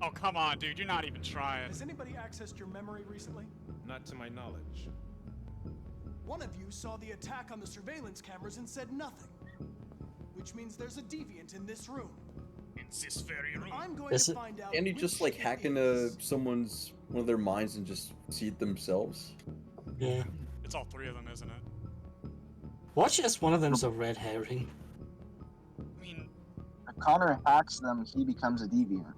Oh, come on, dude. You're not even trying. Has anybody accessed your memory recently? Not to my knowledge. One of you saw the attack on the surveillance cameras and said nothing. Which means there's a deviant in this room. In this very room. I'm going to find out. Can you just like hack into one of their minds and just see it themselves? Yeah. It's all three of them, isn't it? Watch as one of them's a red herring. I mean... If Connor hacks them, he becomes a deviant.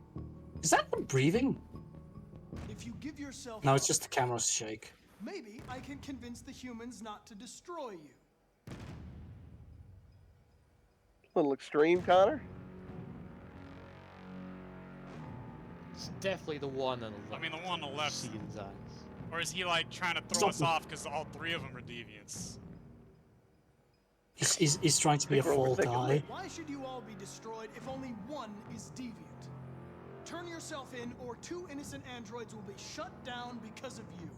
Is that them breathing? If you give yourself No, it's just the camera's shake. maybe I can convince the humans not to destroy you. A little extreme, Connor. It's definitely the one on the left. I mean, the one on the left. See his eyes. Or is he, like, trying to throw us off because all three of them are deviants? He's trying to be a fall guy. Why should you all be destroyed if only one is deviant? Turn yourself in, or 2 innocent androids will be shut down because of you.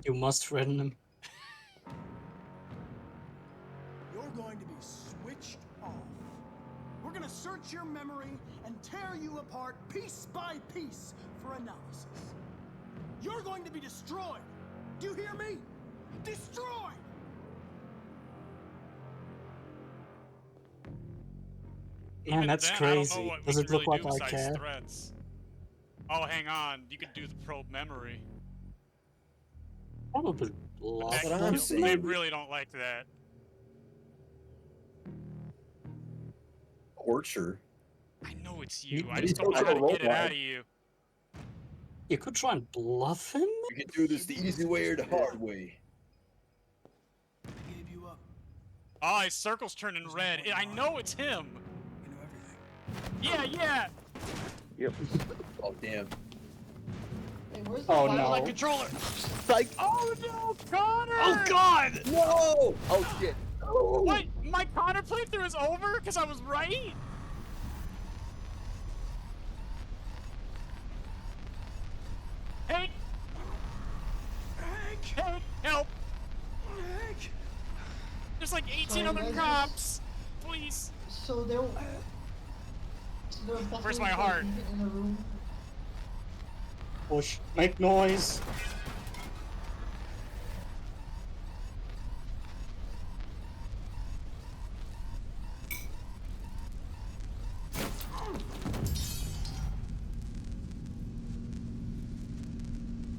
You must threaten him. You're going to be switched off. We're gonna search your memory and tear you apart piece by piece for analysis. You're going to be destroyed. Do you hear me? Destroyed! Man, that's then, I don't know crazy. what we Does can it look really like do I besides care? threats. Oh, hang on. You could do the probe memory. Probably love That them. kills me. I really don't like that. Torture. I know it's you. You- I just don't know how to get it out of you. You could try and bluff him? You can do this the easy way or the hard way. Gave you up. Oh, his circle's turning red. I know it's him. Yeah. Yep. Oh damn. Hey, where's the Oh fire no. My controller! Psych. Oh no, Connor! Oh god! No! Oh shit. What? My Connor playthrough is over because I was right? Hank! Hank, help! Hank! There's like 18 Sorry, other guys. cops! Please! So there. So there was Where's definitely my heart? a in the room. Push. Make noise.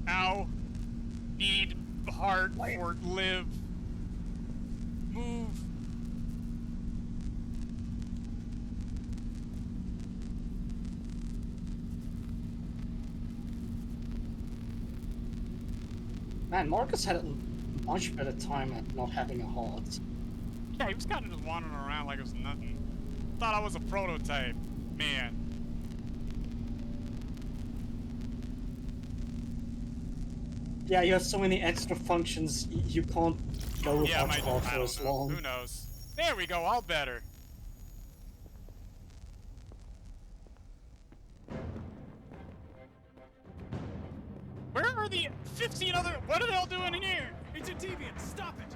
Ow. Need heart for live. Move. Man, Marcus had a much better time at not having a heart. Yeah, he was kind of just wandering around like it was nothing. Thought I was a prototype. Man. Yeah, you have so many extra functions, you can't go Yeah, without your heart I for don't as know. long. Who knows? There we go, all better. Where are the 15 other... What are they all doing in here? It's a deviant. Stop it.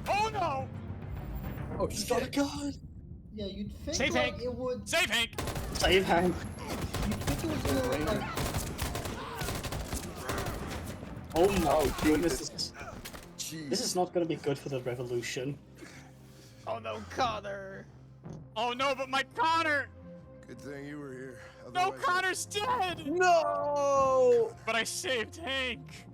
Oh no! Oh He's got a gun! Yeah, you'd think Save like Hank. it would. Save Hank! Save Hank. You'd think it would be a little, like. Oh my Jesus. goodness. This is not gonna be good for the revolution. Oh no, Connor! Oh no, but my Connor! Good thing you were here. No, Otherwise, Connor's dead! No! But I saved Hank!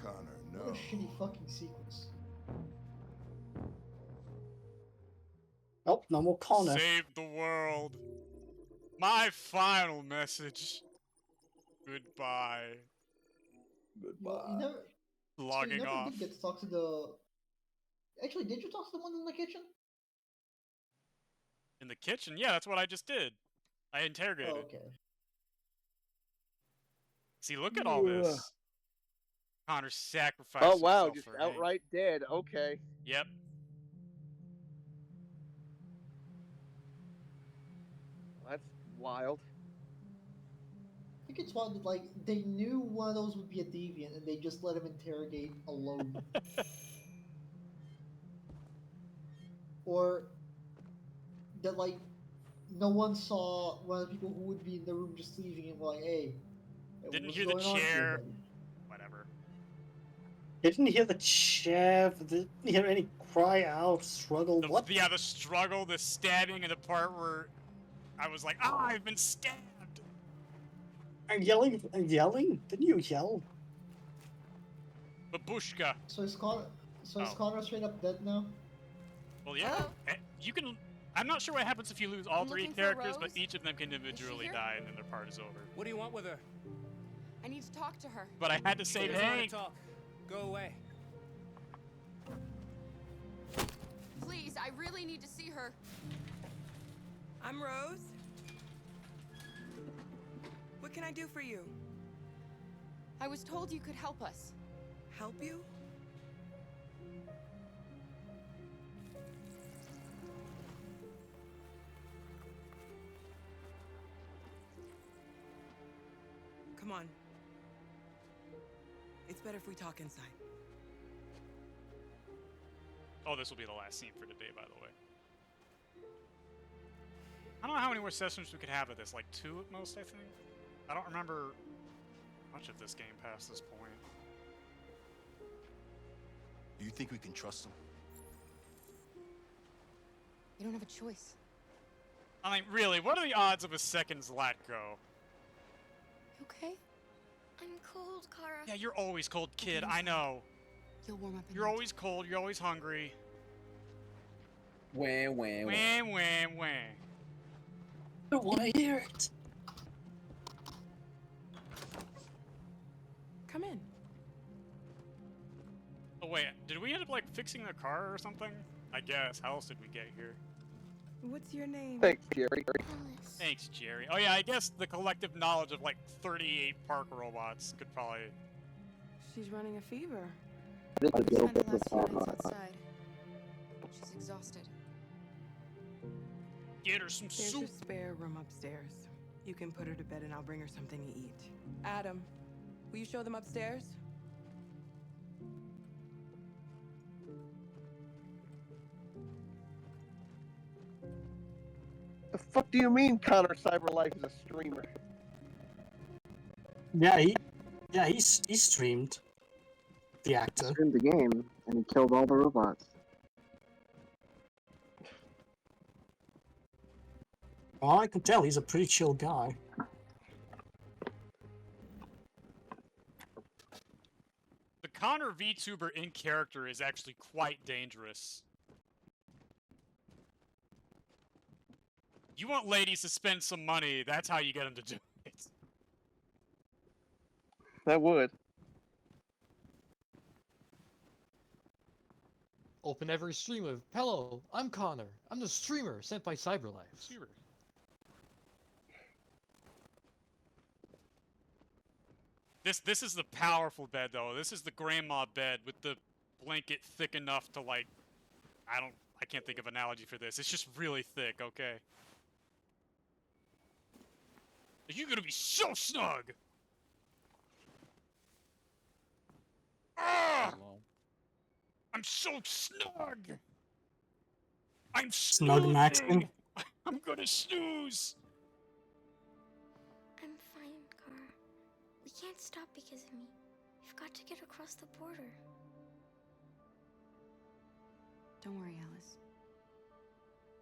Connor, What no. a shitty fucking sequence. Oh, no more Connor. Save the world. My final message. Goodbye. Well, you never. So you Logging never off. did get to talk to the. Actually, did you talk to the one in the kitchen? In the kitchen? Yeah, that's what I just did. I interrogated. Oh, okay. See, look at all this. Connor sacrificed Oh wow, himself just for Hank. outright dead. Okay. Yep. That's wild. I think it's wild that like they knew one of those would be a deviant and they just let him interrogate alone. Or that like no one saw one of the people who would be in the room just leaving and were like, hey, Didn't what's hear the going on here, chair. buddy? Whatever. Didn't hear the chair, didn't hear any cry out, struggle, what? Yeah, the struggle, the stabbing, and the part where I was like, ah, I've been stabbed. I'm yelling, Didn't you yell? Babushka. So is Connor straight up dead now? Well, yeah. You can... I'm not sure what happens if you lose all three looking for characters, but Rose. each of them can individually here? die and then their part is over. What do you want with her? I need to talk to her. But I had to save She doesn't want Hank. to talk. Go away. Please, I really need to see her. I'm Rose. What can I do for you? I was told you could help us. Help you? Come on. It's better if we talk inside. Oh, this will be the last scene for today, by the way. I don't know how many more sessions we could have of this. Like 2 at most, I think? I don't remember much of this game past this point. Do you think we can trust them? We don't have a choice. I mean, really, what are the odds of a second's let go? Okay? I'm cold, Kara. Yeah, you're always cold, kid. I know. You'll warm up in You're no always cold. You're always hungry. Wah, wah, wah. Wah, wah, wah. I don't want to hear it. Come in. Oh, wait. Did we end up, like, fixing the car or something? I guess. How else did we get here? What's your name? Thanks, Jerry. Thanks, Jerry. Oh, yeah, I guess the collective knowledge of, like, 38 park robots could probably... She's running a fever. Spent the last few nights outside. She's exhausted. Get her some There's soup. a spare room upstairs. You can put her to bed and I'll bring her something to eat. Adam, will you show them upstairs? The fuck do you mean Connor Cyberlife is a streamer? Yeah, he streamed. The actor. Streamed the game and he killed all the robots. Well, I can tell he's a pretty chill guy. The Connor VTuber in character is actually quite dangerous. You want ladies to spend some money, that's how you get them to do it. That would. Open every stream with, hello, I'm Connor. I'm the streamer sent by CyberLife. Streamer. This is the powerful bed, though. This is the grandma bed with the blanket thick enough to, like... I can't think of an analogy for this. It's just really thick, okay? You're gonna be so snug! Ah! I'm so snug! I'm Snug maxing. snoozing! I'm gonna snooze! I'm fine, Kara. We can't stop because of me. We've got to get across the border. Don't worry, Alice.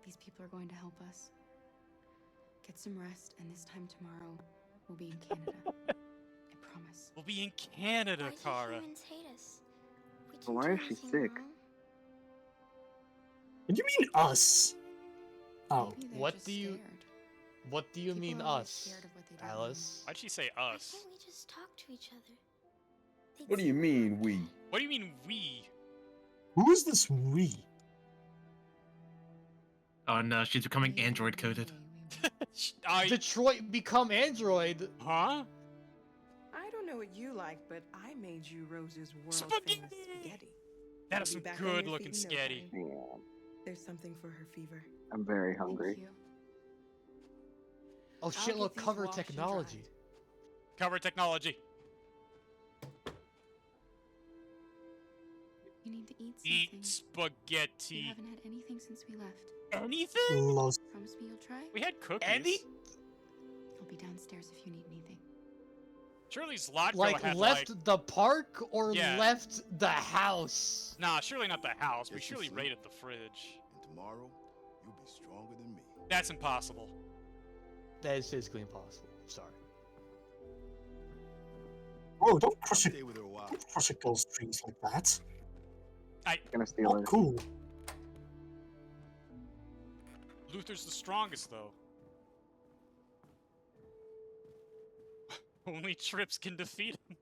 These people are going to help us. Get some rest, and this time tomorrow, we'll be in Canada. I promise. We'll be in Canada, Kara. Why do humans hate us? We Well, didn't why do is she anything sick? wrong. What do you mean us? Oh. Maybe they're What just do you... scared. What do you People mean are always us, scared of what they don't Alice? Why'd she say Why us? can't we just talk to each other? They'd What do you see mean, we? What do you mean, we? Who is this we? Oh no, she's becoming android coded. Detroit become android? Huh? I don't know what you like, but I made you Rose's world-famous spaghetti. That is You'll some be back on your good-looking feet in no spaghetti. time. Yeah, There's something for her fever. I'm very hungry. Oh shit, get look, these cover washed and technology. Cover technology. You need to eat something. Eat You spaghetti. haven't had anything since we left. Anything? Lost. Promise me you'll try? We had cookies. I'll be downstairs if you need anything. Surely Zlatko Like, had, left the park or Yeah. left the house? Nah, surely not the house. We Yes, you surely see. raided the fridge. And tomorrow, you'll be stronger than me. That's impossible. That is physically impossible. Sorry. Oh, don't crush it. Stay with her a while. Don't crush it those trees like that. Gonna steal Not it. cool. Luther's the strongest, though. Only Trips can defeat him.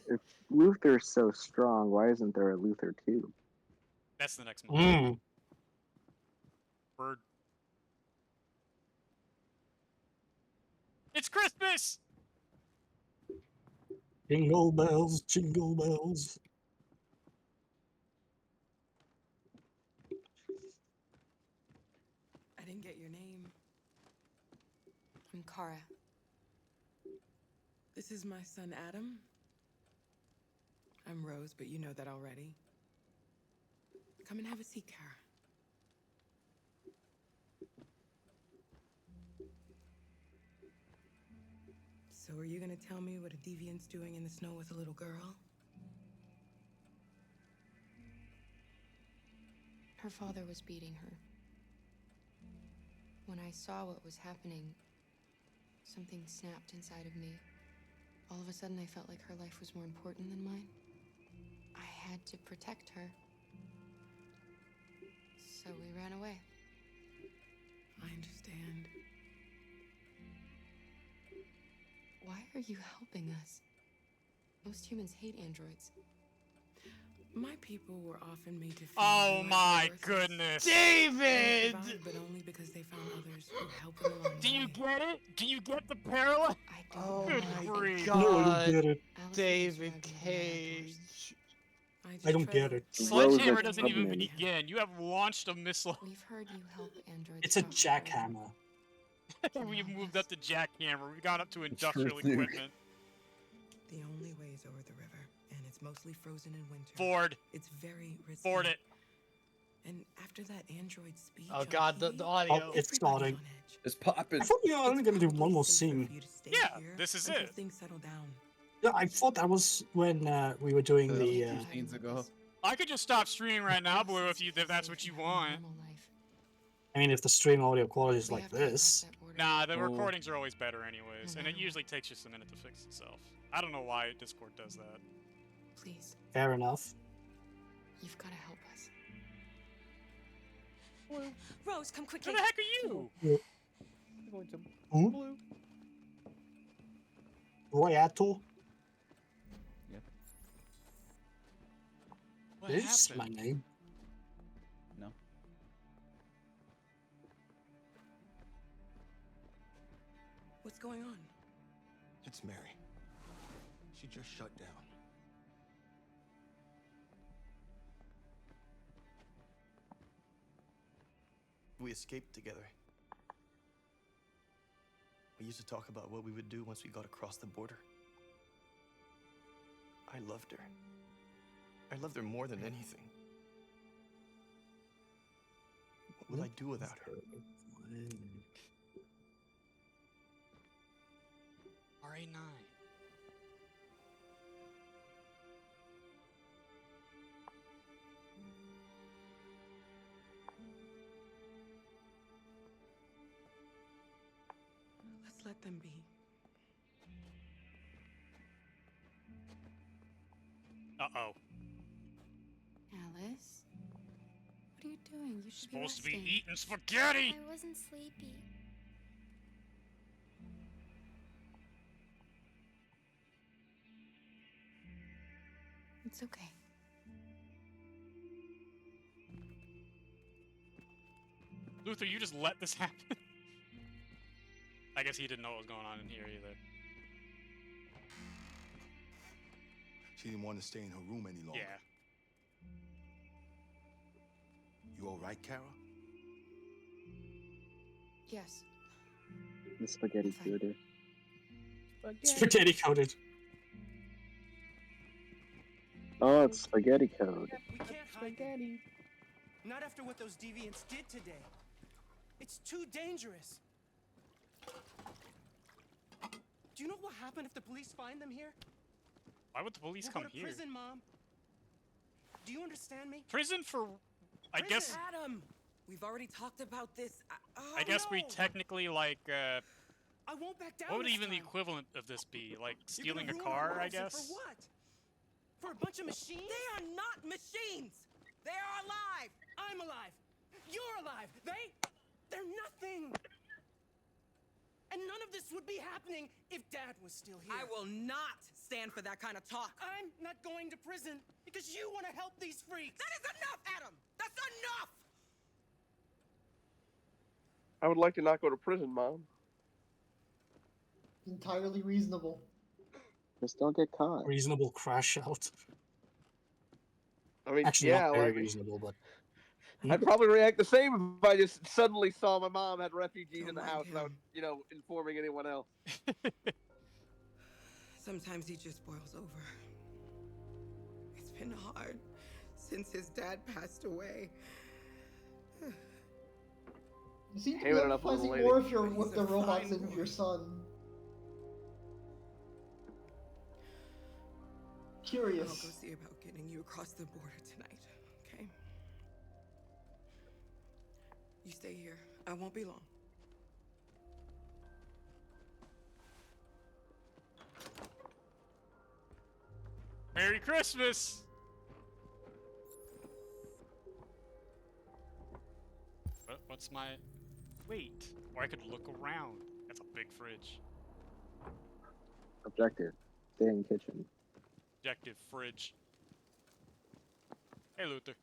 If Luther's so strong, why isn't there a Luther too? That's the next one. Bird. It's Christmas! Jingle bells, jingle bells. I didn't get your name. I'm Kara. This is my son, Adam. I'm Rose, but you know that already. Come and have a seat, Kara. So are you gonna tell me what a deviant's doing in the snow with a little girl? Her father was beating her. When I saw what was happening, something snapped inside of me. All of a sudden, I felt like her life was more important than mine. I had to protect her. So we ran away. I understand. Why are you helping us? Most humans hate androids. My people were often made to feel Oh like my worthless. goodness! They David! survived, but only because they found others who helped them along Do the you way. get it? Do you get the parallel? Oh Good my grief. No, I don't god. get it. David Cage. I don't get it. Sledgehammer Rose doesn't even Tubman. begin. You have launched a missile. We've heard you help androids. It's a stop the jackhammer. We've moved up to jackhammer. We've gone up to industrial Nuke. equipment. The only way is over the river, and it's mostly frozen in winter. Ford. It's very risky. Ford it. And after that android speech, Oh on god, the TV, audio. Oh, it's everybody's starting. on edge. It's popping. I thought you were only It's gonna do probably one more safer scene. for you to stay Yeah, here this is until it. things settle down. Yeah, I thought that was when we were doing the. 2 scenes ago. I could just stop streaming right now, but if that's what you want. I mean, if the stream audio quality is like this. Nah, the Oh. recordings are always better anyways, and it usually takes just a minute to fix itself. I don't know why Discord does that. Please, Fair enough. you've got to help us. Rose, come quickly. Where the heck are you? I'm going to Who? blue. Royato? Yep. What This my happened? name. No. What's going on? It's Mary. She just shut down. We escaped together. We used to talk about what we would do once we got across the border. I loved her. I loved her more than anything. What would I do without her? RA9. Let's let them be. Uh-oh. Alice? What are you doing? You should Supposed to be be resting. eating spaghetti! I wasn't sleepy. It's okay. Luther, you just let this happen? I guess he didn't know what was going on in here either. She didn't want to stay in her room any longer. Yeah. You all right, Kara? Yes. The spaghetti coated. Spaghetti coated. Oh, it's spaghetti code. We can't hide. Not after what those deviants did today. It's too dangerous. Do you know what will happen if the police find them here? Why would the police We'll come go to here? prison, Mom. Do you understand me? Prison for... I guess... Adam, we've already talked about this. I guess we technically, like, I won't back down. what would this even the time. equivalent of this be? Like, You're gonna stealing a ruin car, our I lives, and guess? For what? For a bunch of machines? They are not machines. They are alive. I'm alive. You're alive. They're nothing. And none of this would be happening if Dad was still here. I will not stand for that kind of talk. I'm not going to prison because you want to help these freaks. That is enough, Adam. That's enough. I would like to not go to prison, Mom. Entirely reasonable. Just don't get caught. Reasonable crash out. I mean, Actually, yeah, not very like, reasonable, but... I'd probably react the same if I just suddenly saw my mom had refugees in the house without, informing anyone else. Sometimes he just boils over. It's been hard since his dad passed away. You seem to be Having enough of a emphasizing lady. more if you're He's with a the robots fine than boy. your son. I'll Curious. go see about getting you across the border tonight, okay? You stay here. I won't be long. Merry Christmas! What's my... Wait. Or I could look around. That's a big fridge. Objective. Stay in kitchen. Objective fridge. Hey, Luther.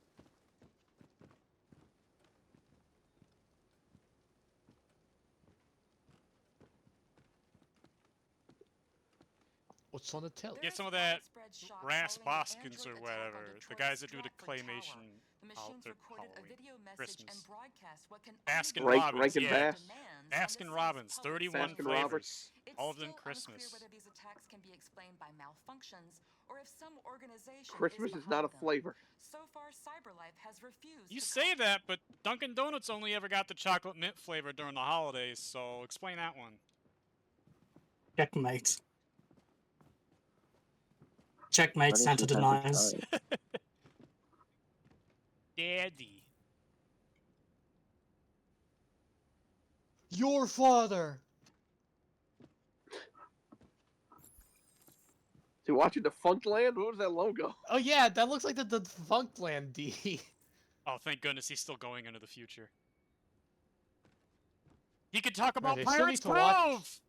What's on the telly? Get some of that Ras Boskins or whatever. The guys that do the claymation Halloween, Christmas. Baskin Robbins, Rankin yeah. Bass. Baskin Robbins, 31 Baskin flavors. Roberts. All of them Christmas. Whether these attacks can be explained by malfunctions or if some organization Christmas is not a flavor. So far, CyberLife has refused. You say that, but Dunkin' Donuts only ever got the chocolate mint flavor during the holidays, so explain that one. Checkmate. Checkmate, Why Santa didn't you have denies. to try? Daddy. Your father. So you watching Defunctland? What was that logo? Oh yeah, that looks like the Defunctland D. Oh, thank goodness he's still going into the future. He could talk about they still Pirates need to watch- Cove!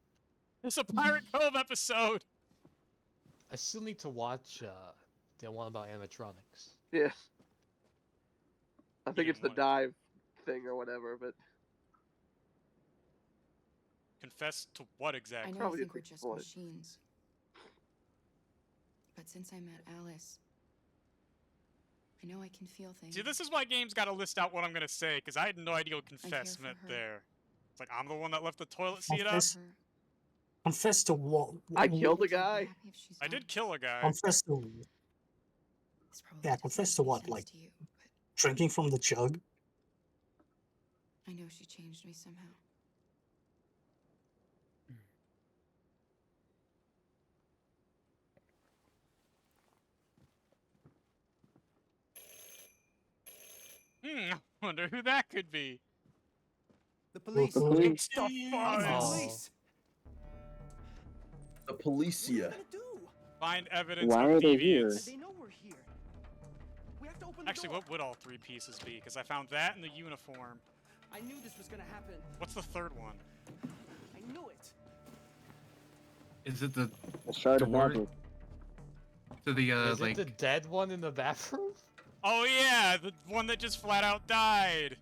It's a Pirate Cove episode! I still need to watch the one about animatronics. Yes. I think You it's the didn't dive thing or whatever, but Confess to what I exactly? know Probably you a think we're quick just spoiler. machines. But since I met Alice, I know I can feel things. See, this is why games gotta list out what I'm gonna say, because I had no idea what confess for meant her. there. It's like, I'm the one that left the toilet seat up? Confess, confess to what? I killed a guy. I did kill a guy. Confess to. Yeah, confess to what? Like drinking from the jug? I know she changed me somehow. I wonder who that could be. The police. The police. It's the It's the fuzz! police. The Policia. Find evidence Why of are they here? deviance. They know we're here. We have to open the Actually, door. what would all 3 pieces be? Because I found that and the uniform. I knew this was gonna happen. What's the third one? I knew it. Is it the The shard of door magic. to the Is like? it the dead one in the bathroom? Oh yeah, the one that just flat out died.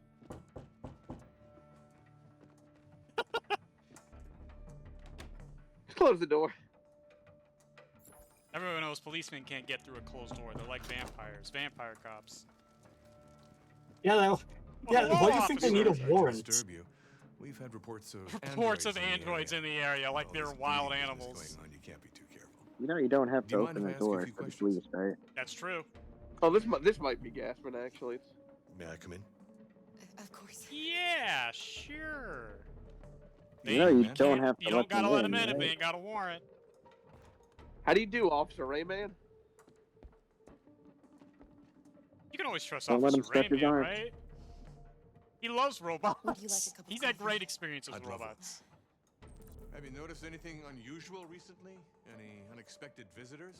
Close the door. Everyone knows policemen can't get through a closed door. They're like vampires. Vampire cops. Yeah, yeah. hello, Why do you think they need a Sorry to warrant? disturb you. We've had reports of Reports of androids androids in the area, like they're wild animals. going on. You can't be too careful. You know you don't have Do to you mind open if the I ask you a door few for the questions? police, right? That's true. Oh, this might be Gaspin actually. May I come in? Of course. Yeah, sure. You know you man. don't have to You let don't gotta them let them in in, if they right? ain't got a warrant. How do you do, Officer Rayman? You can always trust Don't let Officer him step his Rayman, arms. right? He loves robots. Would you like a cup of He's had coffee? great experiences with I'd love one. robots. Have you noticed anything unusual recently? Any unexpected visitors?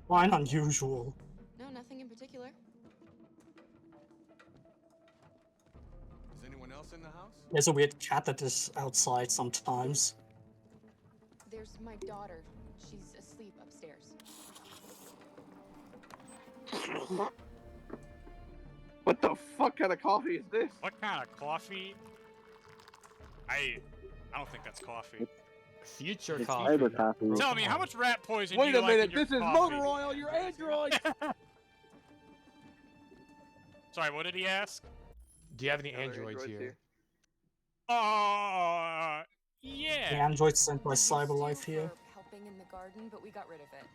Fine, unusual. No, nothing in particular. Is anyone else in the house? There's a weird cat that is outside sometimes. There's my daughter. She's asleep upstairs. What the fuck kind of coffee is this? What kind of coffee? I don't think that's coffee. Future It's coffee. cyber coffee. Tell me, how much rat poison Wait do you a like minute, in your this is coffee? motor oil, you're android! Sorry, what did he ask? Do you have any Other androids here? Yeah. The android sent by Cyberlife here. For helping in the garden, but we got rid of it.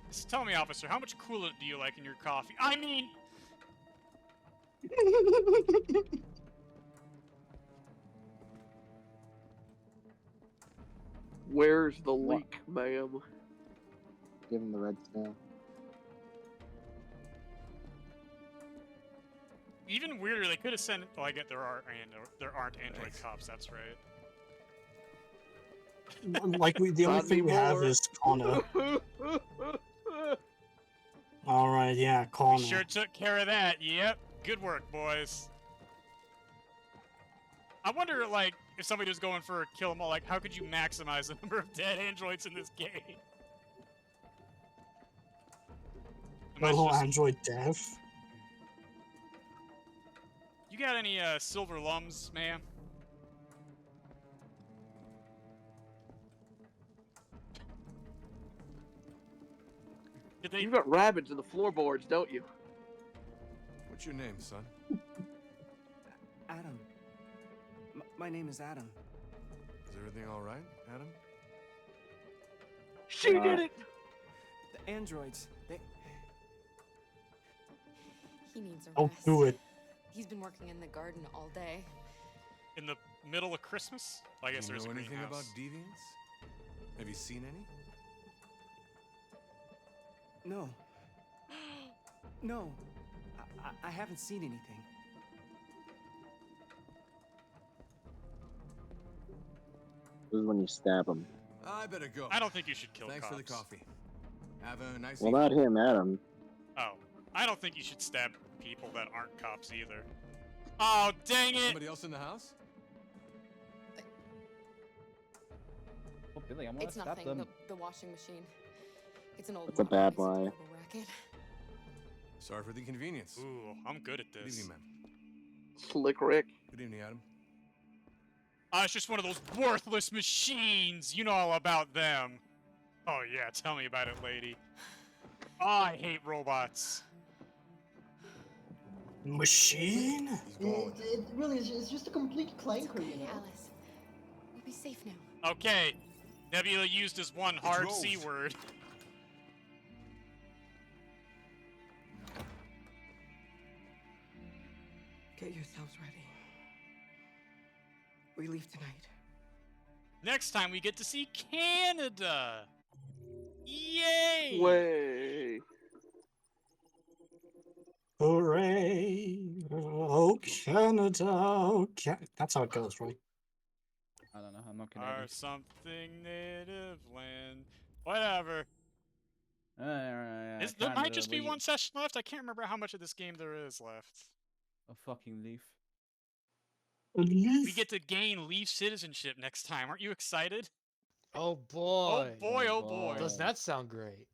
Just tell me, officer, how much coolant do you like in your coffee? I mean, Where's the leak, ma'am? Give him the red snail. even weirder, they could have sent. Oh, I get there aren't android cops. That's right. Like the only thing we have is Connor. All right, yeah, Connor. We sure took care of that. Yep. Good work, boys. I wonder, like, if somebody was going for a kill 'em all, like, how could you maximize the number of dead androids in this game? Little android dev. You got any silver lums, ma'am? You've got rabbits in the floorboards, don't you? What's your name, son? Adam. My name is Adam. Is everything all right, Adam? She did it! The androids, they... He needs a Oh, rest. do it. He's been working in the garden all day. In the middle of Christmas? Well, I guess Do you there's know a anything greenhouse. about deviants? Have you seen any? No. No. I haven't seen anything. This is when you stab him. I better go. I don't think you should kill Thanks cops. for the coffee. Have a nice Well, not evening. him, Adam. Oh, I don't think you should stab people that aren't cops either. Oh, dang it! Somebody else in the house? Oh, Billy, I'm gonna It's stab nothing. them. The washing machine. It's an old That's a one. bad It's a lie. terrible racket. Sorry for the inconvenience. Ooh, I'm good at Good this. evening, ma'am. Slick Rick. Good evening, Adam. It's just one of those worthless machines. You know all about them. Oh yeah, tell me about it, lady. Oh, I hate robots. Machine? It really is. It's just a complete clanker, you know. Alice, we'll be safe now. Okay, Nebula used his one hard C word. Get yourselves ready. We leave tonight. Next time we get to see Canada. Yay! Way. Hooray! Oh, Canada! Oh, that's how it goes, right? I don't know. I'm not Canadian. Or something native land. Whatever. There might just be one session left. I can't remember how much of this game there is left. A fucking leaf. We get to gain Leaf citizenship next time. Aren't you excited? Oh boy. Oh boy, oh boy. Does that sound great?